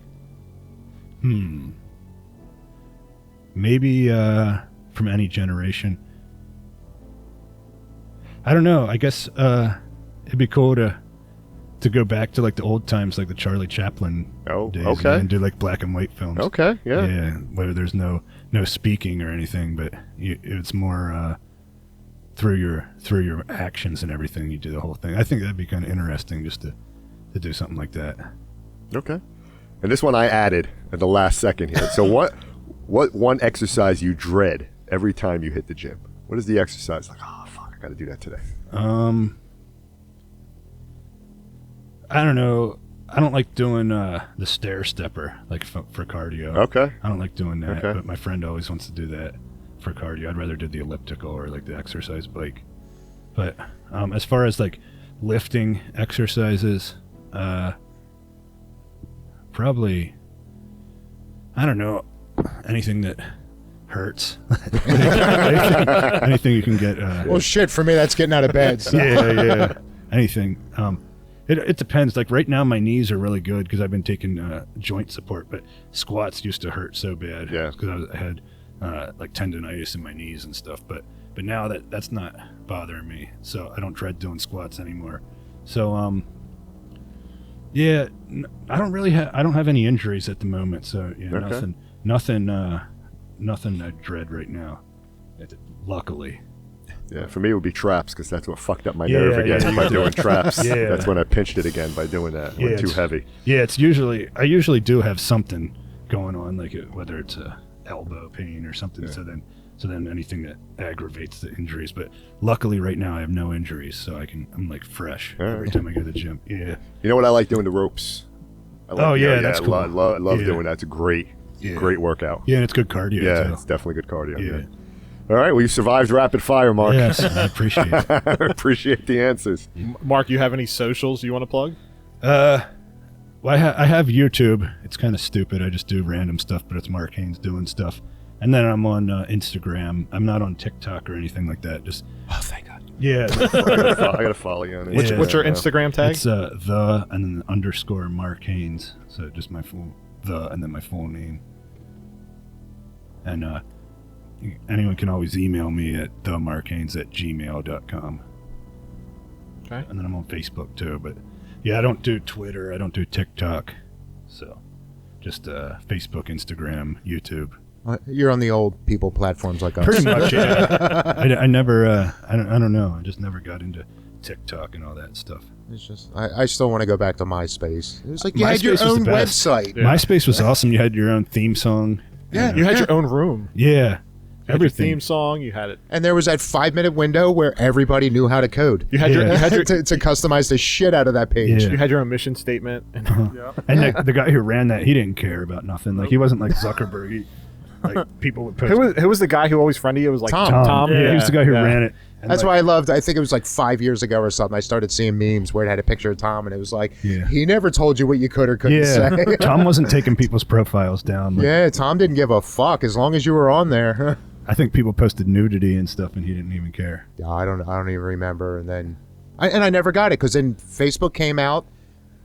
Speaker 3: Maybe from any generation. I don't know. I guess it'd be cool to go back to like the old times, like the Charlie Chaplin days,
Speaker 5: okay.
Speaker 3: and do like black and white films.
Speaker 5: Okay, yeah.
Speaker 3: Yeah, where there's no speaking or anything, but it's more through your actions and everything. You do the whole thing. I think that'd be kind of interesting just to do something like that.
Speaker 5: Okay. And this one I added at the last second here. So what one exercise you dread every time you hit the gym? What is the exercise? Like, oh, fuck, I got to do that today.
Speaker 3: I don't know. I don't like doing the stair stepper like for cardio.
Speaker 5: Okay.
Speaker 3: I don't like doing that,
Speaker 5: Okay.
Speaker 3: but my friend always wants to do that for cardio. I'd rather do the elliptical or like the exercise bike. But as far as like lifting exercises, probably, I don't know, anything that hurts. anything you can get.
Speaker 4: Well, shit, for me, that's getting out of bed. So.
Speaker 3: Yeah. Anything. It depends. Like right now, my knees are really good because I've been taking joint support. But squats used to hurt so bad.
Speaker 5: Yeah.
Speaker 3: Because I had like tendonitis in my knees and stuff. But now that's not bothering me. So I don't dread doing squats anymore. So yeah, I don't really I don't have any injuries at the moment. So yeah,
Speaker 5: Okay.
Speaker 3: nothing I dread right now. Luckily.
Speaker 5: Yeah, for me it would be traps because that's what fucked up my
Speaker 3: Yeah,
Speaker 5: nerve again
Speaker 3: yeah,
Speaker 5: by doing traps.
Speaker 3: Yeah.
Speaker 5: That's when I pinched it again by doing that.
Speaker 3: Yeah,
Speaker 5: Went too
Speaker 3: it's-
Speaker 5: heavy.
Speaker 3: Yeah, I usually do have something going on, like whether it's a elbow pain or something.
Speaker 5: Yeah.
Speaker 3: So then anything that aggravates the injuries. But luckily, right now I have no injuries, so I'm like fresh every time I go to the gym. Yeah.
Speaker 5: You know what I like doing? The ropes. I like,
Speaker 3: Oh, yeah, that's cool.
Speaker 5: I love
Speaker 3: Yeah.
Speaker 5: doing that. It's a great workout.
Speaker 3: Yeah, and it's good cardio.
Speaker 5: Yeah,
Speaker 3: too.
Speaker 5: it's definitely good cardio.
Speaker 3: Yeah.
Speaker 5: All right, well, you survived rapid fire, Mark.
Speaker 3: Yes, I appreciate it.
Speaker 5: I appreciate the answers.
Speaker 1: Mark, you have any socials you want to plug?
Speaker 3: Well, I have YouTube. It's kind of stupid. I just do random stuff, but it's Mark Haynes doing stuff. And then I'm on Instagram. I'm not on TikTok or anything like that. Just thank God. Yeah,
Speaker 5: I gotta follow you on
Speaker 3: What's-
Speaker 5: Instagram
Speaker 1: What's your
Speaker 5: now.
Speaker 1: Instagram tag?
Speaker 3: it's the and then underscore Mark Haynes. So just my full and then my full name. And anyone can always email me at themarkhaynes@gmail.com.
Speaker 1: Okay.
Speaker 3: And then I'm on Facebook too. But yeah, I don't do Twitter. I don't do TikTok. So just Facebook, Instagram, YouTube.
Speaker 4: You're on the old people platforms like us.
Speaker 3: Pretty much, yeah. I never, I don't know. I just never got into TikTok and all that stuff.
Speaker 4: It's just, I still want to go back to MySpace. It was like you had
Speaker 3: MySpace
Speaker 4: your
Speaker 3: was the
Speaker 4: own
Speaker 3: best.
Speaker 4: website.
Speaker 1: Yeah.
Speaker 3: MySpace was awesome. You had your own theme song.
Speaker 4: Yeah,
Speaker 1: You had your own room.
Speaker 3: Yeah.
Speaker 1: You had your
Speaker 3: Everything.
Speaker 1: theme song. You had it.
Speaker 4: And there was that 5-minute window where everybody knew how to code.
Speaker 1: You had
Speaker 3: Yeah.
Speaker 1: your. You had your.
Speaker 4: to customize the shit out of that page.
Speaker 3: Yeah.
Speaker 1: You had your own mission statement. And
Speaker 3: And the guy who ran that, he didn't care about nothing. Like, he wasn't like Zuckerberg. Like, people would post.
Speaker 1: who was the guy who always friended you? It was like
Speaker 4: Tom.
Speaker 3: Tom. Yeah, he was the guy who ran it. And
Speaker 4: That's
Speaker 3: like,
Speaker 4: why I loved, I think it was like 5 years ago or something, I started seeing memes where it had a picture of Tom and it was like,
Speaker 3: Yeah.
Speaker 4: he never told you what you could or couldn't
Speaker 3: Yeah.
Speaker 4: say.
Speaker 3: Tom wasn't taking people's profiles down. Like,
Speaker 4: Yeah, Tom didn't give a fuck as long as you were on there.
Speaker 3: I think people posted nudity and stuff, and he didn't even care.
Speaker 4: Yeah, I don't even remember. And then, I never got it because then Facebook came out,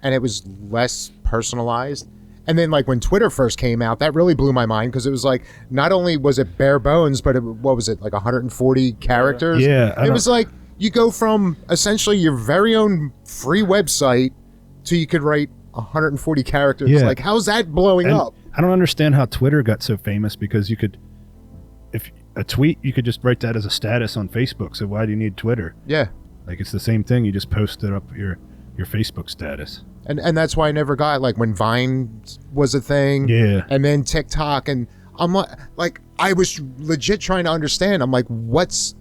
Speaker 4: and it was less personalized. And then, like when Twitter first came out, that really blew my mind because it was like not only was it bare bones, but what was it, like 140 characters?
Speaker 3: Yeah, I
Speaker 4: it
Speaker 3: don't-
Speaker 4: was like you go from essentially your very own free website to you could write 140 characters.
Speaker 3: Yeah.
Speaker 4: Like, how's that blowing
Speaker 3: And
Speaker 4: up?
Speaker 3: I don't understand how Twitter got so famous because you could, if a tweet, you could just write that as a status on Facebook. So why do you need Twitter?
Speaker 4: Yeah.
Speaker 3: Like, it's the same thing. You just post it up your Facebook status.
Speaker 4: And that's why I never got, like, when Vine was a thing.
Speaker 3: Yeah.
Speaker 4: And then TikTok. And I'm like, I was legit trying to understand. I'm like, what's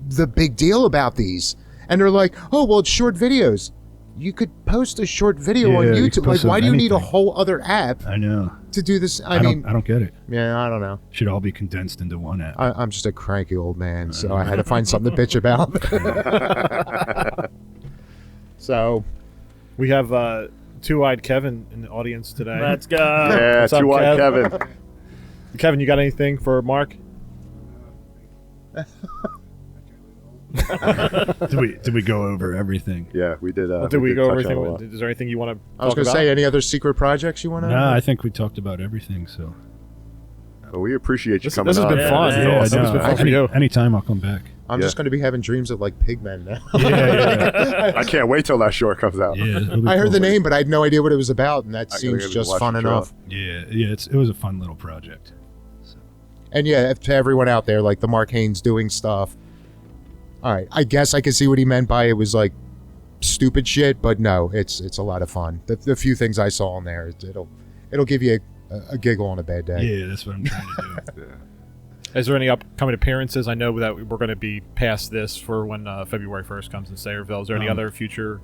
Speaker 4: the big deal about these? And they're like, oh, well, it's short videos. you could post a short video on
Speaker 3: Yeah, you
Speaker 4: YouTube.
Speaker 3: could
Speaker 4: Like,
Speaker 3: post
Speaker 4: why do you need a
Speaker 3: anything.
Speaker 4: whole other app
Speaker 3: I know.
Speaker 4: to do this? I
Speaker 3: don't get it.
Speaker 4: yeah, I don't know.
Speaker 3: Should all be condensed into one app.
Speaker 4: I'm just a cranky old man, so I had to find something to bitch about. So,
Speaker 1: We have Two-Eyed Kevin in the audience today.
Speaker 2: Let's go.
Speaker 5: Yeah,
Speaker 1: What's up,
Speaker 5: Two-Eyed
Speaker 1: Kev?
Speaker 5: Kevin.
Speaker 1: Kevin, you got anything for Mark?
Speaker 3: Did we go over everything?
Speaker 5: Yeah, we did.
Speaker 1: Did we go over
Speaker 5: touch on a lot.
Speaker 1: everything? Is there anything you want to
Speaker 4: I was
Speaker 1: talk
Speaker 4: going to
Speaker 1: about?
Speaker 4: say, any other secret projects you want to?
Speaker 3: No, I think we talked about everything. So
Speaker 5: Well, we appreciate you
Speaker 1: This
Speaker 5: coming
Speaker 1: has
Speaker 5: on.
Speaker 1: been
Speaker 2: Yeah,
Speaker 1: fun.
Speaker 2: this is
Speaker 3: yeah,
Speaker 1: This has been fun for you.
Speaker 3: anytime I'll come back.
Speaker 4: I'm
Speaker 5: Yeah.
Speaker 4: just going to be having dreams of like pigmen now.
Speaker 3: Yeah,
Speaker 5: I can't wait till that short comes out.
Speaker 3: yeah. it'll be
Speaker 4: I heard
Speaker 3: cool.
Speaker 4: the name, but I had no idea what it was about, and that
Speaker 5: I gotta
Speaker 4: seems
Speaker 5: go
Speaker 4: just
Speaker 5: watch
Speaker 4: fun
Speaker 5: the
Speaker 4: enough.
Speaker 3: Yeah. It was a fun little project.
Speaker 4: And yeah, to everyone out there, like the Mark Haynes doing stuff. All right, I guess I could see what he meant by it was like stupid shit, but no, it's a lot of fun. The few things I saw in there, it'll give you a giggle on a bad day.
Speaker 3: Yeah, that's what I'm trying to do.
Speaker 1: Is there any upcoming appearances? I know that we're going to be past this for when February 1st comes in Sayreville. Is there any other future,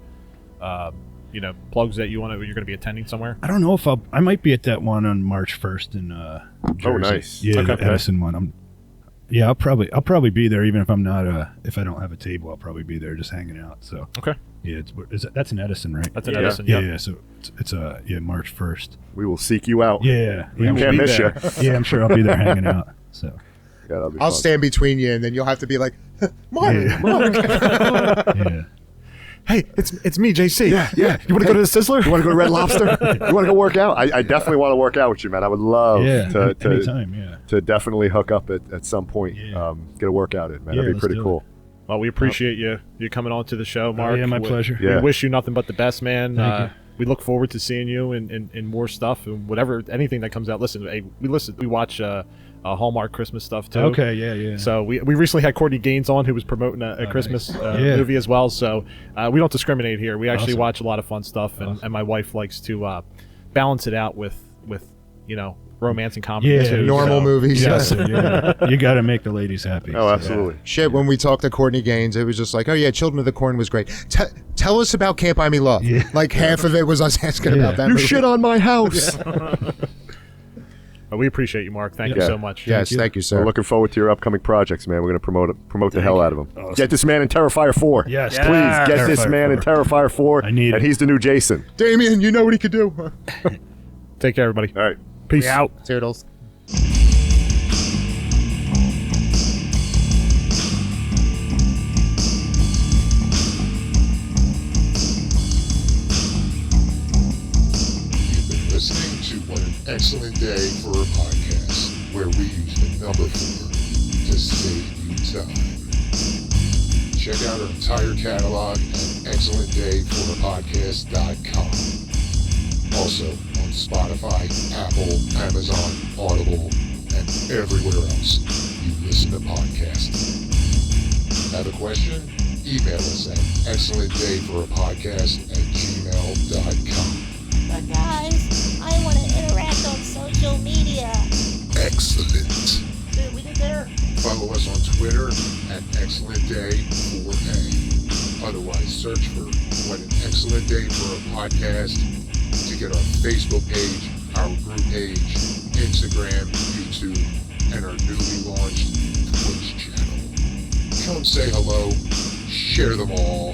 Speaker 1: plugs that you're going to be attending somewhere?
Speaker 3: I don't know if I might be at that one on March 1st in Jersey.
Speaker 5: Oh, nice.
Speaker 3: Yeah,
Speaker 1: Okay.
Speaker 3: the Edison one. I'll probably be there even if I'm not if I don't have a table. I'll probably be there just hanging out. So
Speaker 1: Okay.
Speaker 3: yeah, that's in Edison, right?
Speaker 1: That's an
Speaker 5: Yeah.
Speaker 1: Edison.
Speaker 3: yeah,
Speaker 1: Yep.
Speaker 3: yeah. So it's March 1st.
Speaker 5: We will seek you out.
Speaker 3: Yeah,
Speaker 1: We
Speaker 3: I'm
Speaker 1: will
Speaker 3: sure,
Speaker 5: Can't
Speaker 1: be
Speaker 5: miss
Speaker 1: there.
Speaker 5: you.
Speaker 3: yeah, I'm sure I'll be there hanging out. So
Speaker 5: Yeah, that'll be
Speaker 4: I'll
Speaker 5: fun.
Speaker 4: stand between you, and then you'll have to be like, Mark,
Speaker 3: Yeah.
Speaker 4: Mark.
Speaker 3: yeah.
Speaker 1: Hey, it's me, JC.
Speaker 5: Yeah.
Speaker 1: You want to go to the Sizzler?
Speaker 5: You want to go to Red Lobster? You want to go work out? I definitely want to work out with you, man. I would love
Speaker 3: Yeah,
Speaker 5: to
Speaker 3: anytime, yeah.
Speaker 5: to definitely hook up at some point.
Speaker 3: Yeah.
Speaker 5: Get a workout in, man.
Speaker 3: Yeah,
Speaker 5: That'd be
Speaker 3: let's
Speaker 5: pretty
Speaker 3: do
Speaker 5: cool.
Speaker 1: Well, we appreciate you coming on to the show, Mark.
Speaker 3: yeah, my
Speaker 1: We-
Speaker 3: pleasure.
Speaker 5: Yeah.
Speaker 1: We wish you nothing but the best, man.
Speaker 3: Thank you.
Speaker 1: We look forward to seeing you in more stuff and anything that comes out. Listen, we watch Hallmark Christmas stuff too.
Speaker 3: Okay, yeah.
Speaker 1: So we recently had Courtney Gaines on, who was promoting a Christmas
Speaker 3: Yeah.
Speaker 1: movie as well. So we don't discriminate here. We actually
Speaker 3: Awesome.
Speaker 1: watch a lot of fun stuff, and my wife likes to balance it out with romance and comedy
Speaker 3: Yeah,
Speaker 1: too.
Speaker 4: Normal
Speaker 1: so.
Speaker 4: movies.
Speaker 3: Yes, yeah. You got to make the ladies happy.
Speaker 5: Oh,
Speaker 3: so.
Speaker 5: absolutely.
Speaker 4: Shit, when we talked to Courtney Gaines, it was just like, oh yeah, Children of the Corn was great. Tell us about Can't Buy Me Love.
Speaker 3: Yeah.
Speaker 4: Like half of it was us asking about that
Speaker 5: You
Speaker 4: movie.
Speaker 5: shit on my house.
Speaker 1: But we appreciate you, Mark. Thank you
Speaker 5: Yeah.
Speaker 1: so much.
Speaker 4: Yes,
Speaker 3: you.
Speaker 4: thank you, sir.
Speaker 5: We're looking forward to your upcoming projects, man. We're going to promote the hell out of them.
Speaker 3: Awesome.
Speaker 5: Get this man in Terrifier 4.
Speaker 3: Yes,
Speaker 2: Yeah.
Speaker 5: Please get this
Speaker 3: Terrifier
Speaker 5: man in
Speaker 3: 4.
Speaker 5: Terrifier 4.
Speaker 3: I need
Speaker 5: and
Speaker 3: it.
Speaker 5: he's the new Jason.
Speaker 4: Damien, you know what he could do.
Speaker 1: Take care, everybody.
Speaker 5: All right.
Speaker 1: Peace.
Speaker 2: We out.
Speaker 4: Toodles.
Speaker 6: You've been listening to What an Excellent Day for a Podcast, where we use the number 4 to save you time. Check out our entire catalog at excellentdayforapodcast.com. Also on Spotify, Apple, Amazon, Audible, and everywhere else you listen to podcasts. Have a question? Email us at excellentdayforapodcast@gmail.com.
Speaker 7: But guys, I want to interact on social media.
Speaker 6: Excellent.
Speaker 7: See what we did there?
Speaker 6: Follow us on Twitter at ExcellentDay4A. Otherwise, search for What an Excellent Day for a Podcast to get our Facebook page, our group page, Instagram, YouTube, and our newly launched Twitch channel. Come say hello, share them all,